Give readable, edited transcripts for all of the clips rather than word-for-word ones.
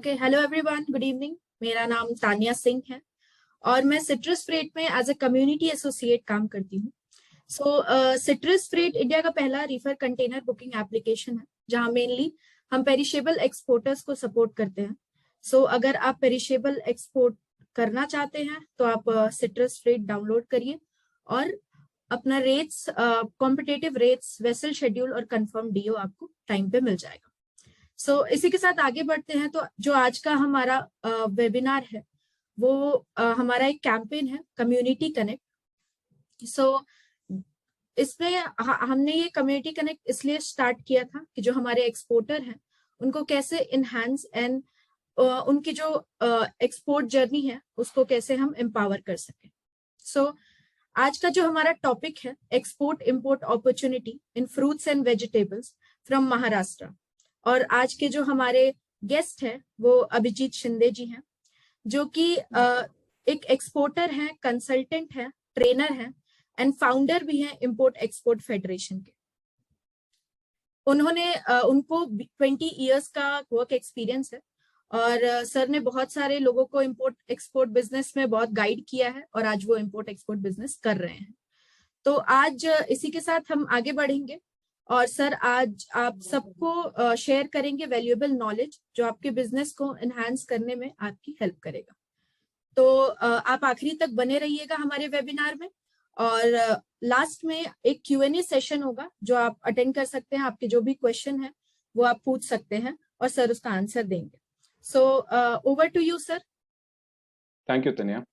Okay, hello everyone, good evening. मेरा नाम तानिया सिंह है और मैं सिट्रस फ्रेट में एज ए कम्युनिटी एसोसिएट काम करती हूँ। सिट्रस फ्रेट इंडिया का पहला रीफर कंटेनर बुकिंग एप्लीकेशन है जहाँ मेनली हम पेरिशेबल एक्सपोर्टर्स को सपोर्ट करते हैं। अगर आप पेरिशेबल एक्सपोर्ट करना चाहते हैं तो आप सिट्रस फ्रेट डाउनलोड करिए और अपना rates, competitive rates, vessel schedule और कंफर्म डीओ आपको टाइम पे मिल जाएगा। इसी के साथ आगे बढ़ते हैं। तो जो आज का हमारा वेबिनार है वो हमारा एक कैंपेन है, कम्युनिटी कनेक्ट। इसमें हमने ये कम्युनिटी कनेक्ट इसलिए स्टार्ट किया था कि जो हमारे एक्सपोर्टर हैं उनको कैसे इनहांस एंड उनकी जो एक्सपोर्ट जर्नी है उसको कैसे हम एम्पावर कर सकें। आज का जो हमारा टॉपिक है, export import opportunity in fruits and vegetables from Maharashtra. और आज के जो हमारे गेस्ट हैं वो अभिजीत शिंदे जी हैं, जो कि एक एक्सपोर्टर हैं, कंसल्टेंट हैं, ट्रेनर हैं एंड फाउंडर भी हैं इंपोर्ट एक्सपोर्ट फेडरेशन के। उन्होंने उनको 20 इयर्स का वर्क एक्सपीरियंस है और सर ने बहुत सारे लोगों को इंपोर्ट एक्सपोर्ट बिजनेस में बहुत गाइड किया है और आज वो इंपोर्ट एक्सपोर्ट बिजनेस कर रहे हैं। तो आज इसी के साथ हम आगे बढ़ेंगे और सर आज आप सबको शेयर करेंगे वैल्यूएबल नॉलेज जो आपके बिजनेस को एनहांस करने में आपकी हेल्प करेगा। तो आप आखिरी तक बने रहिएगा हमारे वेबिनार में और लास्ट में एक Q&A सेशन होगा जो आप अटेंड कर सकते हैं। आपके जो भी क्वेश्चन है वो आप पूछ सकते हैं और सर उसका आंसर देंगे। Over to you sir. Thank you, Tanya.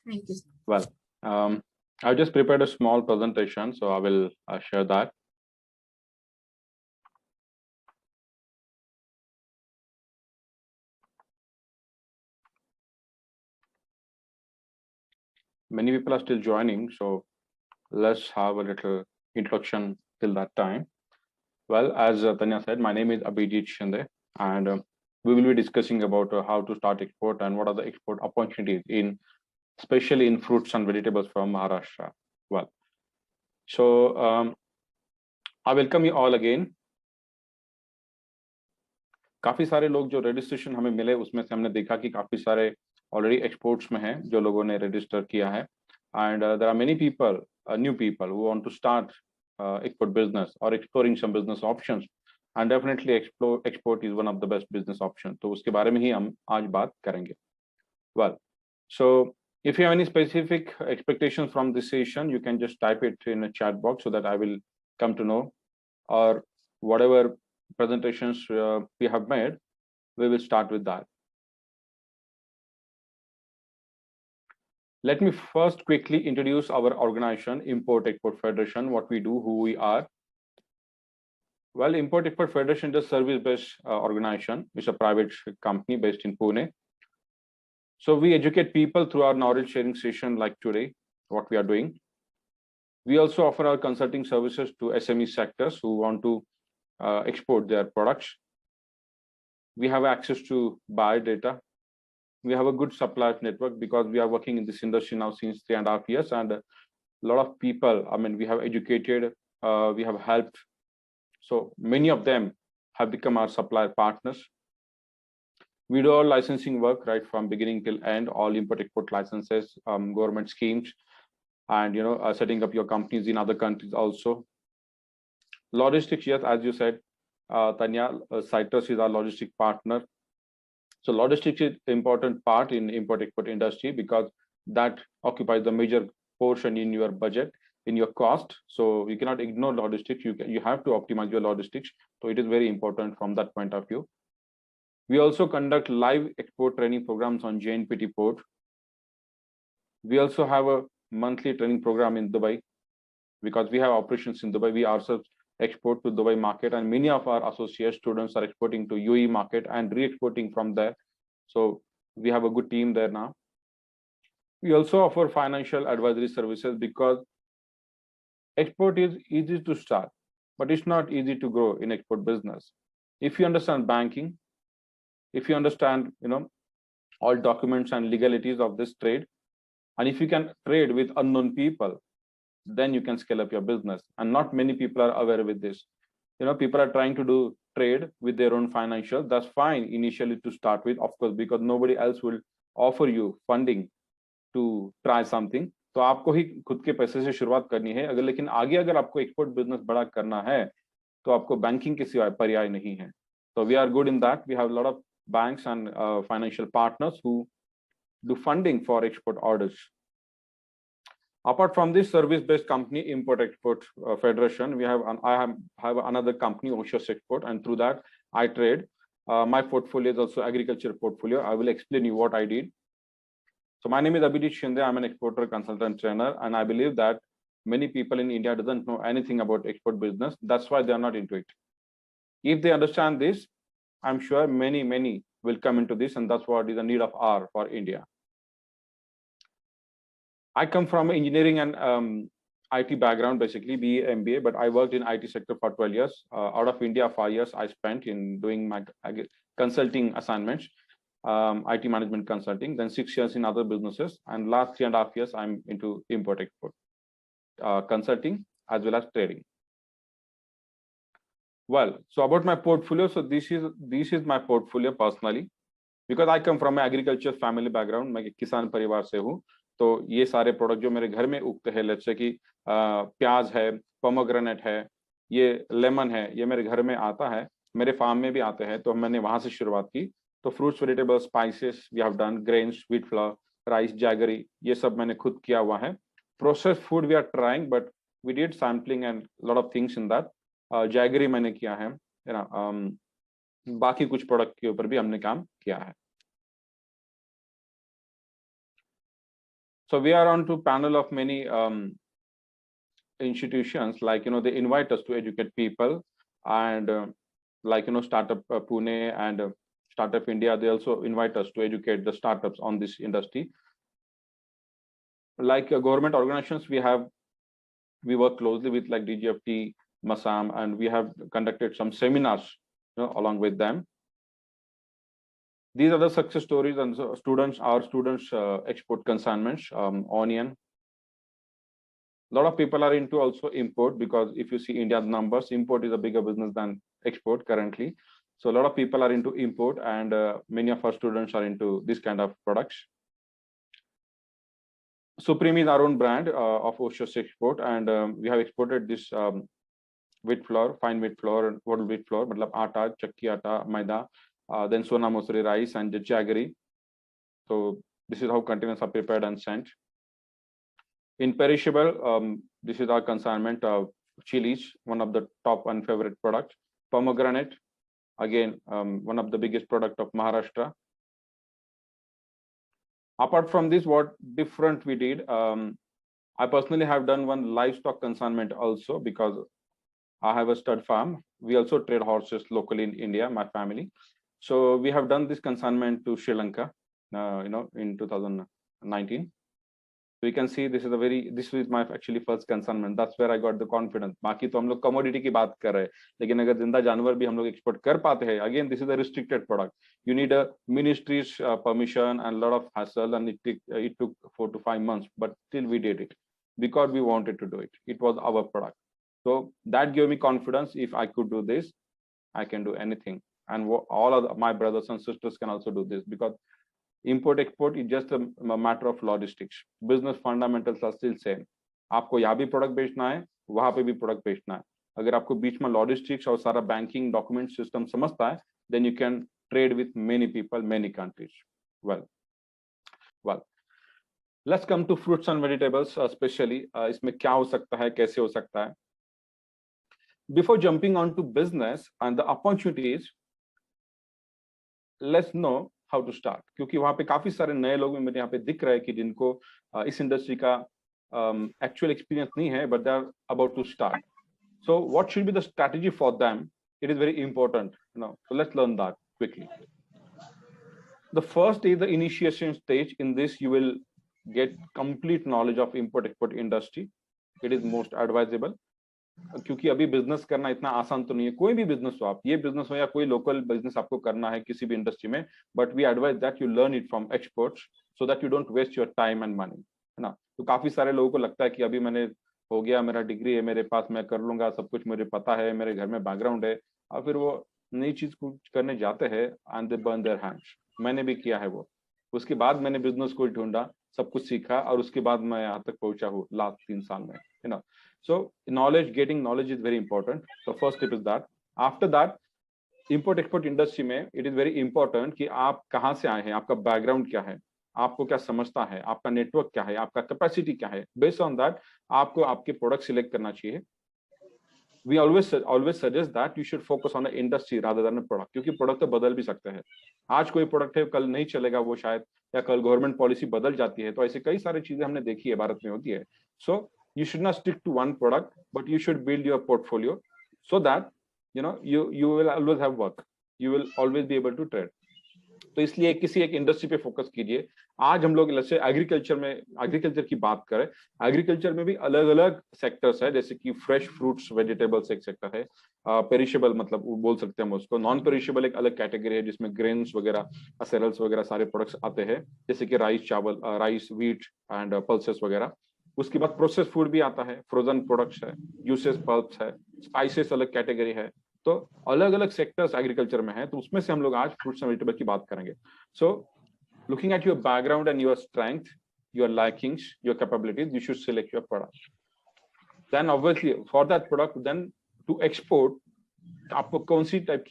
Thank you. Well, I just prepared a small presentation, so I will share that. Many people are still joining, so let's have a little introduction till that time. Well, as Tanya said, my name is Abhijit Shinde, and we will be discussing about how to start export and what are the export opportunities especially in fruits and vegetables from Maharashtra. Well, so I welcome you all again. काफी सारे लोग जो registration हमें मिले उसमें से हमने देखा कि काफी सारे ऑलरेडी एक्सपोर्ट्स में हैं जो लोगों ने रजिस्टर किया है, and there are many people, new people who want to start export business or exploring some business options, and definitely export is one of the best business options. तो उसके बारे में ही हम आज बात करेंगे. Well, so if you have any specific expectations from this session, you can just type it in a chat box so that I will come to know, or whatever presentations we have made, we will start with that. Let me first quickly introduce our organization, Import Export Federation, what we do, who we are. Well, Import Export Federation is a service-based organization. It's a private company based in Pune. So we educate people through our knowledge sharing session like today, what we are doing. We also offer our consulting services to SME sectors who want to export their products. We have access to buyer data. We have a good supplier network because we are working in this industry now since 3.5 years, and a lot of people, I mean, we have educated, we have helped. So many of them have become our supplier partners. We do all licensing work right from beginning till end, all import export licenses, government schemes, and setting up your companies in other countries also. Logistics, yes, as you said, Tanya, Citrus is our logistic partner. So logistics is an important part in import export industry because that occupies the major portion in your budget, in your cost. So you cannot ignore logistics. You have to optimize your logistics. So it is very important from that point of view. We also conduct live export training programs on JNPT port. We also have a monthly training program in Dubai because we have operations in Dubai. We ourselves export to Dubai market, and many of our associate students are exporting to UAE market and re-exporting from there. So we have a good team there now. We also offer financial advisory services because export is easy to start, but it's not easy to grow in export business. If you understand banking, if you understand all documents and legalities of this trade, and if you can trade with unknown people, then you can scale up your business. And not many people are aware with this. people are trying to do trade with their own financial. That's fine initially to start with, of course, because nobody else will offer you funding to try something. तो आपको ही खुद के पैसे से शुरुआत करनी है अगर, लेकिन आगे अगर आपको एक्सपोर्ट बिजनेस बड़ा करना है तो आपको बैंकिंग के सिवाय पर्याय नहीं है. So we are good in that. We have a lot of banks and financial partners who do funding for export orders. Apart from this service-based company, Import-Export Federation, I have another company, Oshos Export, and through that I trade. My portfolio is also agriculture portfolio. I will explain you what I did. So my name is Abhijit Shinde. I'm an exporter consultant trainer, and I believe that many people in India doesn't know anything about export business. That's why they are not into it. If they understand this, I'm sure many will come into this, and that's what is the need of hour for India. I come from engineering and IT background, basically BA, MBA, but I worked in IT sector for 12 years. Out of India, 5 years I spent in doing my consulting assignments, IT management consulting, then 6 years in other businesses, and last 3.5 years I'm into import-export consulting as well as trading. Well, so about my portfolio, so this is my portfolio personally, because I come from an agriculture family background. मैं किसान परिवार से हूँ, तो ये सारे product जो मेरे घर में उगते हैं, लेट्स से कि प्याज है, पोमोग्रेनेट है, ये लेमन है, ये मेरे घर में आता है, मेरे फार्म में भी आते हैं, तो मैंने वहां से शुरुआत की. तो fruits, vegetables, spices we have done, grains, wheat flour, rice, jaggery, ये सब मैंने खुद किया हुआ है. Processed food we are trying, but we did sampling and lot of things in that. Jaggery मैंने किया है, बाकी कुछ प्रोडक्ट के ऊपर भी हमने काम किया है. So we are on to panel of many institutions, like they invite us to educate people, and like Startup Pune and Startup India, they also invite us to educate the startups on this industry. Like government organizations, we work closely with like DGFT, Masam, and we have conducted some seminars along with them. These are the success stories, and so our students export consignments, onion. A lot of people are into also import, because if you see India's numbers, import is a bigger business than export currently. So a lot of people are into import, and many of our students are into this kind of products. Supreme is our own brand of Oshos Export, and we have exported this wheat flour, fine wheat flour, whole wheat flour, matlab atta, chakki atta, maida, then Sona Masuri rice and jaggery. So this is how containers are prepared and sent. In perishable, this is our consignment of chilies, one of the top and favorite products. Pomegranate, again, one of the biggest product of Maharashtra. Apart from this, what different we did, I personally have done one livestock consignment also, because I have a stud farm. We also trade horses locally in India, my family. So we have done this consignment to Sri Lanka, in 2019. So you can see this is my actually first consignment. That's where I got the confidence. बाकी तो हम लोग commodity की बात कर रहे हैं, लेकिन अगर जिंदा जानवर भी हम लोग export कर पाते हैं, again this is a restricted product. You need a ministry's permission and a lot of hassle, and it took 4 to 5 months, but still we did it because we wanted to do it. It was our product. So that gave me confidence. If I could do this, I can do anything. And all of my brothers and sisters can also do this, because import-export is just a matter of logistics. Business fundamentals are still same. आपको यहाँ भी product बेचना है, वहां पे भी product बेचना है. अगर आपको बीच में लॉजिस्टिक्स और सारा बैंकिंग डॉक्यूमेंट सिस्टम समझता है, then you can trade with many people, many countries. Well, let's come to fruits and vegetables, especially इसमें क्या हो सकता है, कैसे हो सकता है. Before jumping on to business and the opportunities, let's know how to start, क्योंकि वहां पे काफी सारे नए लोग मेरे यहाँ पे दिख रहे हैं कि जिनको इस इंडस्ट्री का एक्चुअल एक्सपीरियंस नहीं है, but they are about to start. So what should be the strategy for them? It is very important, so let's learn that quickly. The first is the initiation stage. In this you will get complete knowledge of import-export industry. It is most advisable, क्योंकि अभी business करना इतना आसान तो नहीं है. कोई भी बिजनेस हो, आप ये बिजनेस हो या कोई लोकल बिजनेस आपको करना है किसी भी इंडस्ट्री में, but we advise that you learn it from experts, so that you don't waste your time and money, है ना. तो काफी सारे लोगों को लगता है कि अभी मैंने हो गया, मेरा डिग्री है मेरे पास, मैं कर लूंगा, सब कुछ मुझे पता है, मेरे घर में बैकग्राउंड है, और फिर वो नई चीज कुछ करने जाते हैं and they burn their hands. मैंने भी किया है वो। उसके बाद मैंने बिजनेस को ढूंढा, सब कुछ सीखा, और उसके बाद मैं यहाँ तक पहुंचा हूँ लास्ट 3 साल में, you know. So knowledge, getting knowledge is very important. The first step is that. After that, import export industry में इट इज वेरी इंपॉर्टेंट कि आप कहाँ से आए हैं, आपका बैकग्राउंड क्या है, आपको क्या समझता है, आपका नेटवर्क क्या है, आपका कैपेसिटी क्या है। बेस्ड ऑन दैट आपको आपके प्रोडक्ट सिलेक्ट करना चाहिए। We always suggest that you should focus on the industry rather than a product, क्योंकि प्रोडक्ट तो बदल भी सकते हैं। आज कोई प्रोडक्ट है, कल नहीं चलेगा वो शायद, या कल गवर्नमेंट पॉलिसी बदल जाती है। तो ऐसे कई सारी चीजें हमने देखी है, भारत में होती है। So you should not stick to one product, but you should build your portfolio so that you will always have work, you will always be able to trade। तो इसलिए किसी एक इंडस्ट्री पे फोकस कीजिए। आज हम लोग जैसे एग्रीकल्चर की बात करें, एग्रीकल्चर में भी अलग अलग सेक्टर्स है, जैसे कि फ्रेश फ्रूट्स वेजिटेबल्स एक सेक्टर है, पेरिशेबल मतलब वो बोल सकते हैं हम उसको, नॉन पेरिशेबल एक अलग कैटेगरी है जिसमें ग्रेन्स वगैरह, सेरेल्स वगैरह सारे प्रोडक्ट्स आते हैं, जैसे कि राइस, चावल, राइस, व्हीट एंड पल्सेस वगैरह। उसके बाद प्रोसेस फूड भी आता है, फ्रोजन प्रोडक्ट्स है, यूसेस पल्प्स है, स्पाइसेस अलग कैटेगरी है। तो अलग अलग सेक्टर्स एग्रीकल्चर में है, तो उसमें से हम लोग आज फ्रूट्स एंड वेजिटेबल की बात करेंगे। सो looking at your background and your strength, your likings, your capabilities, you should select your product. Then obviously for that product, then to export, आपको कौन सी टाइप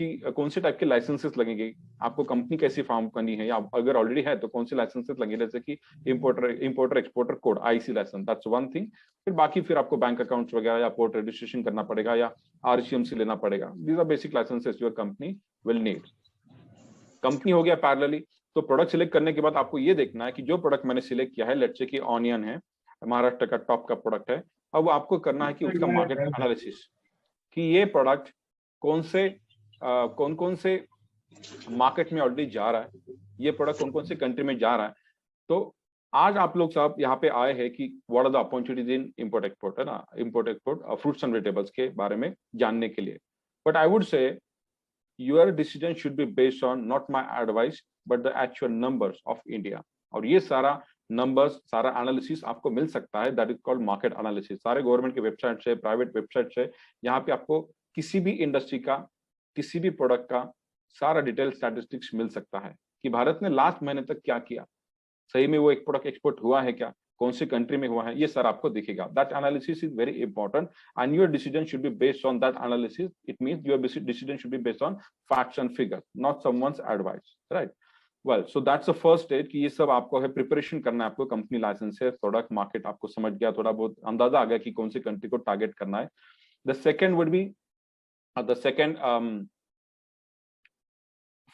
के लाइसेंसेस लगेंगे, आपको कंपनी कैसी फॉर्म करनी है, या अगर ऑलरेडी है तो कौन से लाइसेंसेस लगेंगे, जैसे कि importer exporter code, IC licence, that's one thing. फिर बाकी फिर आपको बैंक अकाउंट्स वगैरह या पोर्ट रजिस्ट्रेशन करना पड़ेगा, या आरसीएमसी लेना पड़ेगा। These are basic licences your company will need. Company हो गया पैरेलली। तो प्रोडक्ट सिलेक्ट करने के बाद आपको ये देखना है कि जो प्रोडक्ट मैंने सिलेक्ट किया है, लेट्स से कि ऑनियन है, महाराष्ट्र का टॉप का प्रोडक्ट है, अब आपको करना है कि उसका मार्केट एनालिसिस, कि ये प्रोडक्ट कौन कौन से मार्केट में ऑलरेडी जा रहा है, ये प्रोडक्ट कौन कौन से कंट्री में जा रहा है। तो आज आप लोग सब यहाँ पे आए हैं कि what are the opportunities in import export, है ना, import export fruits and vegetables के बारे में जानने के लिए। But I would say your decision should be based on not my advice but the actual numbers of India। और ये सारा नंबर्स, सारा एनालिसिस आपको मिल सकता है, that is called market analysis. सारे गवर्नमेंट के वेबसाइट से, प्राइवेट वेबसाइट से, यहाँ पे आपको किसी भी इंडस्ट्री का, किसी भी प्रोडक्ट का सारा डिटेल स्टैटिस्टिक्स मिल सकता है कि भारत ने लास्ट महीने तक क्या किया, सही में वो एक प्रोडक्ट एक्सपोर्ट हुआ है क्या, कौन सी कंट्री में हुआ है, ये सर आपको दिखेगा। That analysis is very important and your decision should be based on that analysis. It means your decision should be based on facts and figures, not someone's advice, right. Well, so that's the first stage कि ये सब आपको है, preparation करना है आपको, company licence है, product market आपको समझ गया, थोड़ा बहुत अंदाजा आ गया कि कौन सी कंट्री को टारगेट करना है। The second would be the second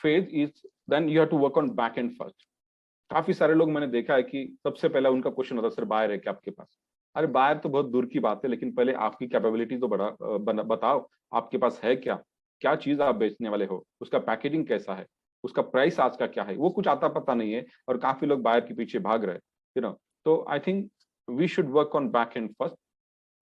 phase is then you have to work on back end first। काफी सारे लोग मैंने देखा है कि सबसे पहले उनका क्वेश्चन होता है, सर बायर है क्या आपके पास? अरे बायर तो बहुत दूर की बात है, लेकिन पहले आपकी कैपेबिलिटी तो बताओ, आपके पास है क्या, क्या चीज आप बेचने वाले हो, उसका पैकेजिंग कैसा है, उसका प्राइस आज का क्या है, वो कुछ आता पता नहीं है, और काफी लोग बायर के पीछे भाग रहे हैं, यू नो। तो I think we should work on back end first.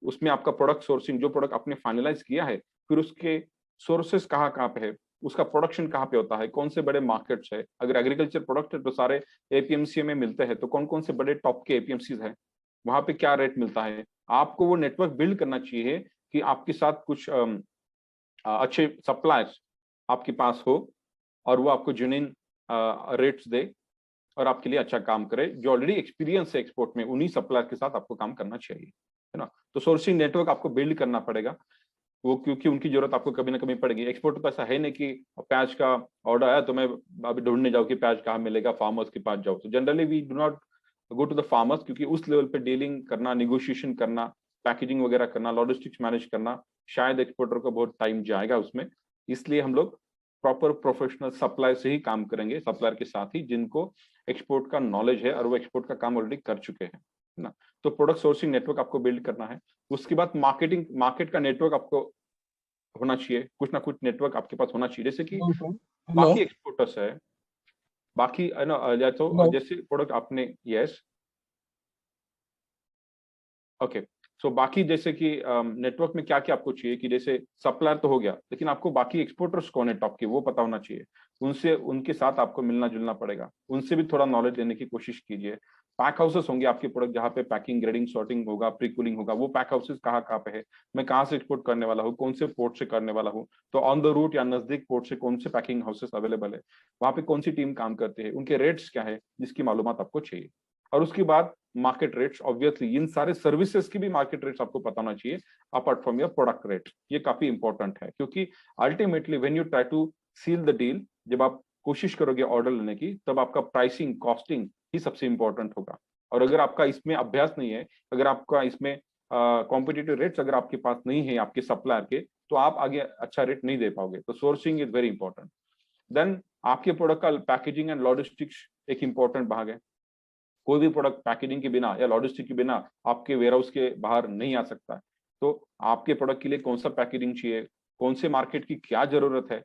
उसमें आपका प्रोडक्ट सोर्सिंग, जो प्रोडक्ट आपने फाइनलाइज किया है, फिर उसके सोर्सेस कहाँ कहाँ पे है, उसका प्रोडक्शन कहाँ पे होता है, कौन से बड़े मार्केट्स है। अगर एग्रीकल्चर प्रोडक्ट है तो सारे एपीएमसी में मिलते हैं, तो कौन कौन से बड़े टॉप के एपीएमसी है, वहां पे क्या रेट मिलता है। आपको वो नेटवर्क बिल्ड करना चाहिए कि आपके साथ कुछ अच्छे सप्लायर्स आपके पास हो, और वो आपको जेन्युइन रेट्स दे और आपके लिए अच्छा काम करे, जो ऑलरेडी एक्सपीरियंस है एक्सपोर्ट में, उन्हीं सप्लायर के साथ आपको काम करना चाहिए, है ना। तो सोर्सिंग नेटवर्क आपको बिल्ड करना पड़ेगा, वो क्योंकि उनकी जरूरत आपको कभी ना कभी पड़ेगी। एक्सपोर्ट तो ऐसा है नहीं कि प्याज का ऑर्डर आया तो मैं अभी ढूंढने जाऊँ कि प्याज कहाँ मिलेगा, फार्मर्स के पास जाओ। तो generally we do not go to the farmers, क्योंकि उस लेवल पे डीलिंग करना, निगोशिएशन करना, पैकेजिंग वगैरह करना, लॉजिस्टिक्स मैनेज करना, शायद एक्सपोर्टर को बहुत टाइम जाएगा उसमें। इसलिए हम लोग प्रॉपर प्रोफेशनल सप्लायर से ही काम करेंगे, सप्लायर के साथ ही जिनको एक्सपोर्ट का नॉलेज है और वो एक्सपोर्ट का काम ऑलरेडी कर चुके हैं, है ना। तो प्रोडक्ट सोर्सिंग नेटवर्क आपको बिल्ड करना है। उसके बाद मार्केट का नेटवर्क आपको होना चाहिए, कुछ ना कुछ नेटवर्क आपके पास होना चाहिए, जैसे कि बाकी एक्सपोर्टर्स है, बाकी है ना, या तो जैसे प्रोडक्ट आपने, यस ओके, सो बाकी जैसे कि नेटवर्क में क्या क्या आपको चाहिए, कि जैसे सप्लायर तो हो गया, लेकिन आपको बाकी एक्सपोर्टर्स कौन है टॉप के, वो पता होना चाहिए। उनसे, उनके साथ आपको मिलना जुलना पड़ेगा, उनसे भी थोड़ा नॉलेज लेने की कोशिश कीजिए। पैक हाउसेस होंगे आपके प्रोडक्ट जहाँ पे पैकिंग, ग्रेडिंग, सॉर्टिंग होगा, प्री कूलिंग होगा, वो पैक हाउसेस कहाँ पे है, मैं कहाँ से एक्सपोर्ट करने वाला हूँ, कौन से पोर्ट से करने वाला हूँ, तो ऑन द रूट या नजदीक पोर्ट से कौन से पैकिंग हाउसेस अवेलेबल है, वहाँ पे कौन सी टीम काम करती है, उनके रेट्स क्या है, जिसकी मालूमात आपको चाहिए। और उसके बाद मार्केट रेट्स, ऑब्वियसली इन सारे सर्विसेज की भी मार्केट रेट्स आपको पता होना चाहिए apart from your product rate. ये काफी इंपॉर्टेंट है, क्योंकि ultimately when you try to seal the deal, जब आप कोशिश करोगे ऑर्डर लेने की, तब आपका प्राइसिंग, कॉस्टिंग ही सबसे इंपॉर्टेंट होगा। और अगर आपका इसमें अभ्यास नहीं है, अगर आपका इसमें कॉम्पिटिटिव रेट्स अगर आपके पास नहीं है आपके सप्लायर के, तो आप आगे अच्छा रेट नहीं दे पाओगे। तो sourcing is very important. Then आपके प्रोडक्ट का पैकेजिंग एंड लॉजिस्टिक्स एक इंपॉर्टेंट भाग है। कोई भी प्रोडक्ट पैकेजिंग के बिना या लॉजिस्टिक के बिना आपके वेयरहाउस के बाहर नहीं आ सकता है। तो आपके प्रोडक्ट के लिए कौन सा पैकेजिंग चाहिए, कौन से मार्केट की क्या जरूरत है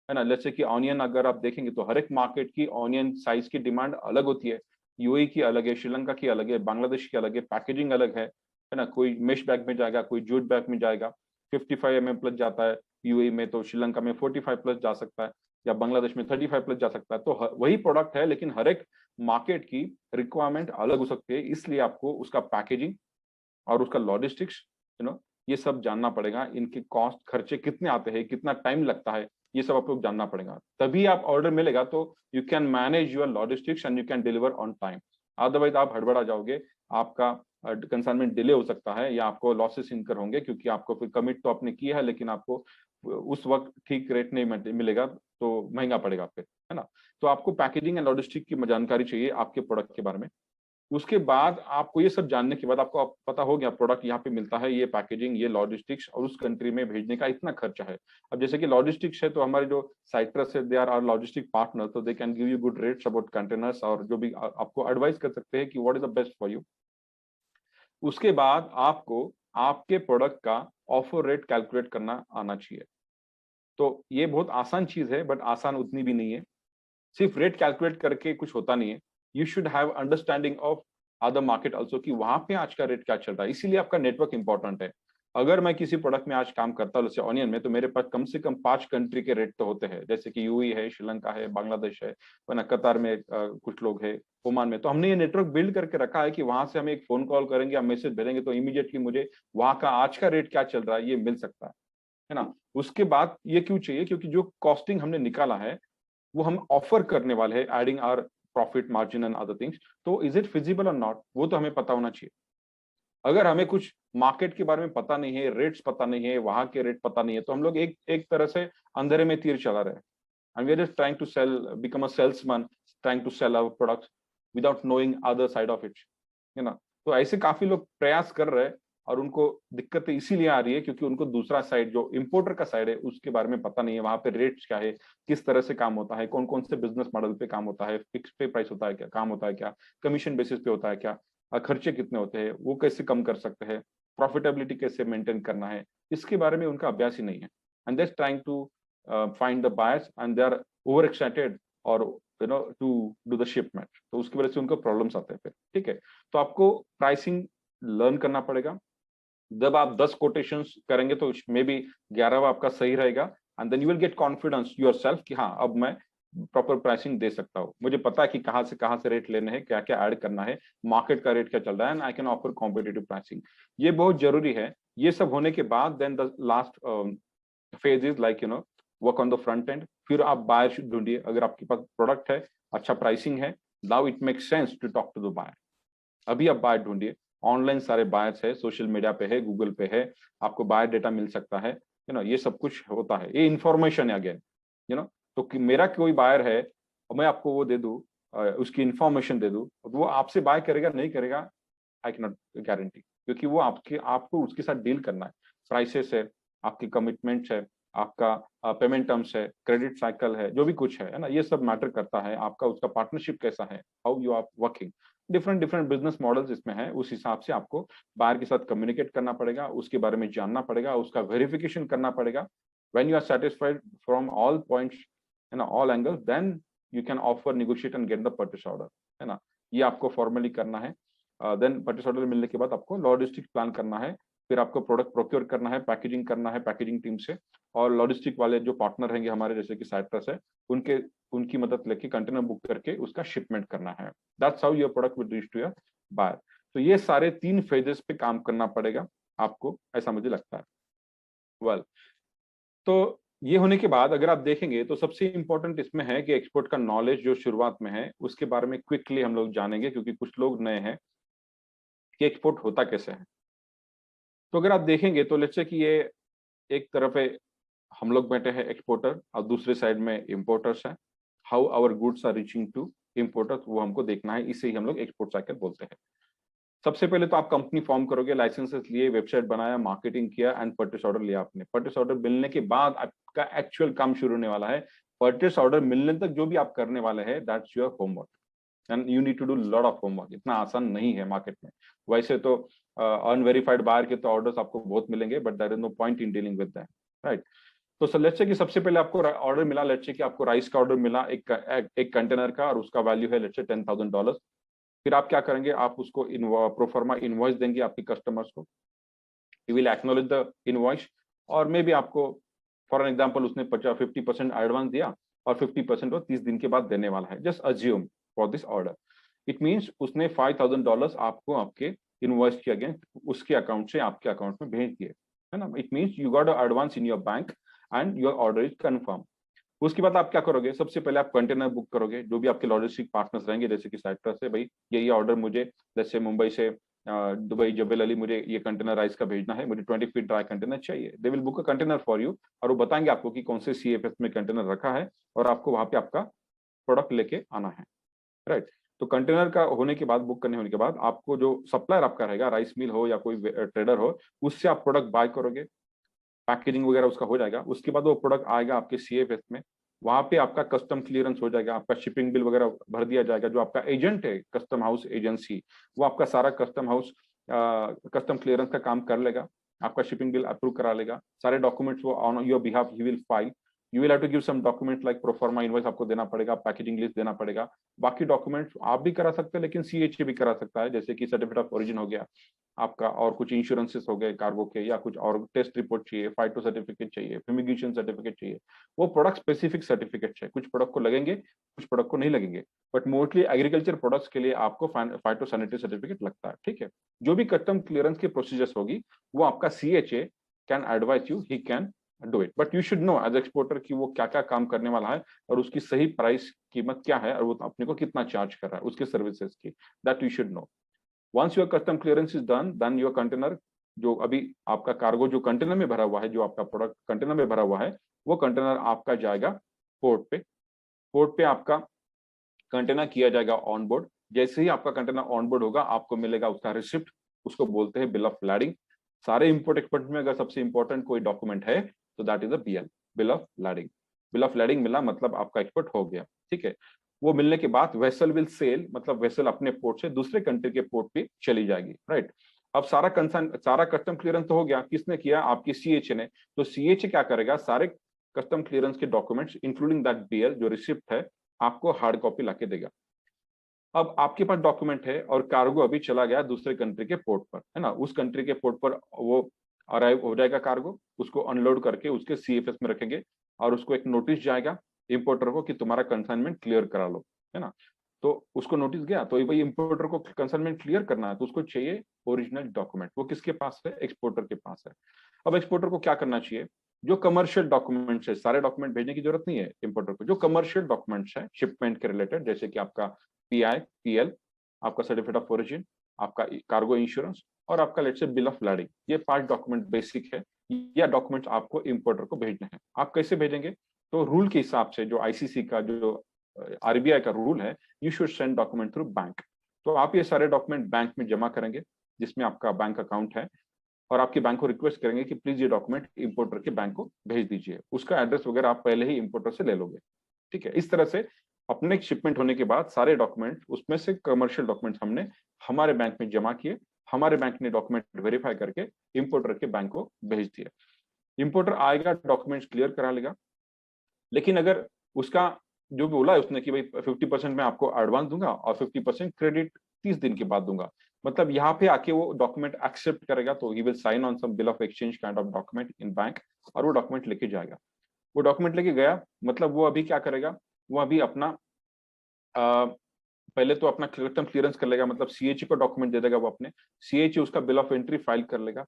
ना। जैसे कि ऑनियन अगर आप देखेंगे तो हर एक मार्केट की ऑनियन साइज की डिमांड अलग होती है। यूएई की अलग है, श्रीलंका की अलग है, बांग्लादेश की अलग है, पैकेजिंग अलग है ना। कोई मेश बैग में जाएगा, कोई जूट बैग में जाएगा। 55 mm प्लस जाता है यूएई में, तो श्रीलंका में 45 प्लस जा सकता है, या बांग्लादेश में 35 प्लस जा सकता है। तो वही प्रोडक्ट है, लेकिन हर एक मार्केट की रिक्वायरमेंट अलग हो सकती है। इसलिए आपको उसका पैकेजिंग और उसका लॉजिस्टिक्स, ये सब जानना पड़ेगा। इनके कॉस्ट, खर्चे कितने आते हैं, कितना टाइम लगता है, ये सब आपको जानना पड़ेगा। तभी आप ऑर्डर मिलेगा तो you can manage your logistics and you can deliver on time. Otherwise आप हड़बड़ा जाओगे, आपका कंसाइनमेंट डिले हो सकता है, या आपको लॉसेस इनकर होंगे, क्योंकि आपको फिर कमिट तो आपने किया है, लेकिन आपको उस वक्त ठीक रेट नहीं मिलेगा, तो महंगा पड़ेगा फिर, है ना। तो आपको पैकेजिंग एंड लॉजिस्टिक की जानकारी चाहिए आपके प्रोडक्ट के बारे में। उसके बाद आपको ये सब जानने के बाद आपको पता हो गया प्रोडक्ट यहाँ पे मिलता है, ये पैकेजिंग, ये लॉजिस्टिक्स, और उस कंट्री में भेजने का इतना खर्चा है। अब जैसे कि लॉजिस्टिक्स है, तो हमारे जो साइट्रस है, they are our logistic partner, तो they can give you good rates about containers, और जो भी आपको एडवाइस कर सकते हैं कि what is the best for you. उसके बाद आपको आपके प्रोडक्ट का ऑफर रेट कैलकुलेट करना आना चाहिए। तो ये बहुत आसान चीज है, बट आसान उतनी भी नहीं है। सिर्फ रेट कैलकुलेट करके कुछ होता नहीं है। You should have understanding of other market also, कि वहां पे आज का रेट क्या चल रहा है। इसीलिए आपका नेटवर्क इंपॉर्टेंट है। अगर मैं किसी प्रोडक्ट में आज काम करता हूँ, जैसे ऑनियन में, तो मेरे पास कम से कम 5 कंट्री के रेट तो होते हैं, जैसे कि यूएई है, श्रीलंका है, बांग्लादेश है, वरना कतार में कुछ लोग है, ओमान में। तो हमने ये नेटवर्क बिल्ड करके रखा है कि वहां से हम एक फोन कॉल करेंगे या मैसेज भेजेंगे, तो इमीडिएटली मुझे वहां का आज का रेट क्या चल रहा है ये मिल सकता है ना। उसके बाद ये क्यों चाहिए, क्योंकि जो कॉस्टिंग हमने निकाला है वो हम ऑफर करने वाले हैं, adding our profit margin and other things. तो इज इट फिजिबल और नॉट, वो तो हमें पता होना चाहिए। अगर हमें कुछ मार्केट के बारे में पता नहीं है, रेट्स पता नहीं है, वहां के रेट पता नहीं है, तो हम लोग एक तरह से अंधेरे में तीर चला रहे हैं। And we are just trying to sell, become a salesman, trying to sell our products without knowing other side of it, है ना। तो ऐसे काफी लोग प्रयास कर रहे हैं, और उनको दिक्कतें इसीलिए आ रही है क्योंकि उनको दूसरा साइड, जो इम्पोर्टर का साइड है, उसके बारे में पता नहीं है। वहां पे रेट्स क्या है, किस तरह से काम होता है, कौन कौन से बिजनेस मॉडल पे काम होता है, फिक्स पे प्राइस होता है क्या, काम होता है क्या, कमीशन बेसिस पे होता है क्या, खर्चे कितने होते हैं, वो कैसे कम कर सकते हैं, प्रॉफिटेबिलिटी कैसे मेंटेन करना है, इसके बारे में उनका अभ्यास ही नहीं है। And they trying to find the buyers and they are over excited, और टू डू द शिपमेंट। तो उसकी वजह से उनको प्रॉब्लम्स आते हैं फिर, ठीक है। तो आपको प्राइसिंग लर्न करना पड़ेगा। जब आप 10 कोटेशंस करेंगे तो मे बी 11वां आपका सही रहेगा, and then you will get confidence yourself कि हाँ, अब मैं प्रॉपर प्राइसिंग दे सकता हूँ, मुझे पता है कि कहाँ से रेट लेने हैं, क्या क्या ऐड करना है, मार्केट का रेट क्या चल रहा है, and I can offer competitive pricing. ये बहुत जरूरी है। ये सब होने के बाद then the last phase is like work on the front end. फिर आप बायर ढूंढिए। अगर आपके पास प्रोडक्ट है, अच्छा प्राइसिंग है, now it makes sense to talk to the buyer. अभी आप बायर ढूंढिए। ऑनलाइन सारे बायर्स है, सोशल मीडिया पे है, गूगल पे है, आपको बायर डेटा मिल सकता है, ये सब कुछ होता है, ये इन्फॉर्मेशन है अगेन, तो मेरा कोई बायर है और मैं आपको वो दे दूं, उसकी इन्फॉर्मेशन दे दूं, वो आपसे बाय करेगा नहीं करेगा, आई कैन नॉट गारंटी, क्योंकि वो आपको उसके साथ डील करना है। प्राइसेस है, आपकी कमिटमेंट्स है, आपका पेमेंट टर्म्स है, क्रेडिट साइकिल है, जो भी कुछ है ना, ये सब मैटर करता है। आपका उसका पार्टनरशिप कैसा है, how you are working, different different business models इसमें है। उस हिसाब से आपको बायर के साथ कम्युनिकेट करना पड़ेगा, उसके बारे में जानना पड़ेगा, उसका वेरिफिकेशन करना पड़ेगा। When you are satisfied from all points, है ना, all angles, then you can offer, negotiate and get the purchase order, है ना। ये आपको फॉर्मली करना है। देन परचेस ऑर्डर मिलने के बाद आपको लॉजिस्टिक्स प्लान करना है, फिर आपको प्रोडक्ट प्रोक्योर करना है, पैकेजिंग करना है पैकेजिंग टीम से, और लॉजिस्टिक वाले जो पार्टनर रहेंगे हमारे, जैसे कि साइट्रस है, उनकी मदद लेके कंटेनर बुक करके उसका शिपमेंट करना है। That's how your product will reach to your buyer. तो ये सारे 3 फेजेस पे काम करना पड़ेगा आपको, ऐसा मुझे लगता है। वेल, तो ये होने के बाद अगर आप देखेंगे तो सबसे इंपॉर्टेंट इसमें है कि एक्सपोर्ट का नॉलेज जो शुरुआत में है उसके बारे में क्विकली हम लोग जानेंगे, क्योंकि कुछ लोग नए हैं कि एक्सपोर्ट होता कैसे है। तो अगर आप देखेंगे तो लेट्स से कि ये एक तरफ है, हम लोग बैठे हैं एक्सपोर्टर, और दूसरे साइड में इंपोर्टर्स हैं। How our goods are reaching to importers, वो हमको देखना है, इसे ही हम लोग एक्सपोर्ट साइकिल बोलते हैं। सबसे पहले तो आप कंपनी फॉर्म करोगे, लाइसेंसेस लिए, वेबसाइट बनाया, मार्केटिंग किया एंड परचेस ऑर्डर लिया आपने। परचेस ऑर्डर मिलने के बाद आपका एक्चुअल काम शुरू होने वाला है। परचेस ऑर्डर मिलने तक जो भी आप करने वाले हैं, that's your homework and you need to do lot of homework. इतना आसान नहीं है मार्केट में। वैसे तो अनवेरीफाइड बायर के तो ऑर्डर्स आपको बहुत मिलेंगे, but there is no point in dealing with that, right. तो लेट्स से कि सबसे पहले आपको ऑर्डर मिला, लेट्स से कि आपको राइस का ऑर्डर मिला एक कंटेनर का, और उसका वैल्यू है लेट्स से $10,000। फिर आप क्या करेंगे, आप उसको प्रोफार्मा इनवॉइस देंगे आपके कस्टमर्स को। You will acknowledge the invoice, और मे बी आपको फॉर एन एग्जांपल उसने 50% एडवांस दिया और 50% वो 30 दिन के बाद देने वाला है। Just assume for this order, it means उसने $5,000 आपको आपके इनवॉइस के अगेंस्ट उसके अकाउंट से आपके अकाउंट में भेज दिए, है ना। It means you got advance in your bank and your order is confirm. उसके बाद आप क्या करोगे, सबसे पहले आप कंटेनर बुक करोगे, जो भी आपके लॉजिस्टिक पार्टनर्स रहेंगे, जैसे कि साइट्रस से, भाई ये ऑर्डर मुझे जैसे मुंबई से दुबई जबेल अली मुझे ये कंटेनर राइस का भेजना है, मुझे 20 फीट ड्राई कंटेनर चाहिए। They will book a container for you, और वो बताएंगे आपको कि कौन से CFS में कंटेनर रखा है, और आपको वहां पे आपका प्रोडक्ट लेके आना है, राइट। तो कंटेनर का होने के बाद, बुक करने होने के बाद, आपको जो सप्लायर आपका रहेगा, राइस मिल हो या कोई ट्रेडर हो, उससे आप प्रोडक्ट बाय करोगे, पैकेजिंग वगैरह उसका हो जाएगा। उसके बाद वो प्रोडक्ट आएगा आपके CFS में, वहां पे आपका कस्टम क्लियरेंस हो जाएगा, आपका शिपिंग बिल वगैरह भर दिया जाएगा। जो आपका एजेंट है, कस्टम हाउस एजेंसी, वो आपका सारा कस्टम हाउस कस्टम क्लियरेंस का काम कर लेगा, आपका शिपिंग बिल अप्रूव करा लेगा, सारे डॉक्यूमेंट्स वो on your behalf he will file. You will have to give some document like proforma invoice आपको देना पड़ेगा, पैकेजिंग लिस्ट देना पड़ेगा। बाकी डॉक्यूमेंट्स आप भी करा सकते हैं, लेकिन CHA भी करा सकता है, जैसे कि सर्टिफिकेट ऑफ ओरिजिन हो गया आपका, और कुछ इंश्योरेंसेस हो गए कार्गो के, या कुछ और टेस्ट रिपोर्ट चाहिए, फाइटो सर्टिफिकेट चाहिए, फ्यूमिगेशन सर्टिफिकेट चाहिए। वो प्रोडक्ट स्पेसिफिक सर्टिफिकेट है, कुछ प्रोडक्ट को लगेंगे, कुछ प्रोडक्ट को नहीं लगेंगे, बट मोस्टली एग्रीकल्चर प्रोडक्ट्स के लिए आपको फाइटो सैनिटरी सर्टिफिकेट लगता है, ठीक है। जो भी कस्टम क्लियरेंस की प्रोसीजर्स होगी, वो आपका CHA can advise you, he can do it, but you should know as exporter कि वो क्या क्या काम करने वाला है, और उसकी सही प्राइस कीमत क्या है, और वो अपने को कितना चार्ज कर रहा है उसके सर्विसेज की, that you should no. Once your custom clearance is done, then your container, जो अभी आपका कार्गो जो कंटेनर में भरा हुआ है, जो आपका प्रोडक्ट कंटेनर में भरा हुआ है, वो कंटेनर आपका जाएगा पोर्ट पे। पोर्ट पे आपका कंटेनर किया जाएगा ऑन बोर्ड। जैसे ही आपका कंटेनर ऑन बोर्ड होगा, आपको मिलेगा उसका रिसिप्ट, उसको बोलते हैं बिल ऑफ लैडिंग। सारे इंपोर्ट एक्सपोर्ट में अगर सबसे इंपॉर्टेंट कोई डॉक्यूमेंट है तो that is a BL, bill of lading. Bill of lading मिला मतलब आपका एक्सपोर्ट हो गया, ठीक है। वो मिलने के बाद वेसल विल सेल, मतलब वेसल अपने पोर्ट से दूसरे कंट्री के पोर्ट पे चली जाएगी, राइट। अब सारा कंसर्न, सारा कस्टम क्लियरेंस तो हो गया, किसने किया, आपकी CHA ने। तो CHA क्या करेगा, सारे कस्टम क्लियरेंस के डॉक्यूमेंट्स इंक्लूडिंग दैट BL जो रिसिप्ट है, आपको हार्ड कॉपी लाके देगा। अब आपके पास डॉक्यूमेंट है और कार्गो अभी चला गया दूसरे कंट्री के पोर्ट पर, है ना। उस कंट्री के पोर्ट पर वो अराइव हो जाएगा कार्गो, उसको अनलोड करके उसके CFS में रखेंगे, और उसको एक नोटिस जाएगा इंपोर्टर को कि तुम्हारा कंसाइनमेंट क्लियर करा लो, है ना। तो उसको नोटिस गया, तो भाई इंपोर्टर को कंसाइनमेंट क्लियर करना है, तो उसको चाहिए ओरिजिनल डॉक्यूमेंट। वो किसके पास है, एक्सपोर्टर के पास है। अब एक्सपोर्टर को क्या करना चाहिए, जो कमर्शियल डॉक्यूमेंट्स है, सारे डॉक्यूमेंट भेजने की जरूरत नहीं है इंपोर्टर को, जो कमर्शियल डॉक्यूमेंट्स है शिपमेंट के रिलेटेड, जैसे कि आपका PI, PL, आपका सर्टिफिकेट ऑफ ओरिजिन, आपका कार्गो इंश्योरेंस, और आपका let's say bill of lading, ये 5 डॉक्यूमेंट बेसिक है। या डॉक्यूमेंट्स आपको इंपोर्टर को भेजने हैं। आप कैसे भेजेंगे, तो रूल के हिसाब से, जो ICC का, जो RBI का रूल है, you should send document through bank. तो आप ये सारे डॉक्यूमेंट बैंक में जमा करेंगे, जिसमें आपका बैंक अकाउंट है, और आपके बैंक को रिक्वेस्ट करेंगे कि प्लीज ये डॉक्यूमेंट इंपोर्टर के बैंक को भेज दीजिए। उसका एड्रेस वगैरह आप पहले ही इंपोर्टर से ले लोगे, ठीक है। इस तरह से अपने शिपमेंट होने के बाद सारे डॉक्यूमेंट, उसमें से कमर्शियल डॉक्यूमेंट्स हमने हमारे बैंक में जमा किए, हमारे बैंक ने डॉक्यूमेंट वेरीफाई करके इंपोर्टर के बैंक को भेज दिया। इंपोर्टर आएगा, डॉक्यूमेंट्स क्लियर करा लेगा, लेकिन अगर उसका जो बोला है उसने कि भाई 50% मैं आपको एडवांस दूंगा और 50% क्रेडिट 30 दिन के बाद दूंगा, मतलब यहाँ पे आके वो डॉक्यूमेंट एक्सेप्ट करेगा, तो he will sign on some bill of exchange kind of document in bank, और वो डॉक्यूमेंट लेके जाएगा। वो डॉक्यूमेंट लेके गया मतलब वो अभी क्या करेगा, वो अभी अपना पहले तो अपना कस्टम क्लियरेंस कर लेगा, मतलब सीएचई को डॉक्यूमेंट दे देगा वो अपने, सीएचई उसका बिल ऑफ एंट्री फाइल कर लेगा।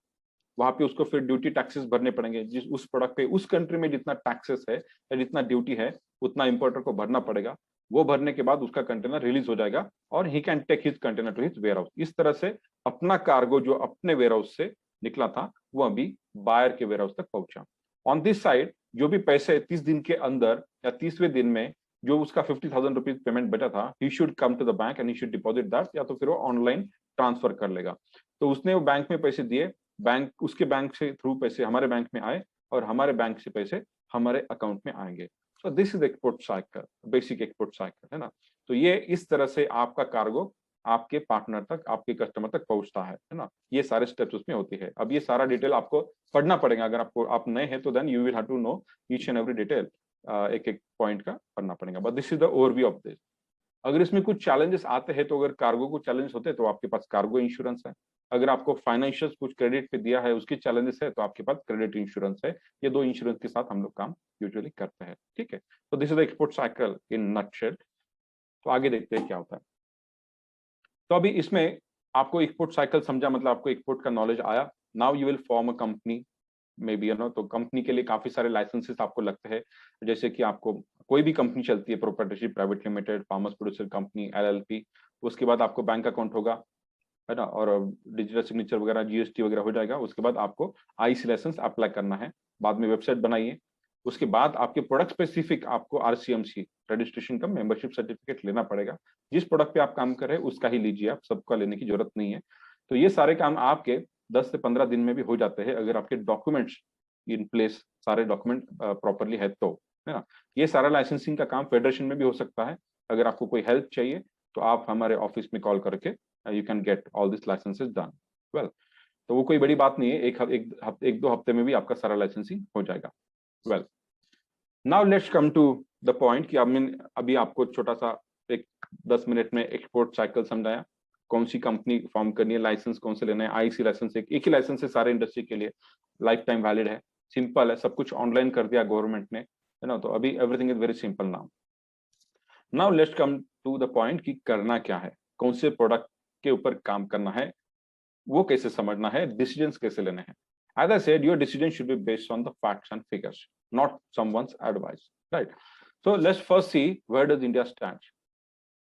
वहां पे उसको फिर ड्यूटी टैक्सेस भरने पड़ेंगे, जिस उस प्रोडक्ट पे उस कंट्री में जितना टैक्सेस है या जितना ड्यूटी है उतना इंपोर्टर को भरना पड़ेगा। वो भरने के बाद उसका कंटेनर रिलीज हो जाएगा और he can take his container to his warehouse. इस तरह से अपना कार्गो जो अपने वेयर हाउस से निकला था वो अभी बायर के वेयर हाउस तक पहुंचा। ऑन दिस साइड जो भी पैसे 30 दिन के अंदर या 30वें दिन में जो उसका 50,000 रुपीज पेमेंट बचा था, he should come to the bank and he should deposit that, या तो फिर वो ऑनलाइन ट्रांसफर कर लेगा। तो उसने वो बैंक में पैसे दिए, बैंक उसके बैंक से थ्रू पैसे हमारे बैंक में आए और हमारे बैंक से पैसे हमारे अकाउंट में आएंगे। So this is export cycle, basic export cycle है ना। तो ये इस तरह से आपका कार्गो आपके पार्टनर तक, आपके कस्टमर तक पहुंचता है ना। ये सारे स्टेप्स उसमें होती है। अब ये सारा डिटेल आपको पढ़ना पड़ेगा, अगर आपको आप नए हैं तो then you will have to know each and every detail, एक एक पॉइंट का पढ़ना पड़ेगा। But this is the overview of this. अगर इसमें कुछ चैलेंजेस आते हैं तो अगर कार्गो को चैलेंज होते हैं तो आपके पास कार्गो इंश्योरेंस है। अगर आपको फाइनेंशियल कुछ क्रेडिट पे दिया है उसके चैलेंजेस है तो आपके पास क्रेडिट इंश्योरेंस है। ये दो इंश्योरेंस के साथ हम लोग काम यूजुअली करते हैं, ठीक है। तो this is the export cycle in nutshell. तो आगे देखते हैं क्या होता है। तो अभी इसमें आपको एक्सपोर्ट साइकिल समझा, मतलब आपको एक्सपोर्ट का नॉलेज आया। Now you will form a company may be, तो कंपनी के लिए काफी सारे लाइसेंसेस आपको लगते हैं। जैसे कि आपको कोई भी कंपनी चलती है, proprietorship private limited, farmers producer company, LLP, उसके बाद आपको बैंक अकाउंट होगा है ना, और डिजिटल सिग्नेचर वगैरह, जीएसटी वगैरह हो जाएगा। उसके बाद आपको आईसी लाइसेंस अप्लाई करना है। बाद में वेबसाइट बनाइए। उसके बाद आपके प्रोडक्ट स्पेसिफिक आपको आरसीएमसी रजिस्ट्रेशन का मेंबरशिप सर्टिफिकेट लेना पड़ेगा। जिस प्रोडक्ट पे आप काम कर रहे हैं उसका ही लीजिए, आप सबका लेने की जरूरत नहीं है। तो ये सारे काम आपके 10 से 15 दिन में भी हो जाते हैं अगर आपके डॉक्यूमेंट्स इन प्लेस, सारे डॉक्यूमेंट प्रॉपरली है तो, है ना। ये सारा लाइसेंसिंग का काम फेडरेशन में भी हो सकता है। अगर आपको कोई हेल्प चाहिए तो आप हमारे ऑफिस में कॉल करके you can get all this licences done well. तो वो कोई बड़ी बात नहीं है, एक दो हफ्ते में भी आपका सारा लाइसेंसिंग हो जाएगा। Well, now let's come to the point कि अभी आपको छोटा सा एक 10 मिनट में एक्सपोर्ट साइकिल समझाया। कौन सी कंपनी फॉर्म करनी है, लाइसेंस कौन से लेना है। आईसी लाइसेंस एक ही लाइसेंस है सारे इंडस्ट्री के लिए, लाइफ टाइम वैलिड है, सिंपल है, सब कुछ ऑनलाइन कर दिया गवर्नमेंट ने, है ना। तो अभी everything is very simple now. Now let's come to the point कि करना क्या है, कौन से प्रोडक्ट के ऊपर काम करना है, वो कैसे समझना है, डिसीजंस कैसे लेने हैं। As I said, your decision should be based on the facts and figures, not someone's advice, right? So let's first see where does India stand.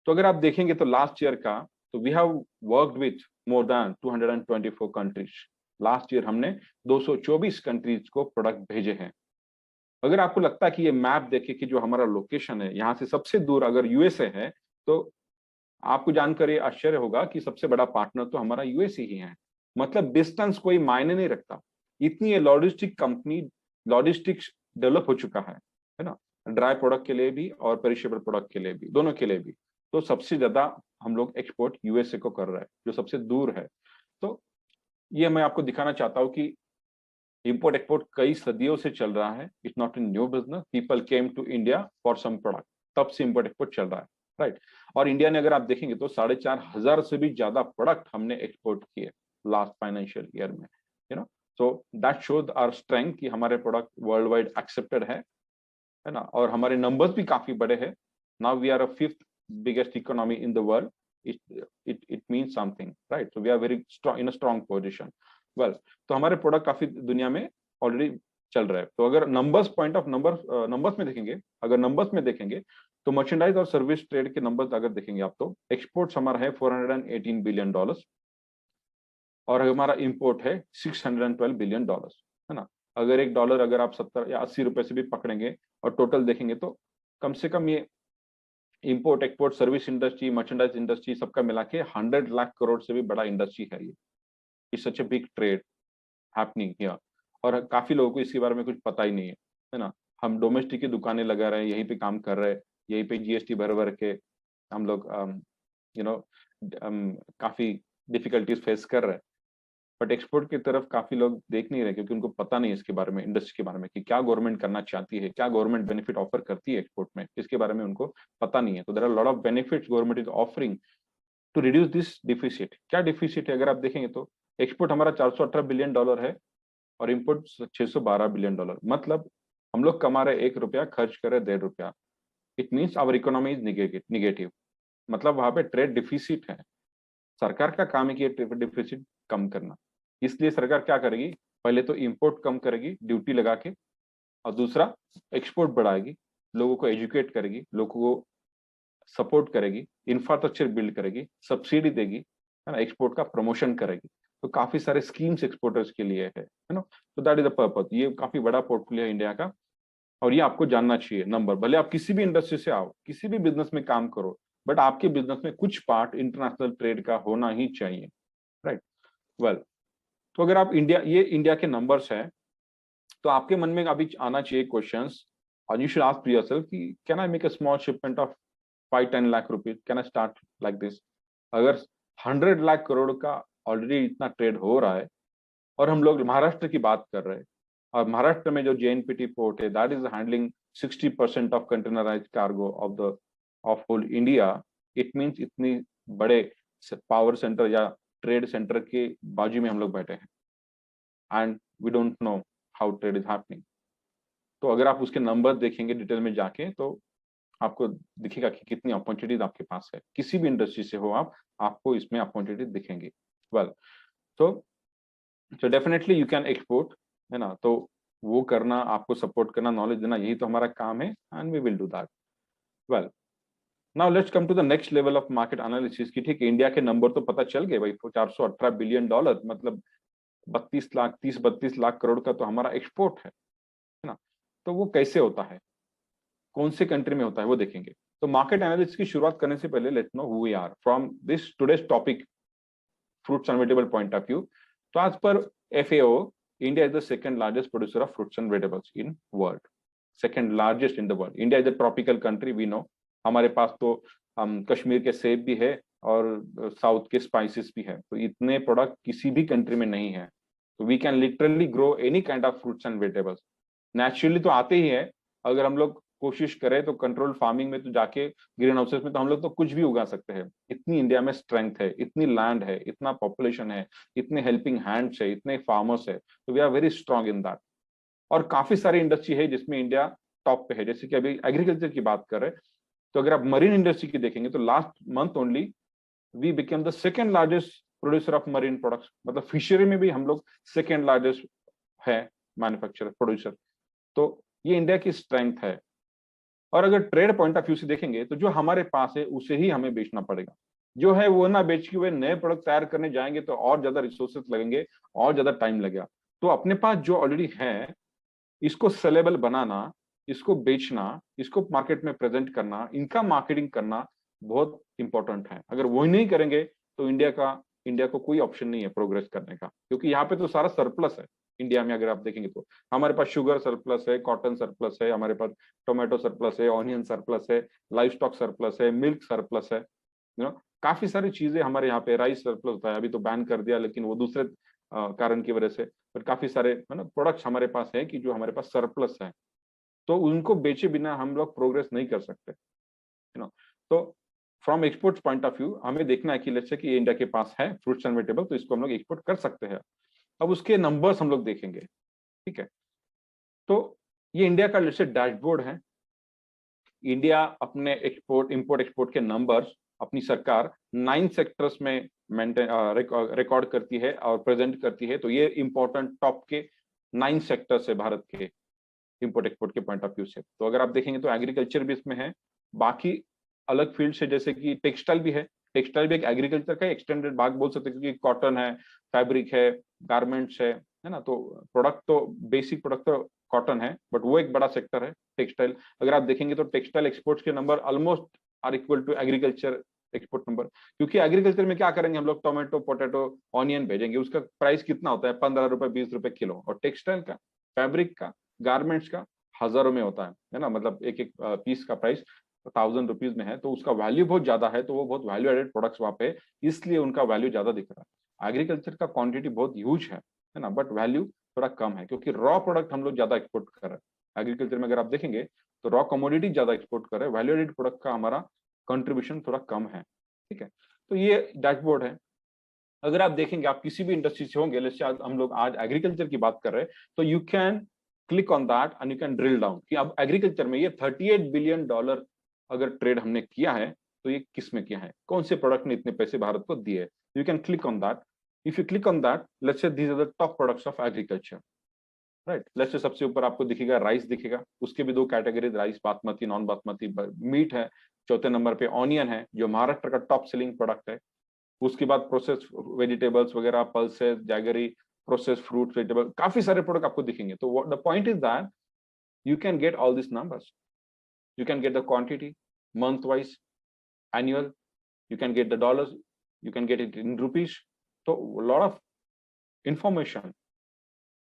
तो अगर आप देखेंगे तो लास्ट ईयर का, तो we have worked with more than 224 countries. Last year हमने 224 countries को product भेजे हैं। अगर आपको लगता है कि ये मैप देखे कि जो हमारा लोकेशन है यहाँ से सबसे दूर अगर यूएसए है, तो आपको जानकर ये आश्चर्य होगा कि सबसे बड़ा पार्टनर तो हमारा यूएसए ही है। मतलब डिस्टेंस कोई मायने नहीं रखता। इतनी ये लॉजिस्टिक कंपनी, लॉजिस्टिक्स डेवलप हो चुका है ना, ड्राई प्रोडक्ट के लिए भी और पेरिशेबल प्रोडक्ट के लिए भी, दोनों के लिए भी। तो सबसे ज्यादा हम लोग एक्सपोर्ट यूएसए को कर रहे हैं जो सबसे दूर है। तो ये मैं आपको दिखाना चाहता हूँ कि इंपोर्ट एक्सपोर्ट कई सदियों से चल रहा है। It's not in new business, people came to India for some product, तब से इंपोर्ट एक्सपोर्ट चल रहा है, राइट। और इंडिया ने अगर आप देखेंगे तो 4,500 से भी ज्यादा प्रोडक्ट हमने एक्सपोर्ट किए लास्ट फाइनेंशियल ईयर में, you know. So that shows our strength कि हमारे प्रोडक्ट वर्ल्ड वाइड एक्सेप्टेड है ना, और हमारे नंबर्स भी काफी बड़े हैं। Now we are a 5th biggest economy in the world. it means something, right? So we are very strong, in a strong position. Well, तो हमारे प्रोडक्ट काफी दुनिया में ऑलरेडी चल रहा है। तो अगर नंबर्स, पॉइंट ऑफ नंबर्स में देखेंगे, अगर नंबर्स में देखेंगे तो मर्चेंडाइज और सर्विस ट्रेड के नंबर्स अगर देखेंगे आप, तो एक्सपोर्ट्स हमारा है $418 बिलियन और हमारा इंपोर्ट है $612 बिलियन, है ना। अगर $1 अगर आप 70 या 80 रुपए से भी पकड़ेंगे और टोटल देखेंगे तो कम से कम ये import export service industry, merchandise industry सबका मिला के 100 लाख करोड़ से भी बड़ा इंडस्ट्री है ये। It's such a big trade happening here. और काफी लोगों को इसके बारे में कुछ पता ही नहीं है ना। हम डोमेस्टिक की दुकानें लगा रहे हैं, यहीं पे काम कर रहे हैं, यहीं पे जीएसटी भर भर के हम लोग यू नो काफी डिफिकल्टीज फेस कर रहे हैं। बट एक्सपोर्ट की तरफ काफी लोग देख नहीं रहे क्योंकि उनको पता नहीं है इसके बारे में, इंडस्ट्री के बारे में, कि क्या गवर्नमेंट करना चाहती है, क्या गवर्नमेंट बेनिफिट ऑफर करती है एक्सपोर्ट में, इसके बारे में उनको पता नहीं है। तो there are lot of benefits government is offering to reduce this deficit. क्या डिफिसिट है अगर आप देखेंगे तो एक्सपोर्ट हमारा $418 बिलियन है और इम्पोर्ट $612 बिलियन। मतलब हम लोग कमा रहे 1 रुपया, खर्च कर रहे ₹1.5। It means our economy is negative. मतलब वहां पे ट्रेड डिफिसिट है। सरकार का काम है कि ट्रेड डिफिसिट कम करना। इसलिए सरकार क्या करेगी, पहले तो इंपोर्ट कम करेगी ड्यूटी लगा के, और दूसरा एक्सपोर्ट बढ़ाएगी, लोगों को एजुकेट करेगी, लोगों को सपोर्ट करेगी, इंफ्रास्ट्रक्चर बिल्ड करेगी, सब्सिडी देगी, है ना, एक्सपोर्ट का प्रमोशन करेगी। तो काफी सारे स्कीम्स एक्सपोर्टर्स के लिए है ना। तो दैट इज द पर्पज। ये काफी बड़ा पोर्टफोलियो है इंडिया का, और ये आपको जानना चाहिए। नंबर, भले आप किसी भी इंडस्ट्री से आओ, किसी भी बिजनेस में काम करो, बट आपके बिजनेस में कुछ पार्ट इंटरनेशनल ट्रेड का होना ही चाहिए, राइट। वेल, तो अगर आप ये इंडिया के नंबर्स हैं, तो आपके मन में अभी आना चाहिए क्वेश्चंस, और यू शुड आस्क योरसेल्फ कि can I make a small shipment of 5-10 lakh rupees, can I start like this. अगर 100 लाख करोड़ का ऑलरेडी इतना ट्रेड हो रहा है, और हम लोग महाराष्ट्र की बात कर रहे हैं, और महाराष्ट्र में जो जेएनपीटी पोर्ट है, that is handling 60% of containerised cargo of whole India. It means इतनी बड़े पावर सेंटर या ट्रेड सेंटर के बाजू में हम लोग बैठे हैं, and we don't know how trade is happening. तो अगर आप उसके नंबर देखेंगे डिटेल में जाके, तो आपको दिखेगा कि कितनी अपॉर्चुनिटीज आपके पास है। किसी भी इंडस्ट्री से हो आप, आपको इसमें अपॉर्चुनिटीज दिखेंगे। वेल, तो डेफिनेटली यू कैन एक्सपोर्ट, है ना। तो वो करना, आपको सपोर्ट करना, नॉलेज देना, यही तो हमारा काम है, and we will do that. Well, now let's come to the next level of market analysis की। ठीक है, इंडिया के नंबर तो पता चल गए भाई, $418 बिलियन, मतलब 30-32 लाख करोड़ का तो हमारा एक्सपोर्ट है ना। तो वो कैसे होता है, कौन से कंट्री में होता है, वो देखेंगे। तो मार्केट एनालिसिस की शुरुआत करने से पहले let's know who we are from this today's topic, fruits and vegetable point of view. So as per FAO, India is the second largest producer of fruits and vegetables in world. Second largest in the world. India is a tropical country, we know. हमारे पास तो कश्मीर के सेब भी है, और south के spices भी है। तो इतने प्रोडक्ट किसी भी कंट्री में नहीं है। तो we can literally grow any kind of fruits and vegetables. Naturally तो आते ही है, अगर हम लोग कोशिश करें तो कंट्रोल फार्मिंग में तो जाके, ग्रीन हाउसेस में तो हम लोग तो कुछ भी उगा सकते हैं। इतनी इंडिया में स्ट्रेंथ है, इतनी लैंड है, इतना पॉपुलेशन है, इतने हेल्पिंग हैंड्स है, इतने फार्मर्स है। तो we are very strong in that. और काफी सारी इंडस्ट्री है जिसमें इंडिया टॉप पे है। जैसे कि अभी एग्रीकल्चर की बात कर रहे हैं, तो अगर आप मरीन इंडस्ट्री की देखेंगे, तो last month only we became the second largest producer of marine products. मतलब फिशरी में भी हम लोग सेकेंड लार्जेस्ट है मैन्युफैक्चरर, प्रोड्यूसर। तो ये इंडिया की स्ट्रेंथ है। और अगर ट्रेड पॉइंट ऑफ व्यू से देखेंगे, तो जो हमारे पास है उसे ही हमें बेचना पड़ेगा। जो है वो ना बेच के वे नए प्रोडक्ट तैयार करने जाएंगे तो और ज्यादा रिसोर्सेस लगेंगे, और ज्यादा टाइम लगेगा। तो अपने पास जो ऑलरेडी है, इसको सेलेबल बनाना, इसको बेचना, इसको मार्केट में प्रेजेंट करना, इनका मार्केटिंग करना बहुत इंपॉर्टेंट है। अगर वो नहीं करेंगे तो इंडिया को कोई ऑप्शन नहीं है प्रोग्रेस करने का, क्योंकि यहाँ पे तो सारा सरप्लस है। इंडिया में अगर आप देखेंगे तो हमारे पास शुगर सरप्लस है, कॉटन सरप्लस है, हमारे पास टोमेटो सरप्लस है, ऑनियन सरप्लस है, लाइव स्टॉक सरप्लस है, मिल्क सरप्लस है, काफी सारी चीजें हमारे यहाँ पे। राइस सरप्लस होता है, अभी तो बैन कर दिया, लेकिन वो दूसरे कारण की वजह से। पर काफी सारे प्रोडक्ट्स हमारे पास है कि जो हमारे पास सरप्लस है, तो उनको बेचे बिना हम लोग प्रोग्रेस नहीं कर सकते, तो from export point of view हमें देखना है कि लेट्स से कि इंडिया के पास है फ्रूट्स एंड वेजिटेबल, तो इसको हम लोग एक्सपोर्ट कर सकते हैं। अब उसके नंबर्स हम लोग देखेंगे, ठीक है। तो ये इंडिया का लेट्स से डैशबोर्ड है। इंडिया अपने इंपोर्ट एक्सपोर्ट के नंबर्स अपनी सरकार 9 सेक्टर्स में रिकॉर्ड करती है और प्रेजेंट करती है। तो ये इंपॉर्टेंट टॉप के 9 सेक्टर्स है भारत के इंपोर्ट एक्सपोर्ट के पॉइंट ऑफ व्यू से। तो अगर आप देखेंगे तो एग्रीकल्चर भी इसमें है, बाकी अलग फील्ड से जैसे कि टेक्सटाइल भी है। टेक्सटाइल भी एक एग्रीकल्चर का एक्सटेंडेड भाग बोल सकते हैं, क्योंकि कॉटन है, फैब्रिक है, गारमेंट्स है ना। तो प्रोडक्ट तो बेसिक प्रोडक्ट तो कॉटन है, बट वो एक बड़ा सेक्टर है टेक्सटाइल। अगर आप देखेंगे तो टेक्सटाइल एक्सपोर्ट्स के number almost are equal to agriculture export number. क्योंकि एग्रीकल्चर में क्या करेंगे हम लोग, टोमेटो, पोटैटो, ऑनियन भेजेंगे, उसका प्राइस कितना होता है, 15 रुपए 20 रुपए किलो। और टेक्सटाइल का, फैब्रिक का, गारमेंट्स का हजारों में होता है ना। मतलब एक एक पीस का प्राइस 1000 रुपीज में है, तो उसका वैल्यू बहुत ज्यादा है। तो वो बहुत वैल्यू एडेड प्रोडक्ट्स वहाँ पे, इसलिए उनका वैल्यू ज्यादा दिख रहा है। एग्रीकल्चर का क्वांटिटी बहुत ह्यूज है ना, बट वैल्यू थोड़ा कम है, क्योंकि रॉ प्रोडक्ट हम लोग ज्यादा एक्सपोर्ट कर रहे हैं। एग्रीकल्चर में अगर आप देखेंगे तो रॉ कमोडिटी ज्यादा एक्सपोर्ट कर रहे हैं, वैल्यू एडेड प्रोडक्ट का हमारा कंट्रीब्यूशन थोड़ा कम है, ठीक है। तो ये डैशबोर्ड है। अगर आप देखेंगे, आप किसी भी इंडस्ट्री से होंगे, जैसे हम लोग आज एग्रीकल्चर की बात कर रहे हैं, तो you can click on that and you can drill down कि अब एग्रीकल्चर में ये $38 बिलियन अगर ट्रेड हमने किया है तो ये किस में किया है, कौन से प्रोडक्ट ने इतने पैसे भारत को दिए। You can click on that. If you click on that, let's say these are the top products of agriculture, right. Let's say सबसे ऊपर आपको दिखेगा राइस दिखेगा, उसके भी दो categories, rice basmati, non basmati. Meat है, चौथे नंबर पे ऑनियन है जो महाराष्ट्र का टॉप सेलिंग प्रोडक्ट है। उसके बाद प्रोसेस वेजिटेबल्स वगैरह, pulses, jaggery, process fruit, vegetable, काफी सारे प्रोडक्ट आपको दिखेंगे। तो the point is that you can get all this numbers, you can get the quantity month wise, annual, you can get the dollars, you can get it in rupees. So a lot of information,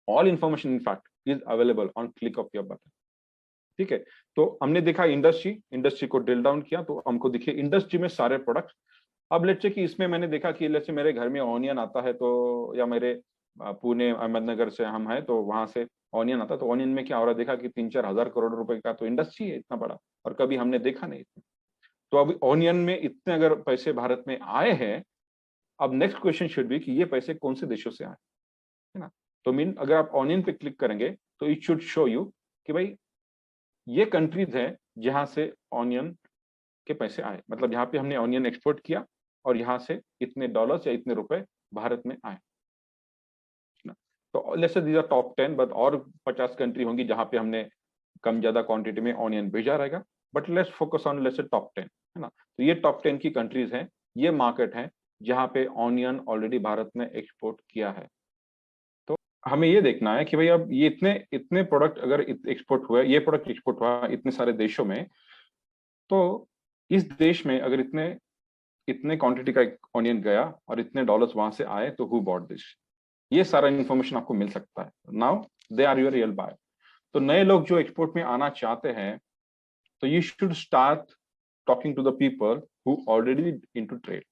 all information in fact is available on click of your button. ठीक है, तो हमने देखा industry को drill down किया तो हमको दिखे इंडस्ट्री में सारे प्रोडक्ट्स। अब लेट्स से कि इसमें मैंने देखा कि लेट्स से मेरे घर में ऑनियन आता है, तो या मेरे पुणे अहमदनगर से हम है तो वहां से ऑनियन आता है, तो ऑनियन में क्या हो रहा है, देखा कि 3-4 हजार करोड़ रुपए का तो इंडस्ट्री है इतना बड़ा, और कभी हमने देखा नहीं। तो अब ऑनियन में इतने अगर पैसे भारत में आए हैं, अब नेक्स्ट क्वेश्चन शुड बी कि ये पैसे कौन से देशों से आए, है ना। तो मीन अगर आप ऑनियन पे क्लिक करेंगे तो इट शुड शो यू कि भाई ये कंट्रीज है जहां से ऑनियन के पैसे आए, मतलब यहाँ पे हमने ऑनियन एक्सपोर्ट किया और यहाँ से इतने डॉलर्स या इतने रुपए भारत में आए ना। तो let's say these are top 10, but और 50 कंट्री होंगी जहां पे हमने कम ज्यादा क्वांटिटी में ऑनियन भेजा रहेगा, but let's focus on let's say top 10, है ना। तो ये टॉप 10 की कंट्रीज हैं, ये मार्केट है जहां पे ऑनियन ऑलरेडी भारत ने एक्सपोर्ट किया है। तो हमें ये देखना है कि भाई अब ये इतने इतने प्रोडक्ट अगर एक्सपोर्ट हुए, ये प्रोडक्ट एक्सपोर्ट हुआ इतने सारे देशों में, तो इस देश में अगर इतने इतने क्वांटिटी का ऑनियन गया और इतने डॉलर्स वहां से आए, तो हु बॉट दिस, ये सारा इन्फॉर्मेशन आपको मिल सकता है। Now they are your real buyer. तो नए लोग जो एक्सपोर्ट में आना चाहते हैं, तो you should start talking to the people who already into trade.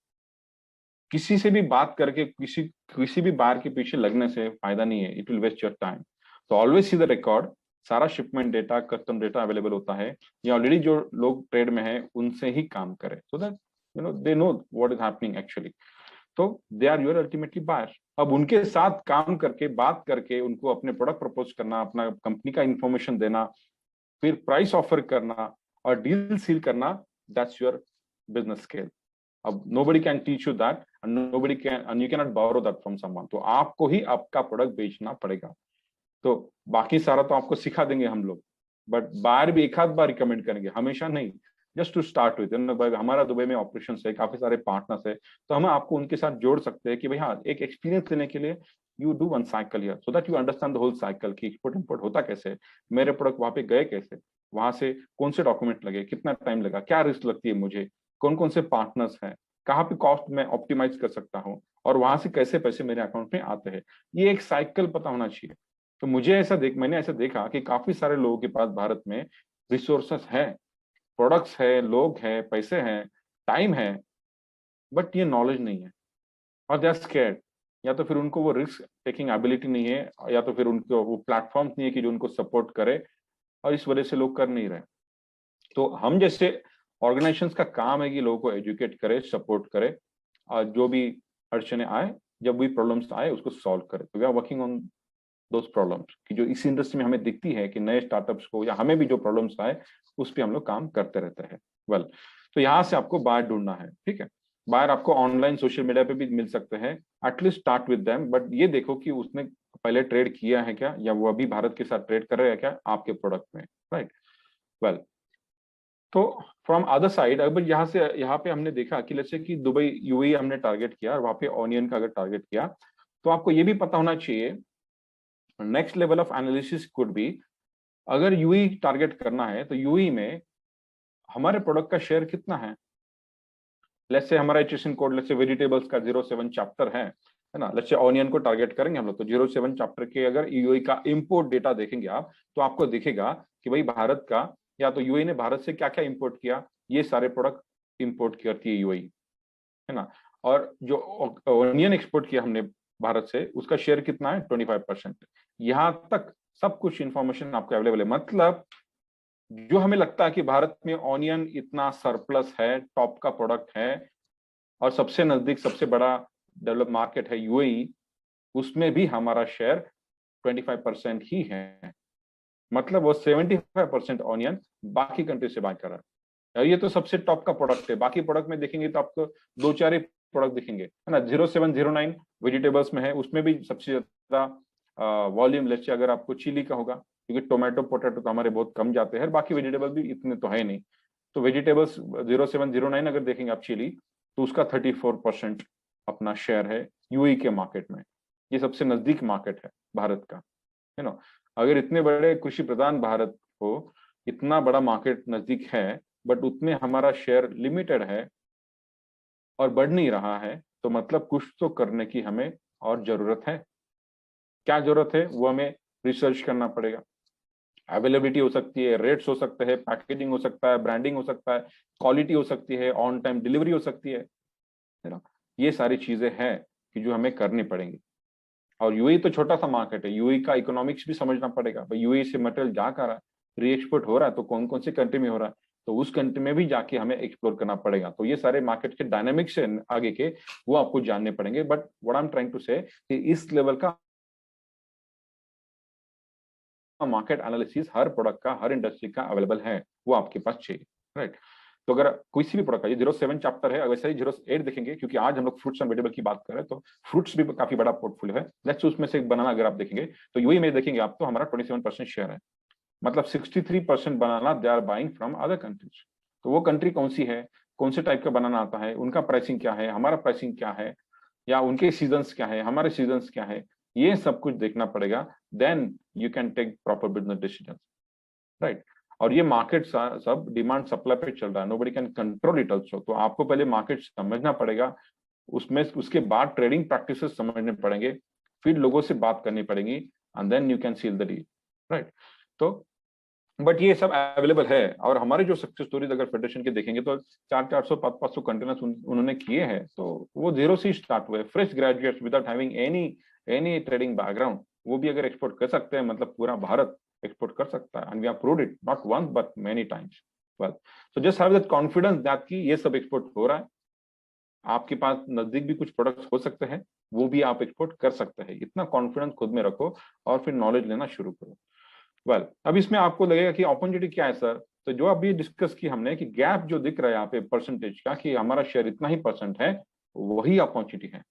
किसी से भी बात करके किसी भी बार के पीछे लगने से फायदा नहीं है, it will waste your time. तो ऑलवेज सी द रिकॉर्ड, सारा shipment data, custom data available होता है, या ऑलरेडी जो लोग ट्रेड में है उनसे ही काम करें, so that they know what is happening actually. तो they are your ultimately buyer. अब उनके साथ काम करके, बात करके, उनको अपने प्रोडक्ट प्रपोज करना, अपना कंपनी का इंफॉर्मेशन देना, फिर प्राइस ऑफर करना और डील सील करना, दैट्स योर बिजनेस स्केल। अब nobody can teach you that and nobody can and you cannot borrow that from someone। तो आपको ही आपका प्रोडक्ट बेचना पड़ेगा। तो बाकी सारा तो आपको सिखा देंगे हम लोग, बट बाहर भी एक आध बार रिकमेंड करेंगे, हमेशा नहीं। जस्ट टू स्टार्ट विद, हमारा दुबई में ऑपरेशन है, काफी सारे पार्टनर्स है, तो हम आपको उनके साथ जोड़ सकते हैं कि भाई हाँ, एक एक्सपीरियंस लेने के लिए you do one cycle here, so that you understand the whole cycle कि एक्सपोर्ट इंपोर्ट होता कैसे, मेरे प्रोडक्ट वहां पे गए कैसे, वहां से कौन से डॉक्यूमेंट लगे, कितना टाइम लगा, क्या रिस्क लगती है मुझे, कौन कौन से पार्टनर्स हैं, कहाँ पे कॉस्ट में ऑप्टिमाइज कर सकता हूँ, और वहां से कैसे पैसे मेरे अकाउंट में आते हैं। ये एक साइकिल पता होना चाहिए। तो मैंने ऐसा देखा कि काफी सारे लोगों के पास भारत में रिसोर्सेस है, प्रोडक्ट्स है, लोग हैं, पैसे हैं, टाइम है, बट ये नॉलेज नहीं है, और दे आर स्कैर्ड। या तो फिर उनको वो रिस्क टेकिंग एबिलिटी नहीं है, या तो फिर उनको वो प्लेटफॉर्म नहीं है कि जो उनको सपोर्ट करे, और इस वजह से लोग कर नहीं रहे। तो हम जैसे ऑर्गेनाइजेशंस का काम है कि लोगों को एजुकेट करे, सपोर्ट करे, और जो भी अड़चने आए, जब भी प्रॉब्लम्स आए, उसको सॉल्व करे। तो we are working on those problems कि जो इस इंडस्ट्री में हमें दिखती है कि नए स्टार्टअप्स को या हमें भी जो प्रॉब्लम्स आए, उस पर हम लोग काम करते रहते हैं। वेल, तो यहाँ से आपको बायर ढूंढना है, ठीक है। बायर आपको ऑनलाइन सोशल मीडिया पे भी मिल सकते हैं, at least start with them, but ये देखो कि उसने पहले ट्रेड किया है क्या, या वो अभी भारत के साथ ट्रेड कर रहे हैं क्या आपके प्रोडक्ट में, राइट। वेल, तो फ्रॉम अदर साइड, अगर यहाँ पे हमने देखा कि जैसे कि दुबई, यूएई हमने टारगेट किया और वहां पे ऑनियन का अगर टारगेट किया, तो आपको ये भी पता होना चाहिए, next level of analysis could be, अगर यूएई टारगेट करना है तो यूएई में हमारे प्रोडक्ट का शेयर कितना है। लेट्स से हमारा HSN code, let's say vegetables का 07 चैप्टर है ना, लेट्स से ऑनियन को टारगेट करेंगे हम लोग, तो 07 चैप्टर के अगर यूएई का इंपोर्ट डेटा देखेंगे आप, तो आपको दिखेगा कि भाई भारत का, या तो यूएई ने भारत से क्या क्या इंपोर्ट किया, ये सारे प्रोडक्ट इंपोर्ट करती है यूएई, है ना। और जो ऑनियन एक्सपोर्ट किया हमने भारत से, उसका शेयर कितना है, 25%। यहाँ तक सब कुछ इंफॉर्मेशन आपको अवेलेबल है। मतलब जो हमें लगता है कि भारत में ऑनियन इतना सरप्लस है, टॉप का प्रोडक्ट है, और सबसे नजदीक सबसे बड़ा डेवलप मार्केट है यूएई, उसमें भी हमारा शेयर 25% ही है। मतलब वो 75% ऑनियन बाकी कंट्री से बाय कर रहा है। और ये तो सबसे टॉप का प्रोडक्ट है। बाकी प्रोडक्ट में देखेंगे तो आपको दो चार ही प्रोडक्ट दिखेंगे, है ना। 0709 वेजिटेबल्स में है, उसमें भी सबसे ज्यादा वॉल्यूम लेट्स से अगर आपको चिली का होगा, क्योंकि टोमेटो पोटैटो तो हमारे बहुत कम जाते हैं, बाकी वेजिटेबल भी इतने तो है नहीं। तो वेजिटेबल्स 0709 अगर देखेंगे आप चिली, तो उसका 34% अपना शेयर है यूएई के मार्केट में। ये सबसे नजदीक मार्केट है भारत का, है ना। अगर इतने बड़े कृषि प्रधान भारत हो, इतना बड़ा मार्केट नजदीक है, बट उतने हमारा शेयर लिमिटेड है और बढ़ नहीं रहा है, तो मतलब कुछ तो करने की हमें और जरूरत है। क्या जरूरत है, वो हमें रिसर्च करना पड़ेगा। अवेलेबिलिटी हो सकती है, रेट्स हो सकते हैं, पैकेजिंग हो सकता है, ब्रांडिंग हो सकता है, क्वालिटी हो सकती है, ऑन टाइम डिलीवरी हो सकती है ना। ये सारी चीजें हैं कि जो हमें करनी पड़ेंगी। और यूएई तो छोटा सा मार्केट है, यूएई का इकोनॉमिक्स भी समझना पड़ेगा। भाई यूएई से मटेरियल जा कर रहा है, री एक्सपोर्ट हो रहा है, तो कौन कौन सी कंट्री में हो रहा है, तो उस कंट्री में भी जाके हमें एक्सप्लोर करना पड़ेगा। तो ये सारे मार्केट के डायनेमिक्स है आगे के, वो आपको जानने पड़ेंगे। But what I am trying to say कि इस लेवल का मार्केट एनालिसिस हर प्रोडक्ट का, हर इंडस्ट्री का अवेलेबल है, वो आपके पास चाहिए, राइट। तो अगर किसी भी प्रोडक्ट का, ये 07 चैप्टर है, वैसे ही 08 देखेंगे, क्योंकि आज हम लोग फ्रूट्स एंड वेजिटेबल की बात कर रहे हैं, तो फ्रूट्स भी काफी बड़ा पोर्टफोलियो है। लेट्स उसमें से एक बनाना अगर आप देखेंगे, तो यूएई में देखेंगे आप, तो हमारा 27% शेयर है। मतलब 63% banana they are buying from other countries. तो वो कंट्री कौन सी है, कौन से टाइप का बनाना आता है, उनका प्राइसिंग क्या है, हमारा प्राइसिंग क्या है, या उनके सीजन्स क्या है, हमारे सीजन्स क्या है, ये सब कुछ देखना पड़ेगा। Then you can take proper business decision, right. और ये मार्केट सब डिमांड सप्लाई पे चल रहा है, nobody can control it also. तो आपको पहले मार्केट समझना पड़ेगा, उसमें उसके बाद ट्रेडिंग प्रैक्टिसेस समझने पड़ेंगे, फिर लोगों से बात करनी पड़ेगी, and then you can seal the deal, right. तो बट ये सब अवेलेबल है। और हमारे जो सक्सेस स्टोरीज अगर फेडरेशन के देखेंगे, तो 400 500 कंटेनर्स उन्होंने किए हैं। तो वो जीरो से स्टार्ट हुए, fresh graduates without having any trading background, वो भी अगर एक्सपोर्ट कर सकते हैं, मतलब पूरा भारत एक्सपोर्ट कर सकता है। And we have proved it not once but many times. Well, so just have that confidence that कि ये सब एक्सपोर्ट हो रहा है। आपके पास नजदीक भी कुछ प्रोडक्ट्स हो सकते हैं, वो भी आप एक्सपोर्ट कर सकते हैं। इतना कॉन्फिडेंस खुद में रखो और फिर नॉलेज लेना शुरू करो। वेल, अब इसमें आपको लगेगा कि अपॉर्चुनिटी क्या है सर। तो जो अभी डिस्कस की हमने कि गैप जो दिख रहा है यहाँ पे परसेंटेज का, कि हमारा शेयर इतना ही परसेंट है, वही अपॉर्चुनिटी है।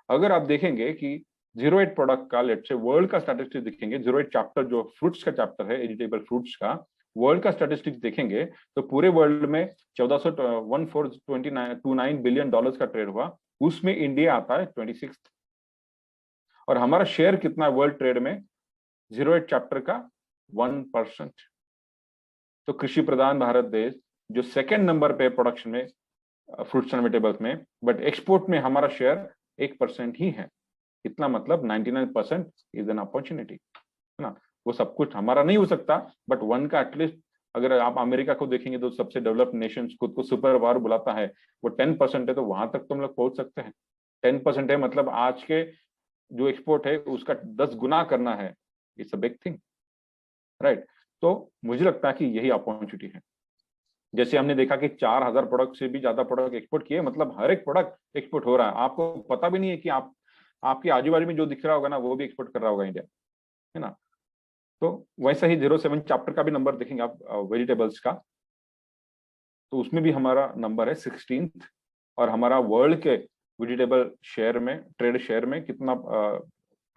अगर आप देखेंगे कि 08 प्रोडक्ट का, लेट्स से वर्ल्ड का स्टैटिस्टिक्स देखेंगे, 08 चैप्टर जो फ्रूट्स का चैप्टर है, वेजिटेबल फ्रूट्स का, वर्ल्ड का स्टैटिस्टिक्स देखेंगे, तो पूरे वर्ल्ड में 1429 बिलियन डॉलर्स का ट्रेड हुआ, उसमें इंडिया आता है 26। और हमारा शेयर कितना है वर्ल्ड ट्रेड में 08 चैप्टर का? 1%। तो कृषि प्रधान भारत देश जो सेकंड नंबर पे प्रोडक्शन में फ्रूट्स एंड वेजिटेबल्स में, बट एक्सपोर्ट में हमारा शेयर 1% ही है। इतना मतलब 99% इज एन अपॉर्चुनिटी, है ना। वो सब कुछ हमारा नहीं हो सकता, बट वन का एटलीस्ट, अगर आप अमेरिका को देखेंगे तो सबसे डेवलप्ड नेशन खुद को सुपर पावर बुलाता है, वो 10% है, तो वहां तक तो हम लोग पहुंच सकते हैं। 10% है मतलब आज के जो एक्सपोर्ट है उसका 10 गुना करना है। It's a big thing, right. तो मुझे लगता है कि यही अपॉर्चुनिटी है। जैसे हमने देखा कि 4000 प्रोडक्ट से भी ज्यादा प्रोडक्ट एक्सपोर्ट किए, मतलब हर एक प्रोडक्ट एक्सपोर्ट हो रहा है। आपको पता भी नहीं है कि आपके आजू बाजू में जो दिख रहा होगा ना, वो भी एक्सपोर्ट कर रहा होगा इंडिया, है ना। तो वैसा ही 07 चैप्टर का भी नंबर देखेंगे आप वेजिटेबल्स का, तो उसमें भी हमारा नंबर है 16th। और हमारा वर्ल्ड के वेजिटेबल शेयर में, ट्रेड शेयर में कितना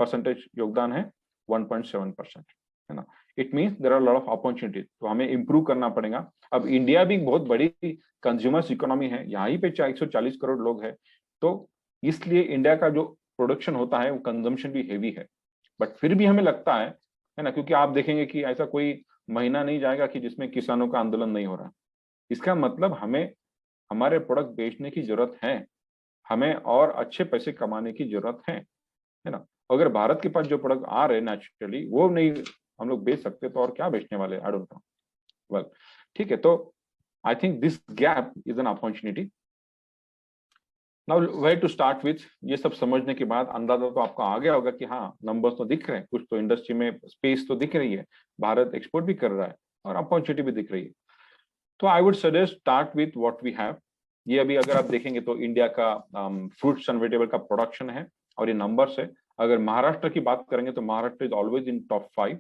परसेंटेज योगदान है? 1.7%, है ना। It means there are lot of opportunities. तो हमें इंप्रूव करना पड़ेगा। अब इंडिया भी बहुत बड़ी कंज्यूमर्स इकोनॉमी है, यहाँ ही पे 140 करोड़ लोग हैं, तो इसलिए इंडिया का जो प्रोडक्शन होता है वो कंजम्पशन भी हेवी है। बट फिर भी हमें लगता है ना, क्योंकि आप देखेंगे कि ऐसा कोई महीना नहीं जाएगा कि जिसमें किसानों का आंदोलन नहीं हो रहा। इसका मतलब हमें हमारे प्रोडक्ट बेचने की जरूरत है, हमें और अच्छे पैसे कमाने की जरूरत है ना। अगर भारत के पास जो प्रोडक्ट आ रहे हैं नेचुरली वो नहीं हम लोग बेच सकते, तो और क्या बेचने वाले? I don't know. वेल, ठीक है। तो I think this gap is an opportunity. Now where to start with. ये सब समझने के बाद अंदाजा तो आपको आ गया होगा कि हाँ, नंबर्स तो दिख रहे हैं, कुछ तो इंडस्ट्री में स्पेस तो दिख रही है, भारत एक्सपोर्ट भी कर रहा है और अपॉर्चुनिटी भी दिख रही है। तो I would suggest start with what we have. ये अभी अगर आप देखेंगे तो इंडिया का फ्रूट्स एंड वेजिटेबल का प्रोडक्शन है और ये नंबर्स है। अगर महाराष्ट्र की बात करेंगे तो Maharashtra is always in top 5,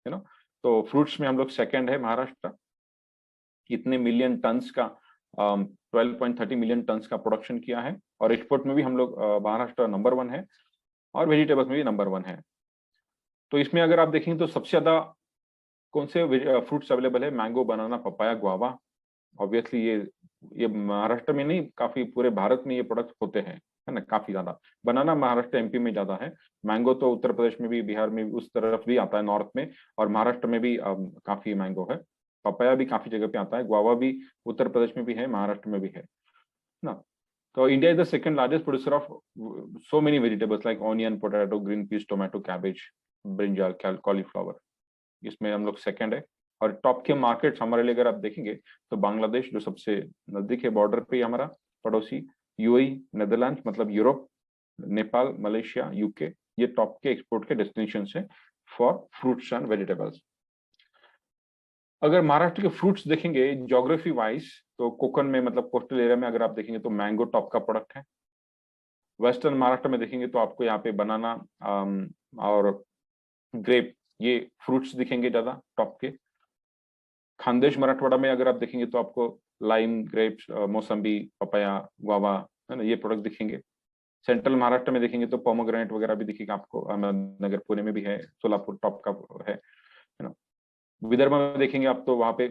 you know. तो फ्रूट्स में हम लोग सेकेंड है महाराष्ट्र। इतने मिलियन टन्स का 12.30 मिलियन टन्स का प्रोडक्शन किया है, और एक्सपोर्ट में भी हम लोग महाराष्ट्र नंबर 1 है, और वेजिटेबल्स में भी नंबर 1 है। तो इसमें अगर आप देखेंगे तो सबसे ज्यादा कौन से फ्रूट्स अवेलेबल है? मैंगो, बनाना, पपाया, गुआवा। ऑब्वियसली ये महाराष्ट्र में नहीं, काफी पूरे भारत में ये प्रोडक्ट होते हैं, है ना, काफी ज्यादा। बनाना महाराष्ट्र एमपी में ज्यादा है। मैंगो तो उत्तर प्रदेश में भी, बिहार में भी, उस तरफ भी आता है नॉर्थ में, और महाराष्ट्र में भी काफी मैंगो है। पपाया भी काफी जगह पे आता है, गुआवा भी उत्तर प्रदेश में भी है, महाराष्ट्र में भी है ना। तो India is the second largest producer of so many vegetables like onion, potato, green peas, tomato, cabbage, brinjal, cauliflower. इसमें हम लोग सेकंड है। और टॉप के मार्केट्स हमारे लिए अगर आप देखेंगे तो बांग्लादेश जो सबसे नजदीक है बॉर्डर पे हमारा पड़ोसी, यूएई, नेदरलैंड मतलब यूरोप, नेपाल, मलेशिया, यूके, ये टॉप के एक्सपोर्ट के डेस्टिनेशन है फॉर फ्रूट्स एंड वेजिटेबल्स। अगर महाराष्ट्र के फ्रूट्स देखेंगे ज्योग्राफी वाइज, तो कोकण में मतलब कोस्टल एरिया में अगर आप देखेंगे तो मैंगो टॉप का प्रोडक्ट है। वेस्टर्न महाराष्ट्र में देखेंगे तो आपको यहाँ पे बनाना और ग्रेप, ये फ्रूट्स दिखेंगे ज्यादा टॉप के। खानदेश मराठवाड़ा में अगर आप देखेंगे तो आपको लाइम, ग्रेप्स, मौसम्बी, पपाया, गुआवा, है ना, ये प्रोडक्ट दिखेंगे। सेंट्रल महाराष्ट्र में देखेंगे तो पोमोग्रेनेट वगैरह भी दिखेगा आपको। अहमदनगर, पुणे में भी है, सोलापुर टॉप का है ना। विदर्भ में देखेंगे आप तो वहाँ पे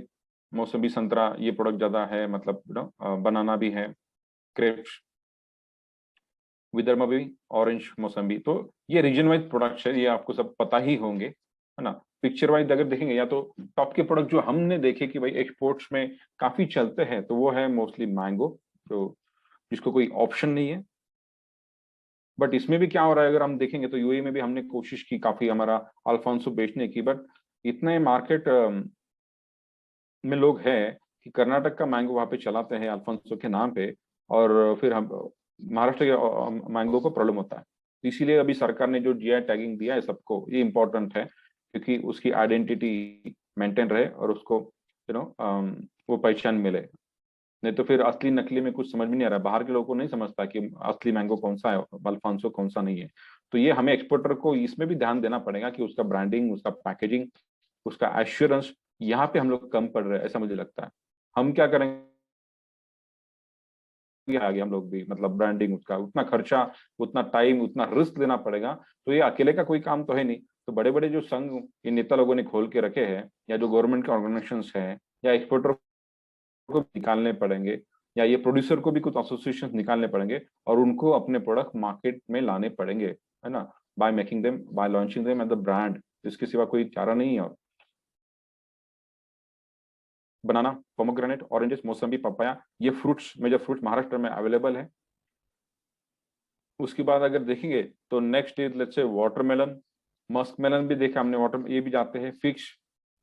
मौसम्बी, संतरा, ये प्रोडक्ट ज्यादा है, मतलब बनाना भी है, ग्रेप्स। विदर्भ में भी ऑरेंज, मौसम्बी। तो ये रीजन वाइज प्रोडक्ट्स है, ये आपको सब पता ही होंगे, है ना। पिक्चर वाइज अगर देखेंगे, या तो टॉप के प्रोडक्ट जो हमने देखे कि भाई एक्सपोर्ट्स में काफी चलते हैं, तो वो है मोस्टली मैंगो, जो जिसको कोई ऑप्शन नहीं है। बट इसमें भी क्या हो रहा है, अगर हम देखेंगे तो यूएई में भी हमने कोशिश की काफी हमारा अल्फांसो बेचने की, बट इतने मार्केट में लोग हैं कि कर्नाटक का मैंगो वहां पे चलाते हैं अल्फांसो के नाम पे, और फिर हम महाराष्ट्र के मैंगो को प्रॉब्लम होता है। इसीलिए अभी सरकार ने जो जीआई टैगिंग दिया है सबको, ये इंपॉर्टेंट है, क्योंकि उसकी आइडेंटिटी मेंटेन रहे और उसको वो पहचान मिले। नहीं तो फिर असली नकली में कुछ समझ में नहीं आ रहा है, बाहर के लोगों को नहीं समझता कि असली मैंगो कौन सा है, अल्फांसो कौन सा नहीं है। तो ये हमें एक्सपोर्टर को इसमें भी ध्यान देना पड़ेगा कि उसका ब्रांडिंग, उसका पैकेजिंग, उसका एश्योरेंस, यहाँ पे हम लोग कम पड़ रहे हैं, ऐसा मुझे लगता है। हम क्या करेंगे आगे, हम लोग भी मतलब ब्रांडिंग, उसका उतना खर्चा, उतना टाइम, उतना रिस्क देना पड़ेगा। तो ये अकेले का कोई काम तो है नहीं। तो बड़े बड़े जो संघ ये नेता लोगों ने खोल के रखे हैं, या जो गवर्नमेंट के ऑर्गेनाइजेशंस हैं, या एक्सपोर्टर को निकालने पड़ेंगे, या ये प्रोड्यूसर को भी कुछ एसोसिएशन निकालने पड़ेंगे, और उनको अपने प्रोडक्ट मार्केट में लाने पड़ेंगे, है ना, by making them, by launching them as the brand. इसके सिवा कोई चारा नहीं है। और बनाना, पोमोग्रेनेट, ऑरेंजेस, मौसम्बी, पपाया, ये फ्रूट्स, मेजर फ्रूट्स महाराष्ट्र में अवेलेबल है। उसके बाद अगर देखेंगे तो next is let's say watermelon, musk melon भी देखा हमने, वाटर ये भी जाते हैं। फिक्स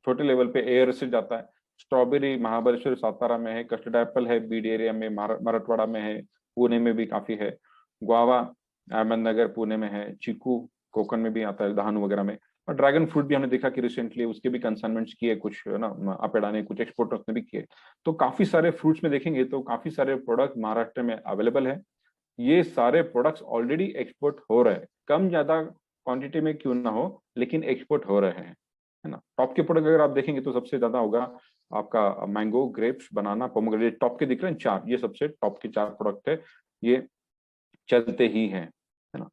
छोटे लेवल पे एयर से जाता है। स्ट्रॉबेरी महाबलेश्वर, सातारा में है। कस्टर्ड एप्पल है बीड एरिया में, मराठवाड़ा में है, पुणे में भी काफी है। गुआवा अहमदनगर, पुणे में है। चीकू कोकण में भी आता है, दहानू वगैरह में। और ड्रैगन फ्रूट भी हमने देखा कि रिसेंटली उसके भी कंसाइनमेंट्स किए कुछ, है ना, अपेडा ने, कुछ एक्सपोर्टर्स ने भी किए। तो काफी सारे फ्रूट्स में देखेंगे तो काफी सारे प्रोडक्ट महाराष्ट्र में अवेलेबल है। ये सारे प्रोडक्ट्स ऑलरेडी एक्सपोर्ट हो रहे हैं, कम ज्यादा क्वांटिटी में क्यों ना हो, लेकिन एक्सपोर्ट हो रहे हैं, है ना। टॉप के प्रोडक्ट अगर आप देखेंगे तो सबसे ज्यादा होगा आपका मैंगो, ग्रेप्स, बनाना, पोमोग्रेनेट। टॉप के दिख रहे हैं चार, ये सबसे टॉप के 4 प्रोडक्ट है, ये चलते ही हैं, है ना।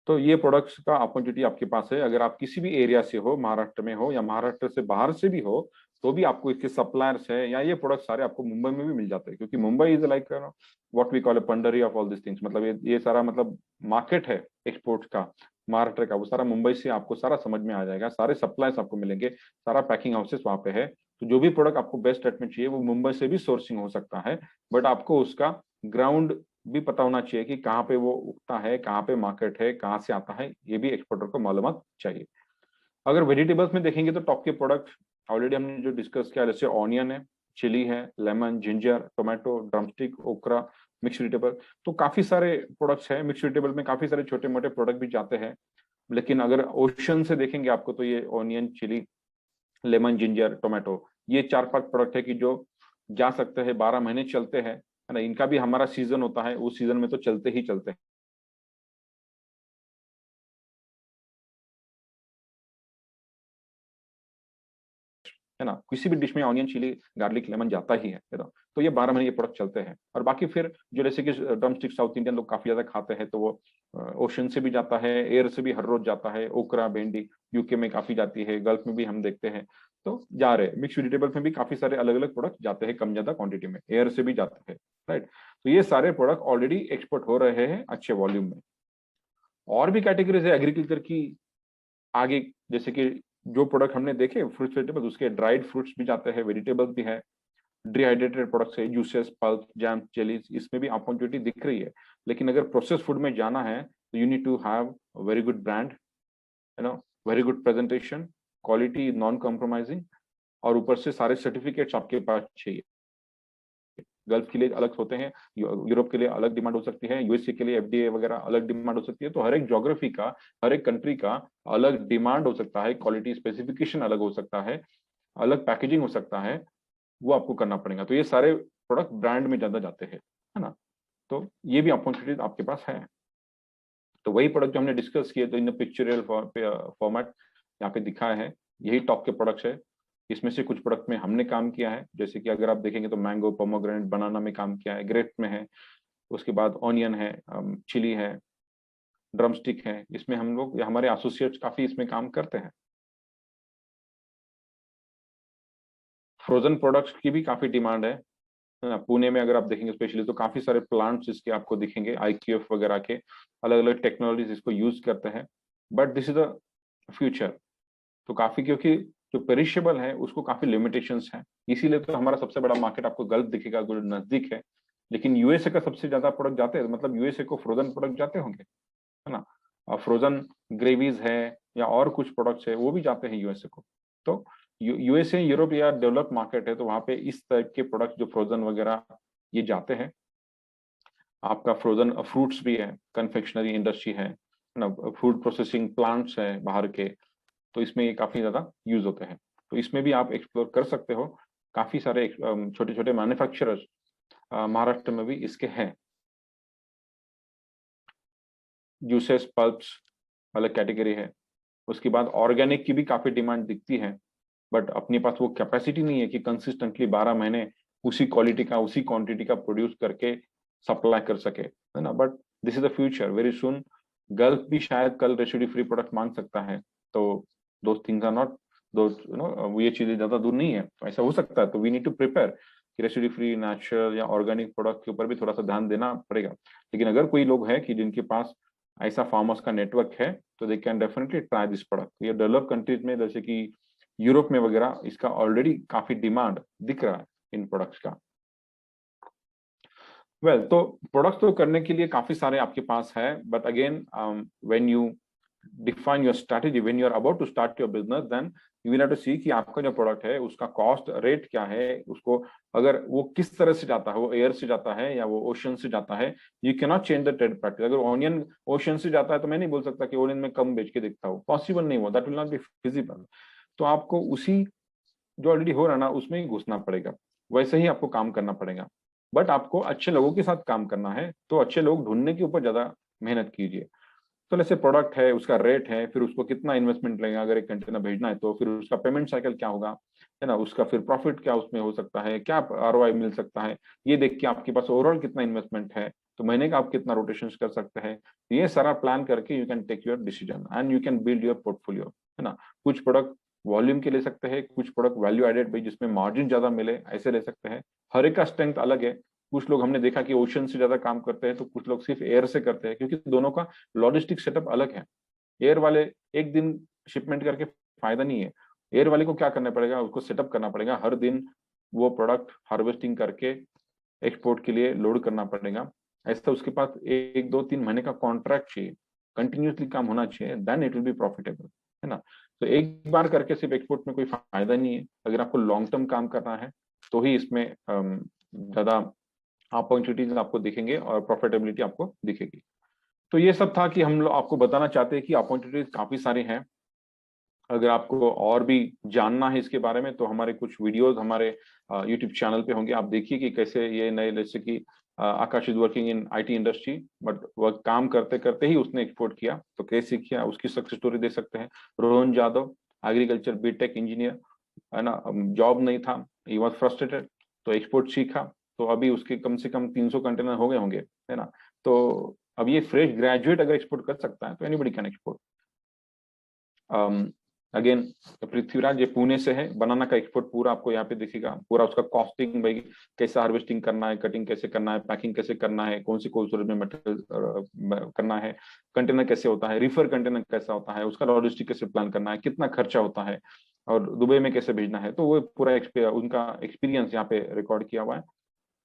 तो ये प्रोडक्ट्स का अपॉर्चुनिटी आपके पास है। अगर आप किसी भी एरिया से हो, महाराष्ट्र में हो या महाराष्ट्र से बाहर से भी हो, तो भी आपको इसके सप्लायर्स है, या ये प्रोडक्ट सारे आपको मुंबई में भी मिल जाते हैं, क्योंकि Mumbai is like what we call a Pandhari of all this things. मतलब ये सारा मतलब मार्केट है एक्सपोर्ट का महाराष्ट्र का, वो सारा मुंबई से आपको सारा समझ में आ जाएगा। सारे सप्लायर्स आपको मिलेंगे, सारा पैकिंग हाउसेस वहां पे है। तो जो भी प्रोडक्ट आपको बेस्ट रेट में चाहिए वो मुंबई से भी सोर्सिंग हो सकता है, बट आपको उसका ग्राउंड भी पता होना चाहिए कि कहाँ पे वो उगता है, कहाँ पे मार्केट है, कहाँ से आता है, ये भी एक्सपोर्टर को मालूमात चाहिए। अगर वेजिटेबल्स में देखेंगे तो टॉप के प्रोडक्ट ऑलरेडी हमने जो डिस्कस किया, जैसे ऑनियन है, चिली है, लेमन, जिंजर, टोमेटो, ड्रमस्टिक, ओकरा, मिक्स वेजिटेबल। तो काफी सारे प्रोडक्ट्स हैं। मिक्स वेजिटेबल में काफी सारे छोटे मोटे प्रोडक्ट भी जाते हैं, लेकिन अगर ओशन से देखेंगे आपको तो ये onion, chili, lemon, ginger, tomato, ये 4-5 प्रोडक्ट है कि जो जा सकते हैं, 12 महीने चलते हैं, है ना, इनका भी हमारा सीजन होता है, उस सीजन में तो चलते ही चलते हैं, है ना, किसी भी डिश में ऑनियन, चिली, गार्लिक, लेमन जाता ही है ना। तो ये 12 महीने ये प्रोडक्ट चलते हैं। और बाकी फिर जो जैसे कि ड्रम स्टिक साउथ इंडियन लोग काफी ज्यादा खाते हैं, तो वो ओशन से भी जाता है, एयर से भी हर रोज जाता है। ओकरा, भिंडी यूके में काफी जाती है, गल्फ में भी हम देखते हैं। तो जा रहे मिक्स वेजिटेबल्स में भी काफी सारे अलग अलग प्रोडक्ट जाते हैं, कम ज्यादा क्वांटिटी में, एयर से भी जाते हैं, राइट। तो ये सारे प्रोडक्ट ऑलरेडी एक्सपोर्ट हो रहे हैं अच्छे वॉल्यूम में। और भी कैटेगरीज है एग्रीकल्चर की आगे, जैसे कि जो प्रोडक्ट हमने देखे फ्रूट्स वेजिटेबल्स, उसके ड्राइड फ्रूट्स भी जाते हैं, वेजिटेबल्स भी है, डिहाइड्रेटेड प्रोडक्ट्स है, जूसेस, पल्प, जैम, जेलीज, इसमें भी अपॉर्चुनिटी दिख रही है। लेकिन अगर प्रोसेस फूड में जाना है तो you need to have very good brand, you know, very good presentation, quality non compromising, और ऊपर से सारे सर्टिफिकेट्स आपके पास चाहिए। गल्फ के लिए अलग होते हैं, यूरोप के लिए अलग डिमांड हो सकती है, यूएसए के लिए एफडीए वगैरह अलग डिमांड हो सकती है। तो हर एक ज्योग्राफी का, हर एक कंट्री का अलग डिमांड हो सकता है, क्वालिटी स्पेसिफिकेशन अलग हो सकता है, अलग पैकेजिंग हो सकता है, वो आपको करना पड़ेगा। तो ये सारे प्रोडक्ट ब्रांड में ज्यादा जाते हैं, है ना। तो ये भी अपॉर्चुनिटीज आपके पास है। तो वही प्रोडक्ट जो हमने डिस्कस किए, तो इन पिक्चरल फॉर्मेट यहाँ पे दिखाया है, यही टॉप के प्रोडक्ट्स है। इसमें से कुछ प्रोडक्ट में हमने काम किया है, जैसे कि अगर आप देखेंगे तो मैंगो, पोमोग्रेनेट, बनाना में काम किया है, ग्रेप में है, उसके बाद ऑनियन है, चिली है, ड्रम स्टिक है। इसमें हम लोग, हमारे एसोसिएट्स काफी इसमें काम करते हैं। फ्रोजन प्रोडक्ट्स की भी काफी डिमांड है ना। पुणे में अगर आप देखेंगे स्पेशली, तो काफी सारे प्लांट्स इसके आपको दिखेंगे, आईक्यूएफ वगैरह के, अलग अलग टेक्नोलॉजीज इसको यूज करते हैं। But this is the future. तो काफी, क्योंकि जो पेरिशेबल है उसको काफी लिमिटेशंस हैं, इसीलिए तो हमारा सबसे बड़ा मार्केट आपको गल्फ दिखेगा, जो नजदीक है। लेकिन यूएसए का सबसे ज्यादा प्रोडक्ट जाते हैं, मतलब यूएसए को फ्रोजन प्रोडक्ट जाते होंगे, है ना। और फ्रोजन ग्रेवीज है या और कुछ प्रोडक्ट्स है, वो भी जाते हैं यूएसए को। तो यूएसए, यूरोप या डेवलप मार्केट है, तो वहां पे इस टाइप के प्रोडक्ट जो फ्रोजन वगैरह ये जाते हैं। आपका फ्रोजन फ्रूट्स भी है, कन्फेक्शनरी इंडस्ट्री है ना, फूड प्रोसेसिंग प्लांट्स है बाहर के, तो इसमें ये काफी ज्यादा यूज होते हैं। तो इसमें भी आप एक्सप्लोर कर सकते हो। काफी सारे छोटे छोटे मैन्युफैक्चरर्स महाराष्ट्र में भी इसके हैं। जूसेस, पल्प्स अलग कैटेगरी है। उसके बाद ऑर्गेनिक की भी काफी डिमांड दिखती है, बट अपने पास वो कैपेसिटी नहीं है कि कंसिस्टेंटली 12 महीने उसी क्वालिटी का, उसी क्वांटिटी का प्रोड्यूस करके सप्लाई कर सके, है ना। But this is the future, very soon gulf भी शायद कल रेसिड्यू फ्री प्रोडक्ट मांग सकता है। तो दोज थिंग्स आर नॉट, दो वो ये चीजें ज्यादा दूर नहीं है, तो ऐसा हो सकता है। तो वी नीड टू प्रिपेयर कि रेसिड्यू फ्री, नेचुरल या ऑर्गेनिक प्रोडक्ट के ऊपर भी थोड़ा सा ध्यान देना पड़ेगा। लेकिन अगर कोई लोग है कि जिनके पास ऐसा फार्मर्स का नेटवर्क है, तो they can definitely try this product. ये डेवलप कंट्रीज में, जैसे कि यूरोप में वगैरह, इसका ऑलरेडी काफी डिमांड दिख रहा है इन प्रोडक्ट्स का। वेल, तो प्रोडक्ट्स तो करने के लिए काफी सारे आपके पास है, but again when you define your strategy, when you are about to start your business, then you will have to see कि आपका जो प्रोडक्ट है उसका कॉस्ट रेट क्या है, उसको अगर वो किस तरह से जाता है, वो एयर से जाता है या वो ओशन से जाता है। You can not change the trade practice. अगर ऑनियन ओशन से जाता है तो मैं नहीं बोल सकता कि ऑनियन में कम बेच के दिखता हूँ, पॉसिबल नहीं हो, that will not be feasible. तो आपको उसी जो ऑलरेडी हो रहा है ना, उसमें ही घुसना पड़ेगा, वैसे ही आपको काम करना पड़ेगा। बट आपको अच्छे लोगों के साथ काम करना है, तो अच्छे लोग ढूंढने के ऊपर ज्यादा मेहनत कीजिए। तो जैसे प्रोडक्ट है, उसका रेट है, फिर उसको कितना इन्वेस्टमेंट लगेगा, अगर एक कंटेनर भेजना है तो फिर उसका पेमेंट साइकिल क्या होगा, है ना, उसका फिर प्रॉफिट क्या उसमें हो सकता है, क्या आरओआई मिल सकता है, ये देख के आपके पास ओवरऑल कितना इन्वेस्टमेंट है, तो महीने का आप कितना रोटेशन कर सकते हैं। ये सारा प्लान करके you can take your decision and you can build your portfolio, है ना। कुछ प्रोडक्ट वॉल्यूम के ले सकते हैं, कुछ प्रोडक्ट वैल्यू एडेड भाई जिसमें मार्जिन ज्यादा मिले, ऐसे ले सकते हैं। हर एक का स्ट्रेंथ अलग है। कुछ लोग हमने देखा कि ओशन से ज्यादा काम करते हैं, तो कुछ लोग सिर्फ एयर से करते हैं, क्योंकि दोनों का लॉजिस्टिक सेटअप अलग है। एयर वाले एक दिन शिपमेंट करके फायदा नहीं है। एयर वाले को क्या करना पड़ेगा, उसको सेटअप करना पड़ेगा, हर दिन वो प्रोडक्ट हार्वेस्टिंग करके एक्सपोर्ट के लिए लोड करना पड़ेगा। ऐसा उसके पास 1, 2, 3 महीने का कॉन्ट्रैक्ट चाहिए, कंटिन्यूसली काम होना चाहिए, then it will be profitable, है ना। तो एक बार करके सिर्फ एक्सपोर्ट में कोई फायदा नहीं है। अगर आपको लॉन्ग टर्म काम करना है तो ही इसमें ज्यादा अपॉर्चुनिटीज आपको दिखेंगे और प्रॉफिटेबिलिटी आपको दिखेगी। तो ये सब था कि हम लोग आपको बताना चाहते हैं कि अपॉर्चुनिटीज काफी सारी हैं। अगर आपको और भी जानना है इसके बारे में तो हमारे कुछ वीडियोस हमारे यूट्यूब चैनल पे होंगे, आप देखिए कि कैसे ये नए, जैसे कि Akash is working in IT industry, but वह काम करते करते ही उसने एक्सपोर्ट किया, तो कैसे किया उसकी सक्सेस स्टोरी दे सकते हैं। Rohan Jadhav, agriculture BTech engineer, है ना, जॉब नहीं था, ही वॉज फ्रस्ट्रेटेड, तो एक्सपोर्ट सीखा, तो अभी उसके कम से कम 300 कंटेनर हो गए होंगे, है ना। तो अब ये फ्रेश ग्रेजुएट अगर एक्सपोर्ट कर सकता है तो anybody can export. Again Prithviraj, ये पुणे से है, बनाना का एक्सपोर्ट पूरा आपको यहाँ पे दिखेगा, पूरा उसका कॉस्टिंग भाई, कैसे हार्वेस्टिंग करना है, कटिंग कैसे करना है, पैकिंग कैसे करना है, कौन सी कोल्ड स्टोरेज में मटेरियल करना है, कंटेनर कैसे होता है, रिफर कंटेनर कैसा होता है, उसका लॉजिस्टिक कैसे प्लान करना है, कितना खर्चा होता है, और दुबई में कैसे भेजना है, तो वो पूरा उनका एक्सपीरियंस यहाँ पे रिकॉर्ड किया हुआ है।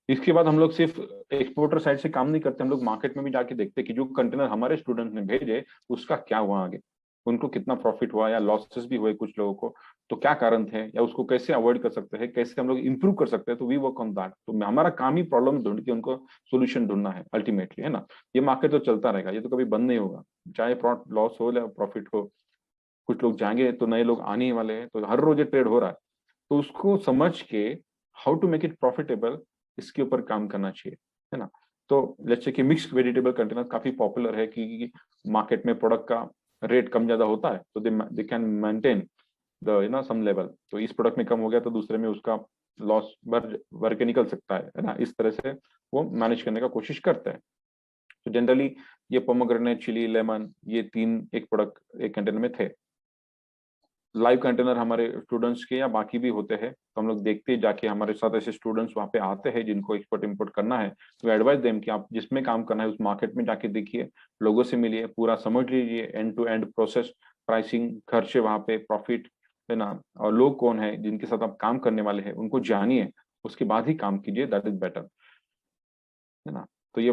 इसके बाद हम लोग सिर्फ एक्सपोर्टर साइड से काम नहीं करते, हम लोग मार्केट में भी जाके देखते हैं कि जो कंटेनर हमारे स्टूडेंट ने भेजे उसका क्या हुआ आगे, उनको कितना प्रॉफिट हुआ या लॉसेस भी हुए कुछ लोगों को, तो क्या कारण थे या उसको कैसे अवॉइड कर सकते हैं, कैसे हम लोग इंप्रूव कर सकते हैं, तो वी वर्क ऑन दैट। तो हमारा काम ही प्रॉब्लम ढूंढ के उनको सोल्यूशन ढूंढना है अल्टीमेटली, है ना। ये मार्केट तो चलता रहेगा, ये तो कभी बंद नहीं होगा, चाहे लॉस हो या प्रॉफिट हो, कुछ लोग जाएंगे तो नए लोग आने ही वाले हैं, तो हर रोज ये ट्रेड हो रहा है, तो उसको समझ के how to make it profitable, इसके ऊपर काम करना चाहिए, है ना। तो जैसे कि मिक्स्ड वेजिटेबल कंटेनर काफी पॉपुलर है, कि मार्केट में प्रोडक्ट का रेट कम ज्यादा होता है, तो they can maintain the same level, तो इस प्रोडक्ट में कम हो गया तो दूसरे में उसका लॉस भर के निकल सकता है ना, इस तरह से वो मैनेज करने का कोशिश करते हैं। तो जनरली ये पोमोग्रेनेट, चिली, लेमन, ये 3 एक प्रोडक्ट एक कंटेनर में थे। लाइव कंटेनर हमारे स्टूडेंट्स के या बाकी भी होते हैं, तो हम लोग देखते हैं, जाके हमारे साथ ऐसे स्टूडेंट्स वहाँ पे आते हैं जिनको एक्सपोर्ट इंपोर्ट करना है, तो एडवाइस देम कि आप जिसमें काम करना है उस मार्केट में जाके देखिए, लोगों से मिलिए, पूरा समझ लीजिए end to end process, pricing, खर्चे वहाँ पे, प्रॉफिट, है ना, और लोग कौन है जिनके साथ आप काम करने वाले हैं उनको जानिए, उसके बाद ही काम कीजिए, दैट इज बेटर, है ना। तो ये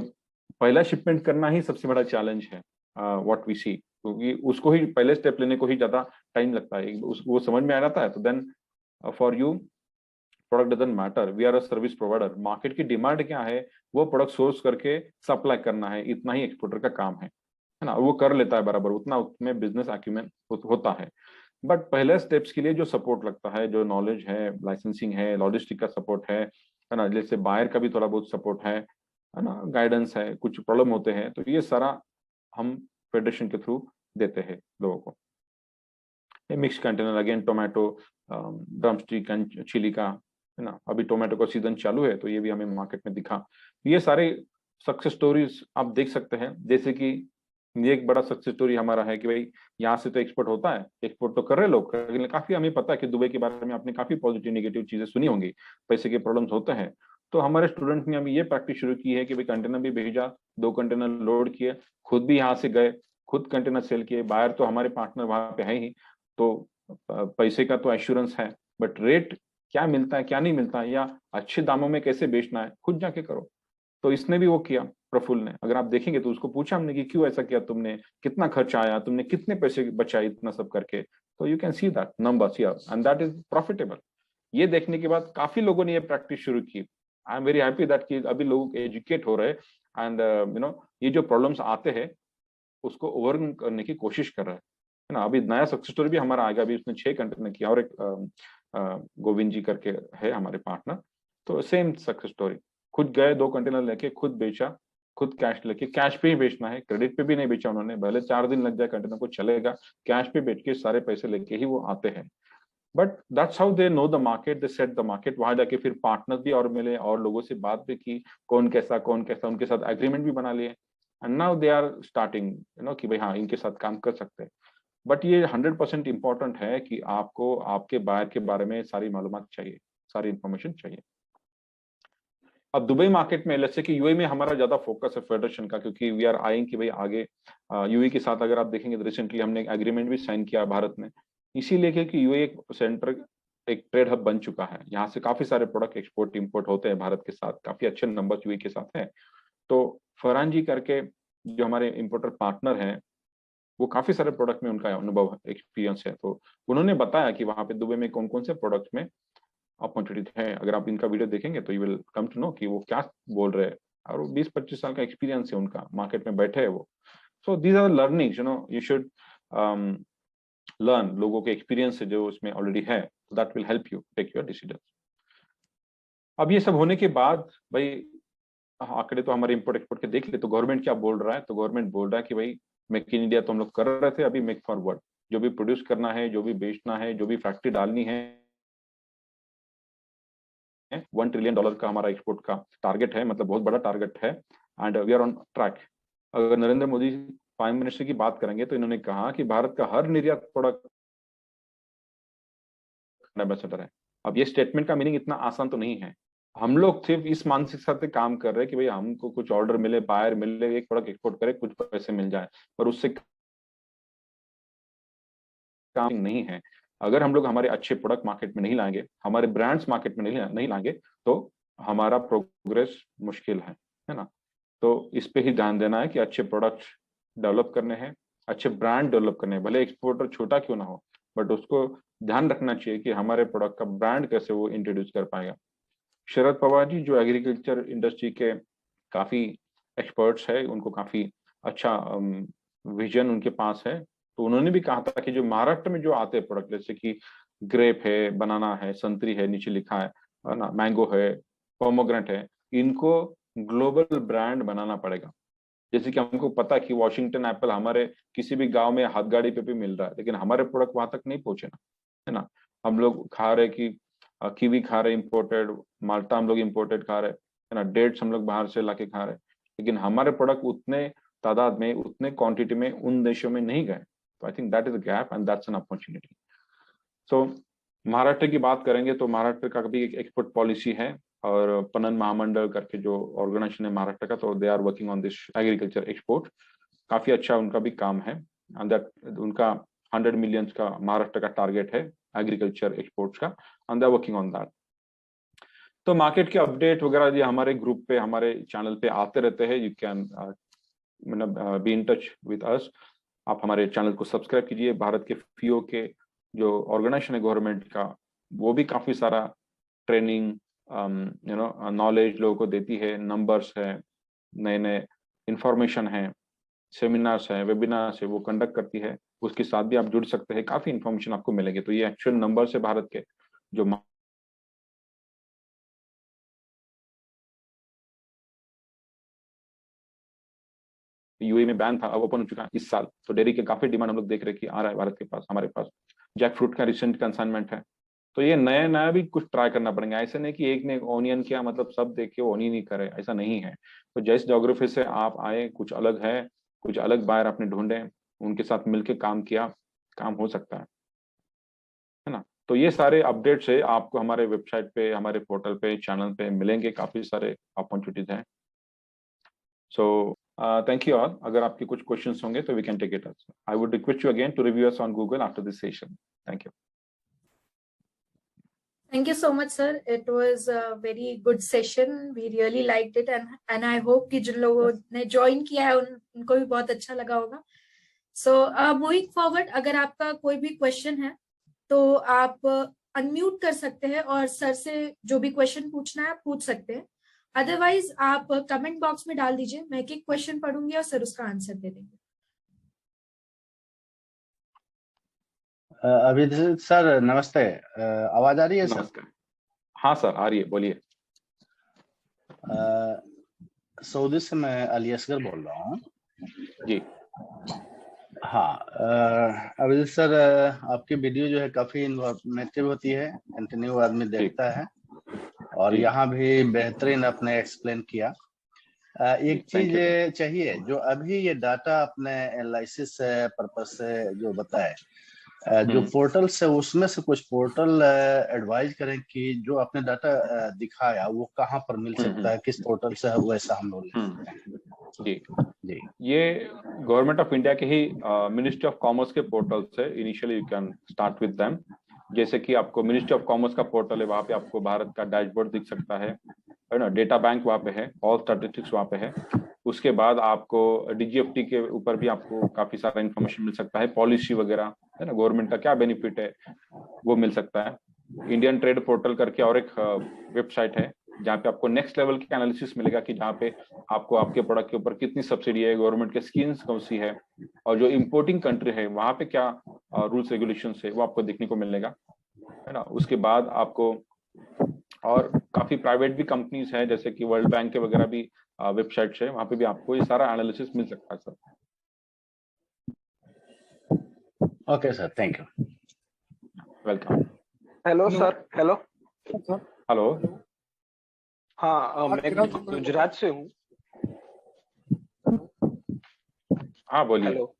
पहला शिपमेंट करना ही सबसे बड़ा चैलेंज है, व्हाट वी सी, क्योंकि उसको ही पहले स्टेप लेने को ही ज्यादा टाइम लगता है, वो समझ में आ जाता है तो then for you product doesn't matter, we are a service provider, market की डिमांड क्या है वो प्रोडक्ट सोर्स करके सप्लाई करना है, इतना ही एक्सपोर्टर का काम है ना, वो कर लेता है बराबर, उतना उसमें बिजनेस एक्यूमेंट होता है। बट पहले स्टेप्स के लिए जो सपोर्ट लगता है, जो नॉलेज है, लाइसेंसिंग है, लॉजिस्टिक का सपोर्ट है ना, जैसे बायर का भी थोड़ा बहुत सपोर्ट है ना, गाइडेंस है, कुछ प्रॉब्लम होते हैं तो ये सारा हम फेडरेशन के थ्रू देते हैं लोगों को। Mix container, again tomato, drumstick and chili का, है ना, अभी टोमेटो का सीजन चालू है तो ये भी हमें मार्केट में दिखा। ये सारे सक्सेस स्टोरीज आप देख सकते हैं, जैसे कि ये एक बड़ा सक्सेस स्टोरी हमारा है कि भाई यहाँ से तो एक्सपोर्ट होता है, एक्सपोर्ट तो कर रहे लोग, लेकिन काफी हमें पता है कि दुबई के बारे में आपने काफी पॉजिटिव नेगेटिव चीजें सुनी होंगी, पैसे के प्रॉब्लम्स होते हैं, तो हमारे स्टूडेंट ने अभी ये प्रैक्टिस शुरू की है कि भाई कंटेनर भी भेजा, 2 कंटेनर लोड किए, खुद भी यहाँ से गए, खुद कंटेनर सेल किए, बायर तो हमारे पार्टनर वहां पे है ही, तो पैसे का तो एश्योरेंस है, बट रेट क्या मिलता है क्या नहीं मिलता है या अच्छे दामों में कैसे बेचना है खुद जाके करो। तो इसने भी वो किया, प्रफुल्ल ने, अगर आप देखेंगे तो उसको पूछा हमने कि क्यों ऐसा किया तुमने, कितना खर्चा आया, तुमने कितने पैसे बचाए इतना सब करके, तो you can see that numbers here and that is profitable. ये देखने के बाद काफी लोगों ने ये प्रैक्टिस शुरू की, I am very happy that कि अभी लोग एजुकेट हो रहे हैं एंड ये जो प्रॉब्लम्स आते हैं उसको ओवरकम करने की कोशिश कर रहे हैं, है ना। अभी नया सक्सेस स्टोरी भी हमारा आएगा, अभी उसने 6 कंटेनर किया, और एक गोविंद जी करके है हमारे पार्टनर, तो सेम सक्सेस स्टोरी, खुद गए 2 कंटेनर लेके खुद बेचा, खुद कैश लेके, कैश पे ही बेचना है, क्रेडिट पे भी नहीं बेचा उन्होंने, भले 4 दिन लग जाए कंटेनर को चलेगा, कैश पे बेच के सारे पैसे लेके ही वो आते हैं। But that's how they know the market, they set the market, वहां जाके फिर पार्टनर भी और मिले और लोगों से बात भी की, कौन कैसा, उनके साथ एग्रीमेंट भी बना लिए, and now they are starting कि भाई हाँ इनके साथ काम कर सकते हैं। बट ये 100% इम्पोर्टेंट है कि आपको आपके बायर के बारे में सारी मालूमात चाहिए, सारी इंफॉर्मेशन चाहिए। अब दुबई मार्केट में, जैसे कि यूएई में हमारा ज्यादा फोकस है फेडरेशन का, क्योंकि वी आर आइंग कि भाई आगे यूएई के साथ अगर आप देखेंगे तो रिसेंटली हमने एक एग्रीमेंट भी साइन किया भारत ने, इसीलिए कि यूएई एक सेंटर, एक ट्रेड हब बन चुका है, यहाँ से काफी सारे प्रोडक्ट एक्सपोर्ट इंपोर्ट होते हैं भारत के साथ, काफी अच्छे नंबर यूएई के साथ है। तो फरहान जी करके जो हमारे इम्पोर्टर पार्टनर हैं, वो काफी सारे प्रोडक्ट में उनका अनुभव एक्सपीरियंस है, तो उन्होंने बताया कि वहां पे दुबई में कौन कौन से प्रोडक्ट में अपॉर्चुनिटी है। अगर आप इनका वीडियो देखेंगे तो you will come to know कि वो क्या बोल रहे हैं, और वो 20-25 साल का एक्सपीरियंस है उनका, मार्केट में बैठे है वो। So these are learnings, you should learn लोगों के एक्सपीरियंस से जो उसमें ऑलरेडी है, that will help you take your decision. अब ये सब होने के बाद भाई आंकड़े तो हमारे इम्पोर्ट एक्सपोर्ट के देख ले, तो गवर्नमेंट क्या बोल रहा है, तो गवर्नमेंट बोल रहा है कि भाई मेक इन इंडिया तो हम लोग कर रहे थे, अभी मेक फॉरवर्ड, जो भी प्रोड्यूस करना है, जो भी बेचना है, जो भी फैक्ट्री डालनी है, $1 ट्रिलियन का हमारा एक्सपोर्ट का टारगेट है, मतलब बहुत बड़ा टारगेट है, and we are on track. अगर नरेंद्र मोदी प्राइम मिनिस्टर की बात करेंगे तो इन्होंने कहा कि भारत का हर निर्यात प्रोडक्ट एम्बेसडर है। अब ये स्टेटमेंट का मीनिंग इतना आसान तो नहीं है। हम लोग सिर्फ इस मानसिकता से काम कर रहे हैं कि भाई हमको कुछ ऑर्डर मिले, बायर मिले, एक प्रोडक्ट एक्सपोर्ट करे, कुछ पैसे मिल जाए, पर उससे काम नहीं है। अगर हम लोग हमारे अच्छे प्रोडक्ट मार्केट में नहीं लाएंगे, हमारे ब्रांड्स मार्केट में नहीं लाएंगे, तो हमारा प्रोग्रेस मुश्किल है ना। तो इस पे ही ध्यान देना है कि अच्छे प्रोडक्ट डेवलप करने हैं, अच्छे ब्रांड डेवलप करने हैं, भले एक्सपोर्टर छोटा क्यों ना हो, बट उसको ध्यान रखना चाहिए कि हमारे प्रोडक्ट का ब्रांड कैसे वो इंट्रोड्यूस कर पाएगा। शरद पवार जी जो एग्रीकल्चर इंडस्ट्री के काफी एक्सपर्ट्स है, उनको काफी अच्छा विजन उनके पास है, तो उन्होंने भी कहा था कि जो महाराष्ट्र में जो आते हैं प्रोडक्ट, जैसे कि ग्रेप है, बनाना है, संतरी है, नीचे लिखा है ना, मैंगो है, पोमोग्रेनेट है, इनको ग्लोबल ब्रांड बनाना पड़ेगा। जैसे कि हमको पता है कि वॉशिंगटन एप्पल हमारे किसी भी गांव में हाथ गाड़ी पे भी मिल रहा है, लेकिन हमारे प्रोडक्ट वहां तक नहीं पहुंचे ना, है ना। हम लोग खा रहे कि कीवी खा रहे इंपोर्टेड, माल्टा हम लोग इंपोर्टेड खा रहे, है ना, डेट्स हम लोग बाहर से लाके खा रहे, लेकिन हमारे प्रोडक्ट उतने तादाद में, उतने क्वांटिटी में उन देशों में नहीं गए। तो I think that is a gap and that's an opportunity. So Maharashtra की बात करेंगे तो महाराष्ट्र का भी एक एक्सपोर्ट पॉलिसी है, और पणन महामंडल करके जो ऑर्गेनाइजेशन है महाराष्ट्र का, तो they are working on this agriculture export. काफी अच्छा उनका भी काम है, एंड दैट उनका 100 मिलियन का महाराष्ट्र का टारगेट है एग्रीकल्चर एक्सपोर्ट्स का, and they are working on that. तो मार्केट के अपडेट वगैरह ये हमारे ग्रुप पे, हमारे चैनल पे आते रहते हैं। यू कैन मतलब be in touch with us. आप हमारे चैनल को सब्सक्राइब कीजिए। भारत के FIO के जो ऑर्गेनाइजेशन है गवर्नमेंट का, वो भी काफी सारा ट्रेनिंग नॉलेज लोगों को देती है, नंबर्स है, नए नए इंफॉर्मेशन है, सेमिनार्स है, वेबिनार्स है, वो कंडक्ट करती है। उसके साथ भी आप जुड़ सकते हैं, काफी इंफॉर्मेशन आपको मिलेगी। तो ये एक्चुअल नंबर्स है भारत के, जो UAE में बैन था, अब ओपन हो चुका है इस साल। तो डेयरी के काफी डिमांड हम लोग देख रहे हैं कि आ रहा है भारत के पास, हमारे पास। जैक फ्रूट का रिसेंट कंसाइनमेंट है। तो ये नया नया भी कुछ ट्राई करना पड़ेगा। ऐसे नहीं कि एक ने ऑनियन किया मतलब सब देख के ऑनियन ही करे, ऐसा नहीं है। तो जिस ज्योग्राफी से आप आए, कुछ अलग है, कुछ अलग बायर आपने ढूंढे, उनके साथ मिलकर काम किया, काम हो सकता है ना। तो ये सारे अपडेट्स है आपको हमारे वेबसाइट पे, हमारे पोर्टल पे, चैनल पे मिलेंगे। काफी सारे अपॉर्चुनिटीज हैं। So thank you all. अगर आपके कुछ क्वेश्चंस होंगे तो we can take it up. I would request you again to review us on Google after this session. Thank you. Thank you so much, sir. It was a very good session. We really liked it, and I hope कि जिन लोगों ने join किया है उनको भी बहुत अच्छा लगा होगा। So moving forward, अगर आपका कोई भी क्वेश्चन है तो आप अनम्यूट कर सकते हैं और सर से जो भी क्वेश्चन पूछना है आप पूछ सकते हैं। अदरवाइज आप कमेंट बॉक्स में डाल दीजिए, मैं एक एक क्वेश्चन पढ़ूंगी और सर उसका आंसर दे देंगे। अभिजीत सर नमस्ते, आवाज आ रही है सर? नमस्कार। हाँ सर आ रही है, बोलिए। सऊदी से मैं अली असगर बोल रहा हूँ जी। हाँ, अभिजीत सर आपकी वीडियो जो है काफी इन्फॉर्मेटिव होती है, कंटिन्यू आदमी देखता है, और यहाँ भी बेहतरीन आपने एक्सप्लेन किया। एक चीज चाहिए, जो अभी ये डाटा आपने एनालिसिस पर्पस से जो बताए, जो पोर्टल से, उसमें से कुछ पोर्टल एडवाइज करें कि जो आपने डाटा दिखाया वो कहाँ पर मिल सकता है, किस पोर्टल से वैसा हम लोग ले सकते हैं। जी जी, ये गवर्नमेंट ऑफ इंडिया के ही मिनिस्ट्री ऑफ कॉमर्स के पोर्टल से initially you can start with them. जैसे कि आपको मिनिस्ट्री ऑफ कॉमर्स का पोर्टल है, वहाँ पे आपको भारत का डैशबोर्ड दिख सकता है ना, डेटा बैंक वहाँ पे है, ऑल स्टैटिस्टिक्स वहाँ पे है। उसके बाद आपको DGFT के ऊपर भी आपको काफी सारा इन्फॉर्मेशन मिल सकता है, पॉलिसी वगैरह, है ना, गवर्नमेंट का क्या बेनिफिट है वो मिल सकता है। इंडियन ट्रेड पोर्टल करके और एक वेबसाइट है जहाँ पे आपको नेक्स्ट लेवल की एनालिसिस मिलेगा कि जहाँ पे आपको आपके प्रोडक्ट के ऊपर कितनी सब्सिडी है, गवर्नमेंट के स्कीम्स कौन सी है, और जो इम्पोर्टिंग कंट्री है वहाँ पे क्या रूल्स रेगुलेशन है वो आपको देखने को मिलेगा, है ना। उसके बाद आपको और काफी प्राइवेट भी कंपनीज है जैसे कि वर्ल्ड बैंक के वगैरह भी वेबसाइट है, वहां पे भी आपको ये सारा एनालिसिस मिल सकता है sir. Okay sir, thank you. Welcome. Hello sir. Hello hello. हाँ, मैं गुजरात से हूँ। हाँ बोलिए। हेलो।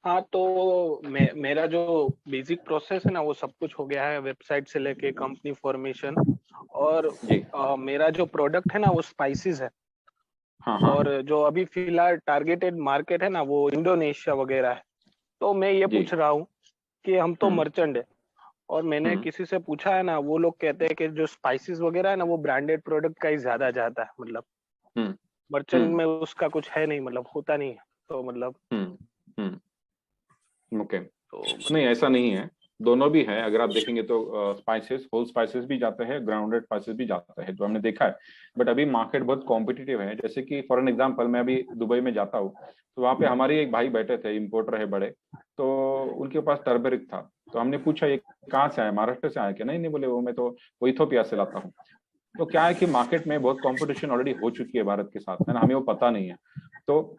हाँ, तो मेरा जो बेसिक प्रोसेस है ना वो सब कुछ हो गया है, वेबसाइट से लेके कंपनी फॉर्मेशन, और जी। मेरा जो प्रोडक्ट है ना वो स्पाइसेस है। हाँ हाँ और जो अभी फिलहाल टारगेटेड मार्केट है ना वो इंडोनेशिया वगैरह है। तो मैं ये जी। पूछ रहा हूँ कि हम तो हम्म मर्चेंट है, और मैंने किसी से पूछा है ना, वो लोग कहते हैं कि जो स्पाइसेस वगैरह है ना वो ब्रांडेड प्रोडक्ट का ही ज्यादा जाता है, मतलब हम्म मर्चेंट में उसका कुछ है नहीं, मतलब होता नहीं है। तो मतलब ओके। तो नहीं मतलब ऐसा नहीं है, दोनों भी है। अगर आप देखेंगे तो स्पाइसेस, होल स्पाइसेस भी जाते हैं, ग्राउंडेड स्पाइसेस भी जाते हैं, जो हमने देखा है। बट अभी मार्केट बहुत कॉम्पिटिटिव है। जैसे कि फॉर एन एग्जांपल मैं अभी दुबई में जाता हूँ, तो वहाँ पे हमारे एक भाई बैठे थे, इम्पोर्टर है बड़े, तो उनके पास टर्मरिक था। तो हमने पूछा ये कहाँ से आया, महाराष्ट्र से आया क्या? नहीं नहीं बोले, वो मैं तो वो इथोपिया से लाता हूँ। तो क्या है कि मार्केट में बहुत कंपटीशन ऑलरेडी हो चुकी है भारत के साथ, है ना, हमें वो पता नहीं है। तो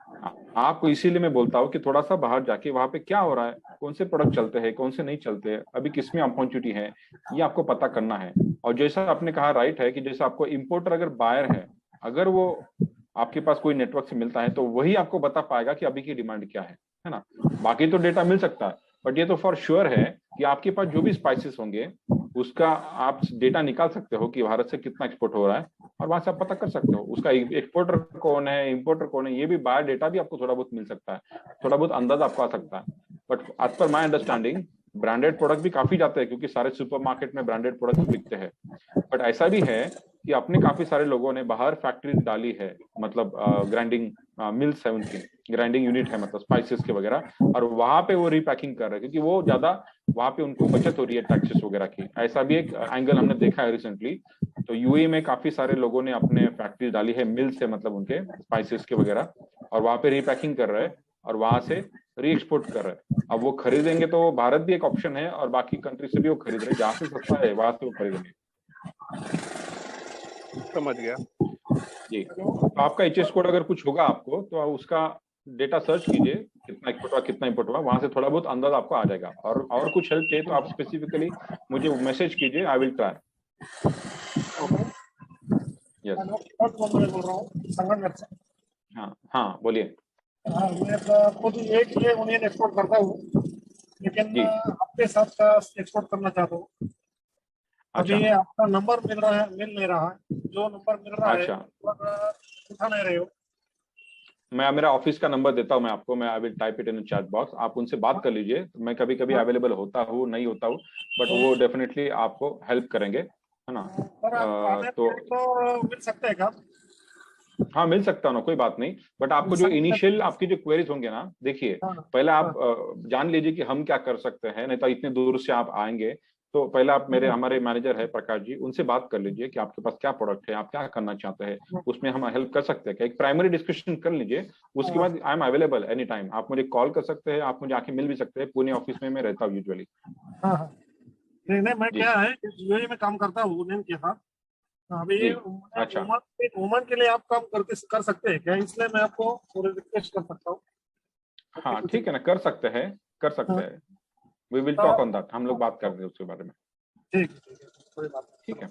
आपको इसीलिए मैं बोलता हूँ कि थोड़ा सा बाहर जाके वहां पे क्या हो रहा है, कौन से प्रोडक्ट चलते हैं, कौन से नहीं चलते, अभी किसमें अपॉर्चुनिटी है, ये आपको पता करना है। और जैसा आपने कहा राइट है कि जैसा आपको इम्पोर्टर अगर बायर है, अगर वो आपके पास कोई नेटवर्क से मिलता है तो वही आपको बता पाएगा कि अभी की डिमांड क्या है ना। बाकी तो डेटा मिल सकता है, बट ये तो फॉर श्योर है कि आपके पास जो भी स्पाइसेस होंगे उसका आप डेटा निकाल सकते हो कि भारत से कितना एक्सपोर्ट हो रहा है, और वहां से आप पता कर सकते हो उसका एक्सपोर्टर कौन है, इंपोर्टर कौन है। ये भी बायर डेटा भी आपको थोड़ा बहुत मिल सकता है, थोड़ा बहुत अंदाजा आपको आ सकता है। But as per my understanding branded product भी काफी जाते हैं, क्योंकि सारे सुपरमार्केट में ब्रांडेड प्रोडक्ट बिकते हैं। बट ऐसा भी है कि अपने काफी सारे लोगों ने बाहर फैक्ट्री डाली है, मतलब ग्राइंडिंग मिल्स है उनकी, ग्राइंडिंग यूनिट है मतलब स्पाइसेस के वगैरह, और वहां पे वो रिपैकिंग कर रहे हैं क्योंकि वो ज्यादा वहां पे उनको बचत हो रही है टैक्सेस वगैरह की। ऐसा भी एक एंगल हमने देखा है रिसेंटली। तो यूएई में काफी सारे लोगों ने अपने फैक्ट्री डाली है, मिल्स है मतलब उनके स्पाइसेस के वगैरह, और वहां पे रिपैकिंग कर रहे हैं और वहां से री एक्सपोर्ट कर रहे हैं। अब वो खरीदेंगे तो भारत भी एक ऑप्शन है, और बाकी कंट्री से भी वो खरीद रहे हैं, जहां से सस्ता है वहां से वो खरीदेंगे। समझ गया। जी। तो आपका एचएस कोड अगर कुछ होगा आपको, तो आप उसका डेटा सर्च कीजिए, कितना एक्सपोर्ट हुआ कितना इंपोर्ट हुआ, वहां से थोड़ा बहुत अंदाजा आपको आ जाएगा। और कुछ हेल्प चाहिए तो आप स्पेसिफिकली मुझे मैसेज कीजिए, आई विल ट्राई। यस। बोल रहा हूँ संगमनेर से। हाँ हाँ बोलिए। हाँ, मैं खुद एक ये ओनियन एक्सपोर्ट करता हूँ, लेकिन जी। आपके साथ का एक्सपोर्ट करना चाहता हूँ। अभी अच्छा आपका नंबर मिल नहीं रहा है, जो नंबर मिल रहा है अच्छा, पर उठा नहीं रहे हो। मैं मेरा ऑफिस का नंबर देता हूँ मैं आपको, मैं I will type it in chat box, आप उनसे बात कर लीजिए। मैं कभी कभी हाँ, अवेलेबल होता हूँ नहीं होता हूँ, बट वो डेफिनेटली आपको हेल्प करेंगे, है ना। पर आप आने तो तो मिल सकते हैं क्या? हाँ मिल सकता है ना, कोई बात नहीं। बट आपको जो इनिशियल आपकी जो क्वेरीज होंगे ना, देखिए हाँ, पहले आप हाँ, जान लीजिए कि हम क्या कर सकते हैं, नहीं तो इतने दूर से आप आएंगे। तो पहले आप मेरे हाँ, हमारे मैनेजर है प्रकाश जी, उनसे बात कर लीजिए कि आपके पास क्या प्रोडक्ट है, आप क्या करना चाहते हैं, उसमें हम हेल्प कर सकते हैं क्या, एक प्राइमरी डिस्कशन कर लीजिए। उसके बाद I am available any time, आप मुझे कॉल कर सकते हैं, आप मुझे आके मिल भी सकते हैं, पुणे ऑफिस में मैं रहता हूँ यूजुअली। हाँ, हाँ। नहीं नहीं, मैं जी क्या है कि यूएई में काम करता हूँ यूनियन के साथ। जी। अभी अच्छा वुमन के लिए आप काम कर सकते हैं क्या? इसलिए मैं आपको थोड़ी रिक्वेस्ट कर सकता हूँ। आपकी हाँ कुछ ठीक है ना, कर सकते हैं, कर सकते हाँ, हैं। वी विल तो टॉक ऑन दैट, हम लोग बात कर रहे हैं उसके बारे में। ठीक है, ठीक है, कोई बात ठीक है,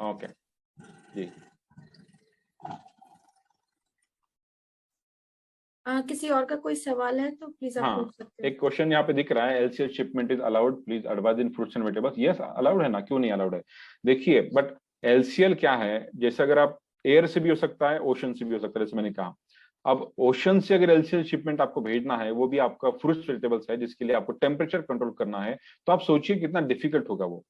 ओके जी। किसी और का कोई सवाल है तो प्लीज आप हाँ पूछ सकते हैं। एक क्वेश्चन यहाँ पे दिख रहा है, LCL shipment is allowed please advise in fruits and vegetables. Yes allowed है ना, क्यों नहीं अलाउड है। देखिए बट एलसीएल क्या है, जैसे अगर आप एयर से भी हो सकता है, ओशन से भी हो सकता है, जैसे मैंने कहा। अब ओशन से अगर एलसीएल शिपमेंट आपको भेजना है, वो भी आपका फ्रूट्स वेजिटेबल्स है, जिसके लिए आपको टेम्परेचर कंट्रोल करना है, तो आप सोचिए कितना डिफिकल्ट होगा वो,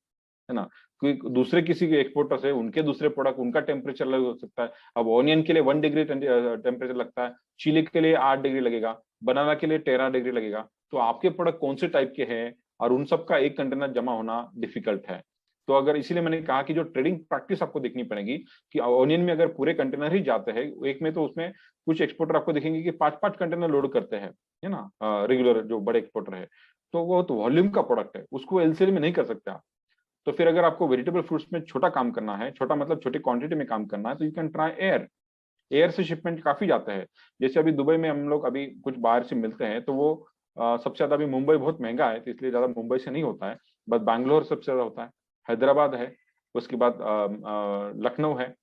है ना। क्योंकि दूसरे किसी के एक्सपोर्टर्स है, उनके दूसरे प्रोडक्ट, उनका टेम्परेचर अलग हो सकता है। अब ऑनियन के लिए 1 डिग्री टेम्परेचर लगता है, चिली के लिए 8 डिग्री लगेगा, बनाना के लिए 13 डिग्री लगेगा। तो आपके प्रोडक्ट कौन से टाइप के हैं, और उन सब का एक कंटेनर जमा होना डिफिकल्ट है। तो अगर इसीलिए मैंने कहा कि जो ट्रेडिंग प्रैक्टिस आपको देखनी पड़ेगी कि ऑनियन में अगर पूरे कंटेनर ही जाते हैं एक में, तो उसमें कुछ एक्सपोर्टर आपको देखेंगे कि 5-5 कंटेनर लोड करते हैं, है ना, रेगुलर जो बड़े एक्सपोर्टर है, तो वो तो वॉल्यूम का प्रोडक्ट है, उसको एलसीएल में नहीं कर सकते आप। तो फिर अगर आपको वेजिटेबल फ्रूट्स में छोटा काम करना है, छोटा मतलब छोटी क्वांटिटी में काम करना है, तो you can try air. Air से शिपमेंट काफी जाता है। जैसे अभी दुबई में हम लोग अभी कुछ बाहर से मिलते हैं, तो वो सबसे ज्यादा अभी मुंबई बहुत महंगा है, तो इसलिए ज्यादा मुंबई से नहीं होता है, बस बैंगलोर सबसे ज्यादा होता है, हैदराबाद है, उसके बाद लखनऊ है,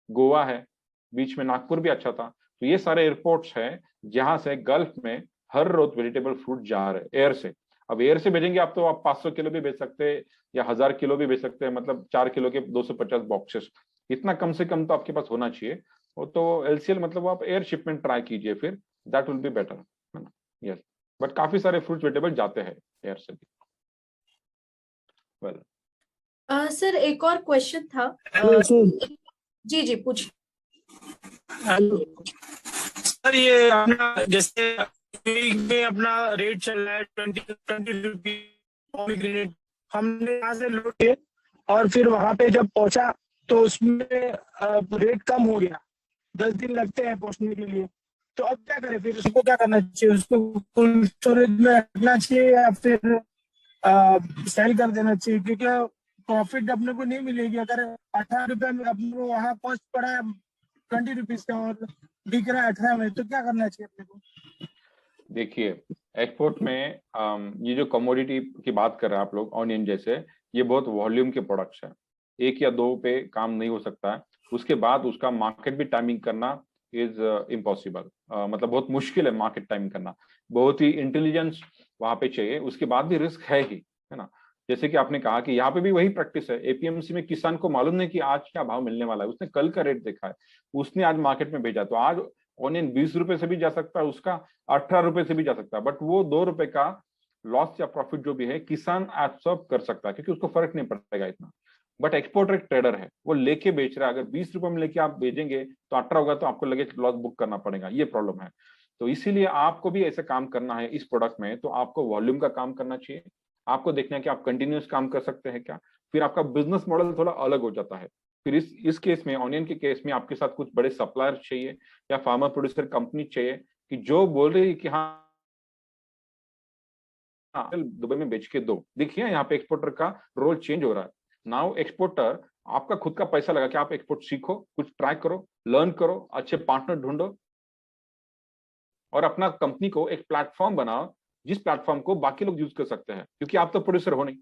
गोवा है, बीच में नागपुर भी अच्छा था। तो ये सारे एयरपोर्ट्स हैं जहां से गल्फ में हर रोज वेजिटेबल फ्रूट जा रहे हैं एयर से। अब एयर से भेजेंगे आप, तो आप 500 किलो भी भेज सकते हैं या 1000 किलो भी भेज सकते हैं, मतलब 4 किलो के 250 बॉक्सेस, इतना कम से कम तो आपके पास होना चाहिए। वो तो एलसीएल मतलब आप एयर शिपमेंट ट्राई कीजिए, फिर दैट विल बी बेटर, है ना। यस, बट काफी सारे फ्रूट वेजिटेबल जाते हैं एयर से भी। वेल सर एक और क्वेश्चन था। जी जी पूछ। सर ये अपना जैसे में अपना रेट चल रहा है 20 रुपीज, हमने यहाँ से लोड किए और फिर वहां पे जब पहुंचा तो उसमें रेट कम हो गया, 10 दिन लगते हैं पहुंचने के लिए। तो अब क्या करें फिर, उसको क्या करना चाहिए, उसको कोल्ड स्टोरेज में रखना चाहिए या फिर सेल कर देना चाहिए, क्योंकि प्रॉफिट अपने को नहीं मिलेगी अगर 18 रुपए में अपने को वहां कॉस्ट पड़ा है 20 रुपीज का और बिक रहा है 18 में, तो क्या करना चाहिए अपने को। देखिए, एक्सपोर्ट में ये जो कमोडिटी की बात कर रहे हैं आप लोग, ऑनियन जैसे, ये बहुत वॉल्यूम के प्रोडक्ट्स हैं, 1 या 2 पे काम नहीं हो सकता है। उसके बाद उसका मार्केट भी टाइमिंग करना इज इम्पॉसिबल, मतलब बहुत मुश्किल है मार्केट टाइमिंग करना, बहुत ही इंटेलिजेंस वहां पे चाहिए। उसके बाद भी रिस्क है ही, है ना। जैसे कि आपने कहा कि यहाँ पे भी वही प्रैक्टिस है, एपीएमसी में किसान को मालूम नहीं कि आज क्या भाव मिलने वाला है, उसने कल का रेट देखा है, उसने आज मार्केट में भेजा, तो आज ऑनियन 20 रुपए से भी जा सकता है, उसका 18 रुपए से भी जा सकता है, बट वो 2 रुपए का लॉस या प्रॉफिट जो भी है किसान एब्सॉर्ब कर सकता है, क्योंकि उसको फर्क नहीं पड़ेगा इतना। बट एक्सपोर्टर एक ट्रेडर है, वो लेके बेच रहा है, अगर 20 रुपए में लेके आप बेचेंगे तो 18 होगा, तो आपको लगे लॉस बुक करना पड़ेगा, ये प्रॉब्लम है। तो इसीलिए आपको भी ऐसे काम करना है इस प्रोडक्ट में, तो आपको वॉल्यूम का काम करना चाहिए, आपको देखना है कि आप कंटिन्यूस काम कर सकते हैं क्या, फिर आपका बिजनेस मॉडल थोड़ा अलग हो जाता है। फिर इस केस में, ऑनियन के केस में, आपके साथ कुछ बड़े सप्लायर चाहिए या फार्मर प्रोड्यूसर कंपनी चाहिए कि जो बोल रही है कि हाँ दुबई में बेच के दो। देखिए यहाँ पे एक्सपोर्टर का रोल चेंज हो रहा है। नाउ एक्सपोर्टर आपका खुद का पैसा लगा के आप एक्सपोर्ट सीखो, कुछ ट्राई करो, लर्न करो, अच्छे पार्टनर ढूंढो और अपना कंपनी को एक प्लेटफॉर्म बनाओ जिस प्लेटफॉर्म को बाकी लोग यूज कर सकते हैं, क्योंकि आप तो प्रोड्यूसर हो नहीं।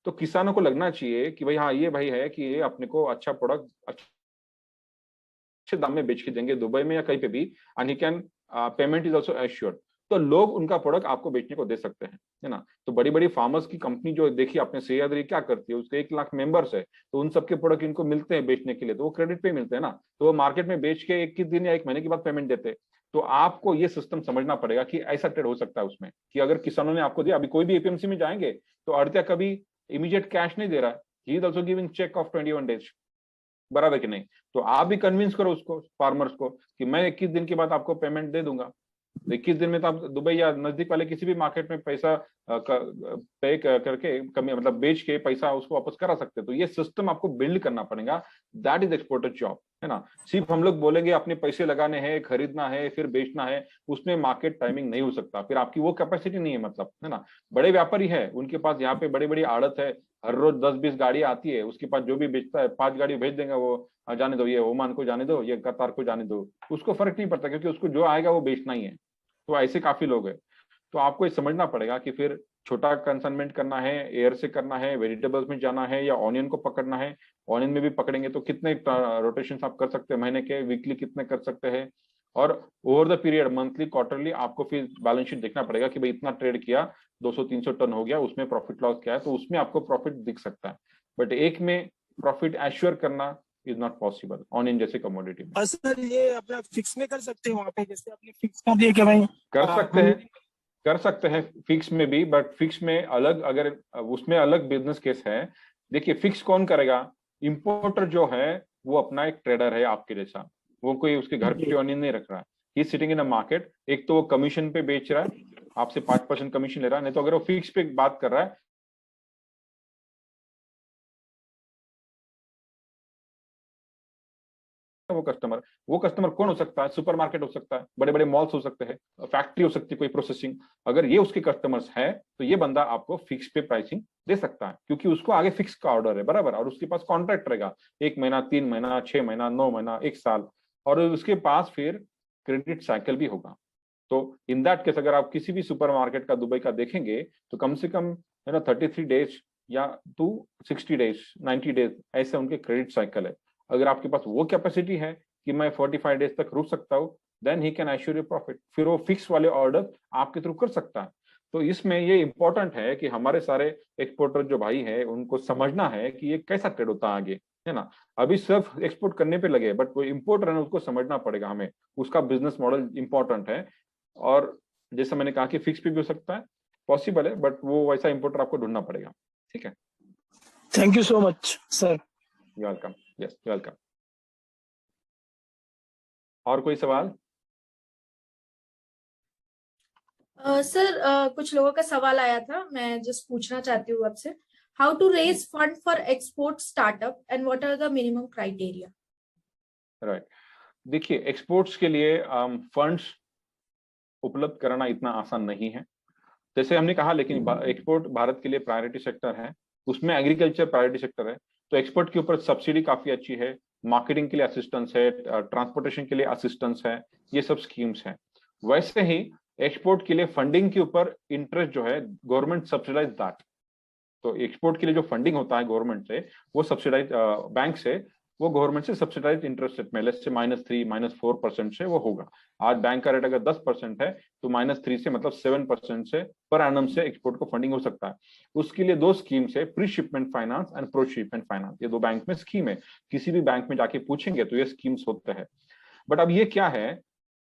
तो किसानों को लगना चाहिए कि भाई हाँ ये भाई है कि ये अपने को अच्छा प्रोडक्ट अच्छे दाम में बेच के देंगे दुबई में या कहीं पे भी, and he can payment is also assured, तो लोग उनका प्रोडक्ट आपको बेचने को दे सकते हैं, है ना। तो बड़ी बड़ी फार्मर्स की कंपनी जो देखिए आपने सह्याद्री क्या करती है, उसके 1 लाख मेंबर्स है, तो उन सबके प्रोडक्ट इनको मिलते हैं बेचने के लिए, तो वो क्रेडिट पे मिलते हैं ना, तो वो मार्केट में बेच के 21 दिन या 1 महीने के बाद पेमेंट देते हैं। तो आपको ये सिस्टम समझना पड़ेगा कि ऐसा ट्रेड हो सकता है उसमें, कि अगर किसानों ने आपको दिया, अभी कोई भी एपीएमसी में जाएंगे तो अड़तिया कभी इमीडिएट कैश नहीं दे रहा है, he is also giving cheque of 21 days, बराबर कि नहीं। तो आप भी कन्विंस करो उसको, फार्मर्स को, कि मैं 21 दिन के बाद आपको पेमेंट दे दूंगा। 21 दिन में तो आप दुबई या नजदीक वाले किसी भी मार्केट में पैसा पे करके कमी मतलब बेच के पैसा उसको वापस करा सकते हैं। तो ये सिस्टम आपको बिल्ड करना पड़ेगा, दैट इज एक्सपोर्टर जॉब, है ना। सिर्फ हम लोग बोलेंगे अपने पैसे लगाने हैं, खरीदना है, फिर बेचना है, उसमें मार्केट टाइमिंग नहीं हो सकता, फिर आपकी वो कैपेसिटी नहीं है, मतलब, है ना। बड़े व्यापारी है, उनके पास यहाँ पे बड़ी बड़ी आड़त है, हर रोज 10-20 गाड़ी आती है, उसके पास जो भी बेचता है 5 गाड़ी भेज देंगे, वो जाने दो, ये ओमान को जाने दो, ये कतार को जाने दो, उसको फर्क नहीं पड़ता, क्योंकि उसको जो आएगा वो बेचना ही है। तो ऐसे काफी लोग हैं। तो आपको ये समझना पड़ेगा कि फिर छोटा कंसाइनमेंट करना है, एयर से करना है, वेजिटेबल्स में जाना है, या ऑनियन को पकड़ना है। ऑनियन में भी पकड़ेंगे तो कितने रोटेशन आप कर सकते हैं महीने के, वीकली कितने कर सकते हैं, और over the period monthly quarterly आपको फिर बैलेंस शीट देखना पड़ेगा कि भाई इतना ट्रेड किया, 200-300 टन हो गया, उसमें प्रॉफिट लॉस क्या है, तो उसमें आपको प्रॉफिट दिख सकता है। बट एक में प्रॉफिट एश्योर करना इज नॉट पॉसिबल ऑनियन जैसे कमोडिटी में। और सर ये अपना फिक्स में कर सकते हैं वहाँ पे, जैसे आपने फिक्स कर दिया कि भाई कर सकते हैं फिक्स में भी, बट फिक्स में अलग, अगर उसमें अलग बिजनेस केस है। देखिए फिक्स कौन करेगा, इंपोर्टर जो है वो अपना एक ट्रेडर है आपके जैसा, वो कोई उसके घर पे ऑनियन नहीं रख रहा है, ही सिटिंग इन अ मार्केट। एक तो वो कमीशन पे बेच रहा है, आपसे 5% कमीशन ले रहा है, नहीं तो अगर वो फिक्स पे बात कर रहा है वो कस्टमर कौन हो सकता है? सुपरमार्केट हो सकता है, बड़े बड़े मॉल्स हो सकते हैं, फैक्ट्री हो सकती है, कोई प्रोसेसिंग। अगर ये उसके कस्टमर्स है तो ये बंदा आपको फिक्स पे प्राइसिंग दे सकता है, क्योंकि उसको आगे फिक्स का ऑर्डर है, बराबर, और उसके पास कॉन्ट्रैक्ट रहेगा 1 महीना, 3 महीना, 6 महीना, 9 महीना, 1 साल, और उसके पास फिर क्रेडिट साइकिल भी होगा। तो इन दैट केस अगर आप किसी भी सुपरमार्केट का दुबई का देखेंगे तो कम से कम 33 डेज या टू 60 डेज, 90 डेज ऐसे उनके क्रेडिट साइकिल है। अगर आपके पास वो कैपेसिटी है कि मैं 45 डेज तक रुक सकता हूँ, then he can assure you profit. फिर वो फिक्स वाले ऑर्डर आपके थ्रू कर सकता है। तो इसमें ये इंपॉर्टेंट है कि हमारे सारे एक्सपोर्टर जो भाई है उनको समझना है कि ये कैसा ट्रेड होता है आगे, है ना। अभी सिर्फ एक्सपोर्ट करने पे लगे, बट वो इम्पोर्टर है उसको समझना पड़ेगा हमें, उसका बिजनेस मॉडल इंपॉर्टेंट है। और जैसा मैंने कहा कि फिक्स पे भी हो सकता है, पॉसिबल है, बट वो वैसा इम्पोर्टर आपको ढूंढना पड़ेगा। ठीक है, thank you so much sir. Welcome. Yes, welcome. और कोई सवाल? सर कुछ लोगों का सवाल आया था, मैं जस्ट पूछना चाहती हूँ आपसे, how to raise fund for export startup and what are the minimum criteria? Right, देखिए एक्सपोर्ट्स के लिए फंड्स उपलब्ध कराना इतना आसान नहीं है, जैसे हमने कहा, लेकिन एक्सपोर्ट भारत के लिए प्रायोरिटी सेक्टर है, उसमें एग्रीकल्चर प्रायोरिटी सेक्टर है। तो एक्सपोर्ट के ऊपर सब्सिडी काफी अच्छी है, मार्केटिंग के लिए असिस्टेंस है, ट्रांसपोर्टेशन के लिए असिस्टेंस है, ये सब स्कीम्स हैं। वैसे ही एक्सपोर्ट के लिए फंडिंग के ऊपर इंटरेस्ट जो है गवर्नमेंट सब्सिडाइज दैट। तो एक्सपोर्ट के लिए जो फंडिंग होता है गवर्नमेंट से, वो सब्सिडाइज बैंक से, वो गवर्नमेंट से सब्सिडाइज इंटरेस्ट रेट में से -3 -4% से वो होगा। आज बैंक का रेट अगर 10% है तो -3 से मतलब 7% से पर एनम से एक्सपोर्ट को फंडिंग हो सकता है। उसके लिए 2 स्कीम्स है, pre shipment finance and post shipment finance, ये 2 बैंक में स्कीम है। किसी भी बैंक में जाके पूछेंगे तो ये स्कीम्स होते हैं। बट अब ये क्या है,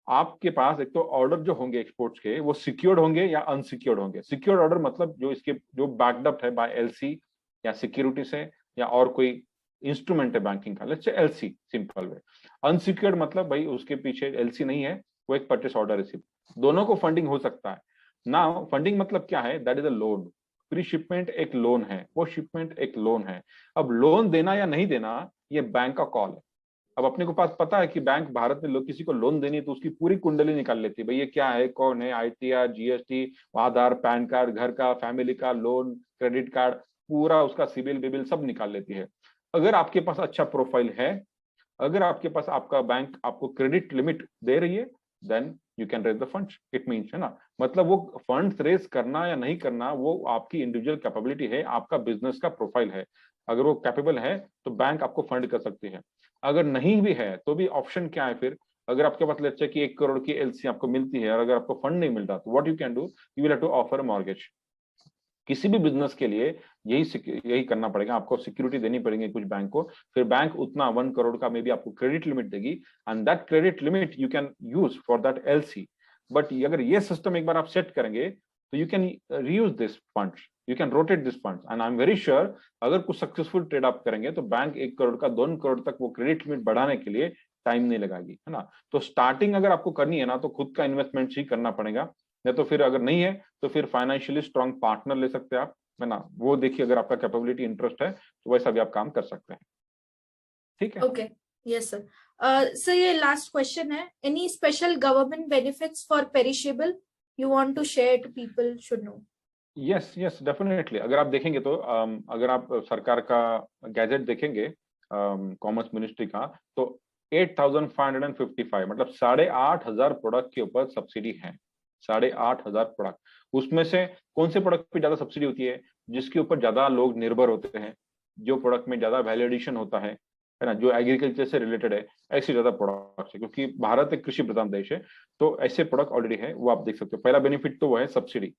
आपके पास एक तो ऑर्डर जो होंगे एक्सपोर्ट्स के वो सिक्योर्ड होंगे या अनसिक्योर्ड होंगे। सिक्योर्ड ऑर्डर मतलब जो इसके जो बैकअप है बाय एलसी या सिक्योरिटी से या और कोई इंस्ट्रूमेंट है बैंकिंग का, let's say LC simple way. Unsecured मतलब भाई उसके पीछे एलसी नहीं है, वो एक परचेस ऑर्डर रिसीव, दोनों को फंडिंग हो सकता है ना। फंडिंग मतलब क्या है, that is a loan. Pre shipment एक लोन है, पोस्ट शिपमेंट एक लोन है। अब लोन देना या नहीं देना ये बैंक का कॉल है। अब अपने को पास पता है कि बैंक भारत में लोग किसी को लोन देनी है तो उसकी पूरी कुंडली निकाल लेती है, भाई ये क्या है, कौन है, आईटीआर, जीएसटी, आधार, पैन कार्ड, घर का, फैमिली का, लोन, क्रेडिट कार्ड, पूरा उसका सिबिल बिबिल सब निकाल लेती है। अगर आपके पास अच्छा प्रोफाइल है, अगर आपके पास आपका बैंक आपको क्रेडिट लिमिट दे रही है, then you can raise the funds. It means, है ना, मतलब वो फंड्स रेज करना या नहीं करना वो आपकी इंडिविजुअल कैपेबिलिटी है, आपका बिजनेस का प्रोफाइल है। अगर वो कैपेबल है तो बैंक आपको फंड कर सकती है, अगर नहीं भी है तो भी ऑप्शन क्या है फिर, अगर आपके पास लेट्स से कि 1 करोड़ की एलसी आपको मिलती है और अगर आपको फंड नहीं मिल रहा तो what you can do, you will have to offer mortgage. किसी भी बिजनेस के लिए यही करना पड़ेगा, आपको सिक्योरिटी देनी पड़ेगी कुछ बैंक को, फिर बैंक उतना 1 करोड़ का मे बी आपको क्रेडिट लिमिट देगी, and that credit limit you can use for that LC. But अगर ये सिस्टम एक बार आप सेट करेंगे तो you can reuse this funds, you can rotate this funds, and I am very sure अगर कुछ सक्सेसफुल ट्रेड आप करेंगे तो बैंक 1 करोड़ का 2 करोड़ तक वो क्रेडिट लिमिट बढ़ाने के लिए टाइम नहीं लगाएगी, है ना। तो स्टार्टिंग अगर आपको करनी है ना तो खुद का इन्वेस्टमेंट ही करना पड़ेगा, या तो फिर अगर नहीं है तो फिर फाइनेंशियली स्ट्रांग पार्टनर ले सकते हैं आप, है ना। वो देखिए अगर आपका कैपेबिलिटी इंटरेस्ट है तो वैसा भी आप काम कर सकते हैं। ठीक है, ओके, यस सर। सर ये लास्ट क्वेश्चन है, any special government benefits for perishable you want to share to people should know? Yes yes definitely. अगर आप देखेंगे तो अगर आप सरकार का गैजेट देखेंगे कॉमर्स मिनिस्ट्री का, तो 8,555 मतलब 8,500 प्रोडक्ट के ऊपर सब्सिडी है, 8,500 प्रोडक्ट। उसमें से कौन से प्रोडक्ट पे ज्यादा सब्सिडी होती है, जिसके ऊपर ज्यादा लोग निर्भर होते हैं, जो प्रोडक्ट में ज्यादा वैल्यू एडिशन होता है ना, जो एग्रीकल्चर से रिलेटेड है, ऐसे ज्यादा प्रोडक्ट है, क्योंकि भारत एक कृषि प्रधान देश है। तो ऐसे प्रोडक्ट ऑलरेडी है, वो आप देख सकते हो। पहला बेनिफिट तो वो है सब्सिडी।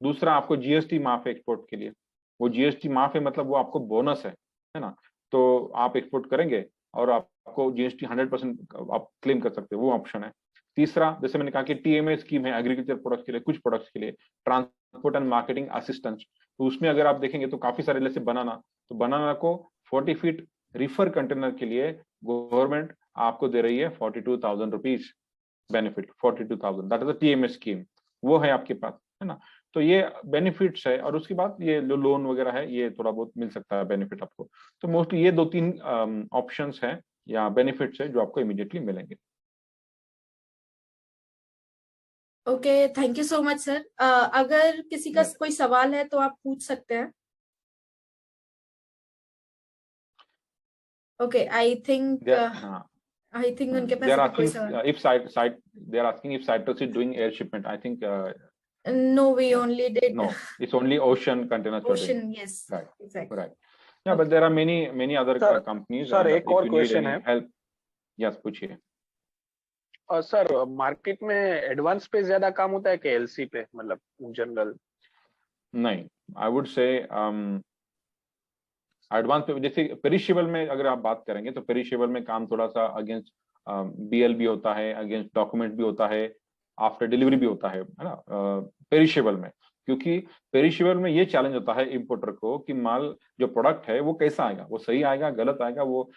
दूसरा, आपको जीएसटी माफ है एक्सपोर्ट के लिए, वो जीएसटी माफ है मतलब वो आपको बोनस है ना। तो आप एक्सपोर्ट करेंगे और आपको जीएसटी 100% आप क्लेम कर सकते हो, वो ऑप्शन है। तीसरा, जैसे मैंने कहा कि टीएमए स्कीम है एग्रीकल्चर प्रोडक्ट्स के लिए, कुछ प्रोडक्ट्स के लिए, ट्रांसपोर्ट एंड मार्केटिंग असिस्टेंस। तो उसमें अगर आप देखेंगे तो काफी सारे, जैसे बनाना, तो बनाना को 40 फीट रिफर कंटेनर के लिए गवर्नमेंट आपको दे रही है 42,000 rupees benefit, 42,000, that is the TMA scheme, वो है आपके पास, है ना। तो ये बेनिफिट्स है, और उसके बाद ये लोन वगैरह है, ये थोड़ा बहुत मिल सकता है बेनिफिट आपको। तो मोस्टली ये 2-3 ऑप्शंस हैं या बेनिफिट्स है जो आपको इमीडिएटली मिलेंगे। Okay, thank you so much sir. अगर किसी का कोई सवाल है तो आप पूछ सकते हैं। ओके, आई थिंक उनके पास अभी कोई सवाल। They are asking if Citrus is doing air shipment. I think No, we only did. no, it's only ocean containers. Ocean, yes. Right. Exactly. Right. Yeah, but there are many other companies. Sir and एक if और you need question any है। help, yes, पूछिए। Sir market में advance पे ज्यादा काम होता है कि एलसी पे, मतलब जनरल? नहीं, आई वुड से एडवांस पे, जैसे पेरिशेबल में अगर आप बात करेंगे तो पेरिशेबल में काम थोड़ा सा अगेंस्ट बीएल भी होता है, अगेंस्ट डॉक्यूमेंट भी होता है, आफ्टर डिलीवरी भी होता है ना, पेरिशेबल में। क्योंकि पेरिशेबल में ये चैलेंज होता है इंपोर्टर को कि माल जो प्रोडक्ट है वो कैसा आएगा, वो सही आएगा, गलत आएगा, वो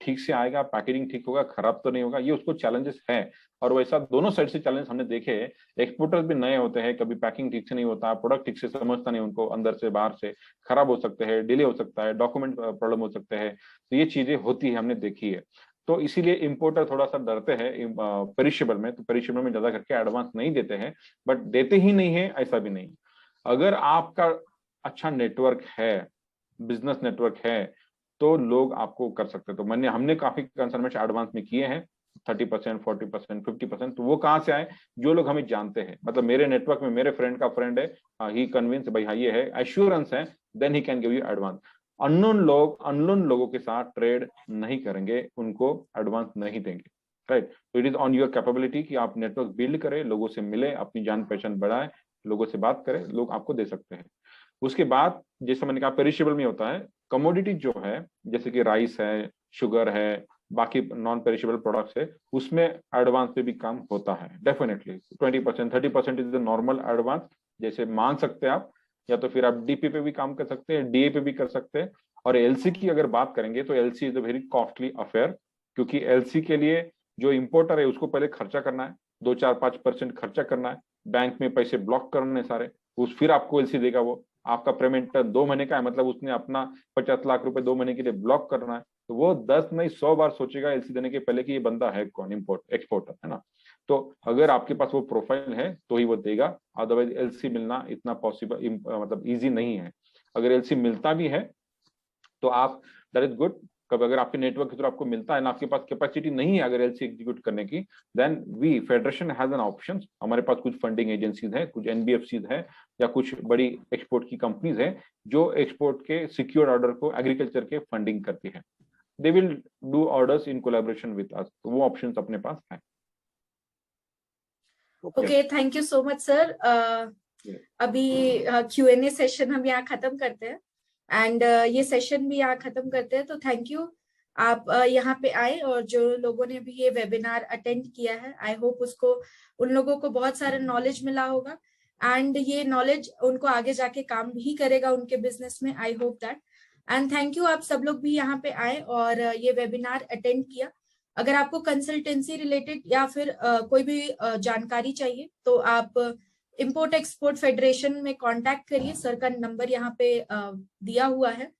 ठीक से आएगा, पैकेजिंग ठीक होगा, खराब तो नहीं होगा, ये उसको चैलेंजेस हैं। और वैसा दोनों साइड से चैलेंज हमने देखे। एक्सपोर्टर्स भी नए होते हैं, कभी पैकिंग ठीक से नहीं होता, प्रोडक्ट ठीक से समझता नहीं, उनको अंदर से बाहर से खराब हो सकते हैं, डिले हो सकता है, डॉक्यूमेंट प्रॉब्लम हो सकते हैं, तो ये चीजें होती है, हमने देखी है। तो इसीलिए इंपोर्टर थोड़ा सा डरते हैं पेरिशेबल में, तो पेरिशेबल में ज्यादा करके एडवांस नहीं देते हैं, बट देते ही नहीं है ऐसा भी नहीं। अगर आपका अच्छा नेटवर्क है, बिजनेस नेटवर्क है, तो लोग आपको कर सकते हैं। तो हमने काफी कंसाइनमेंट्स एडवांस में किए हैं, 30%, 40%, 50%। तो वो कहाँ से आए? जो लोग हमें जानते हैं, मतलब मेरे नेटवर्क में मेरे फ्रेंड का फ्रेंड है, ही कन्विंस भाई हाँ ये है, एश्योरेंस है, then he can give you advance. Unknown लोगों के साथ ट्रेड नहीं करेंगे, उनको एडवांस नहीं देंगे, राइट। तो it is on your capability कि आप नेटवर्क बिल्ड करें, लोगों से मिले, अपनी जान पहचान बढ़ाएं, लोगों से बात करें, लोग आपको दे सकते हैं। उसके बाद जैसे मैंने कहा पेरिशेबल में होता है, कमोडिटी जो है जैसे कि राइस है, शुगर है, बाकी नॉन पेरिशेबल प्रोडक्ट्स है, उसमें एडवांस पे भी काम होता है definitely. 20%, 30% is the normal advance, जैसे मान सकते हैं आप, या तो फिर आप डीपी पे भी काम कर सकते हैं, डीए पे भी कर सकते हैं। और एलसी की अगर बात करेंगे तो LC is a very costly affair, क्योंकि एलसी के लिए जो इंपोर्टर है उसको पहले खर्चा करना है, 2-4-5% खर्चा करना है, बैंक में पैसे ब्लॉक करने सारे, उस फिर आपको एलसी देगा। वो आपका पेमेंट 2 महीने का है, मतलब उसने अपना 50 लाख रुपए 2 महीने के लिए ब्लॉक करना है, तो वो 10 नहीं 100 बार सोचेगा एलसी देने के पहले कि ये बंदा है कौन, एक्सपोर्टर है ना। तो अगर आपके पास वो प्रोफाइल है तो ही वो देगा, अदरवाइज एलसी मिलना इतना पॉसिबल मतलब इजी नहीं है। अगर एलसी मिलता भी है तो आप, दैट इज गुड। कब अगर आपके नेटवर्क के थ्रू आपको मिलता है ना, आपके पास कैपेसिटी नहीं है अगर एलसी एग्जीक्यूट करने की, then we federation has an option. हमारे पास कुछ फंडिंग एजेंसीज हैं, कुछ एनबीएफसीज हैं, या कुछ बड़ी एक्सपोर्ट की कंपनीज हैं जो एक्सपोर्ट के सिक्योर ऑर्डर को एग्रीकल्चर के फंडिंग करती है। They will do orders in collaboration with us, तो वो ऑप्शंस अपने पास हैं। Okay, thank you so much sir. अभी Q&A सेशन हम यहाँ खत्म करते हैं, एंड ये सेशन भी यहाँ खत्म करते हैं। तो थैंक यू, आप यहाँ पे आए, और जो लोगों ने भी ये वेबिनार अटेंड किया है, आई होप उसको, उन लोगों को बहुत सारा नॉलेज मिला होगा, एंड ये नॉलेज उनको आगे जाके काम भी करेगा उनके बिजनेस में, I hope that. And thank you, आप सब लोग भी यहाँ पे आए और ये वेबिनार अटेंड किया। अगर आपको कंसल्टेंसी रिलेटेड या फिर कोई भी जानकारी चाहिए तो आप इंपोर्ट एक्सपोर्ट फेडरेशन में कांटेक्ट करिए, सर का नंबर यहाँ पे दिया हुआ है।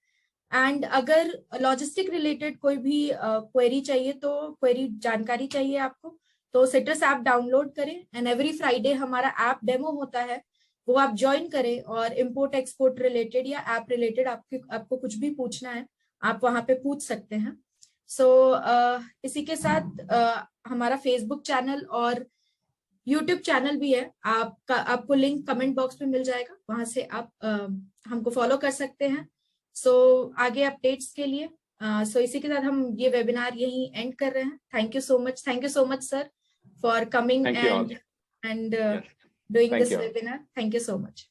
एंड अगर लॉजिस्टिक रिलेटेड कोई भी क्वेरी चाहिए, तो क्वेरी जानकारी चाहिए आपको, तो सिट्रस ऐप डाउनलोड करें, एंड एवरी फ्राइडे हमारा ऐप डेमो होता है, वो आप ज्वाइन करें, और इंपोर्ट एक्सपोर्ट रिलेटेड या ऐप रिलेटेड आपको कुछ भी पूछना है आप वहां पे पूछ सकते हैं। सो इसी के साथ हमारा फेसबुक चैनल और यूट्यूब चैनल भी है, आपको लिंक कमेंट बॉक्स में मिल जाएगा, वहां से आप हमको फॉलो कर सकते हैं। सो आगे अपडेट्स के लिए सो इसी के साथ हम ये वेबिनार यहीं एंड कर रहे हैं। Thank you so much sir for coming and doing this webinar. Thank you so much.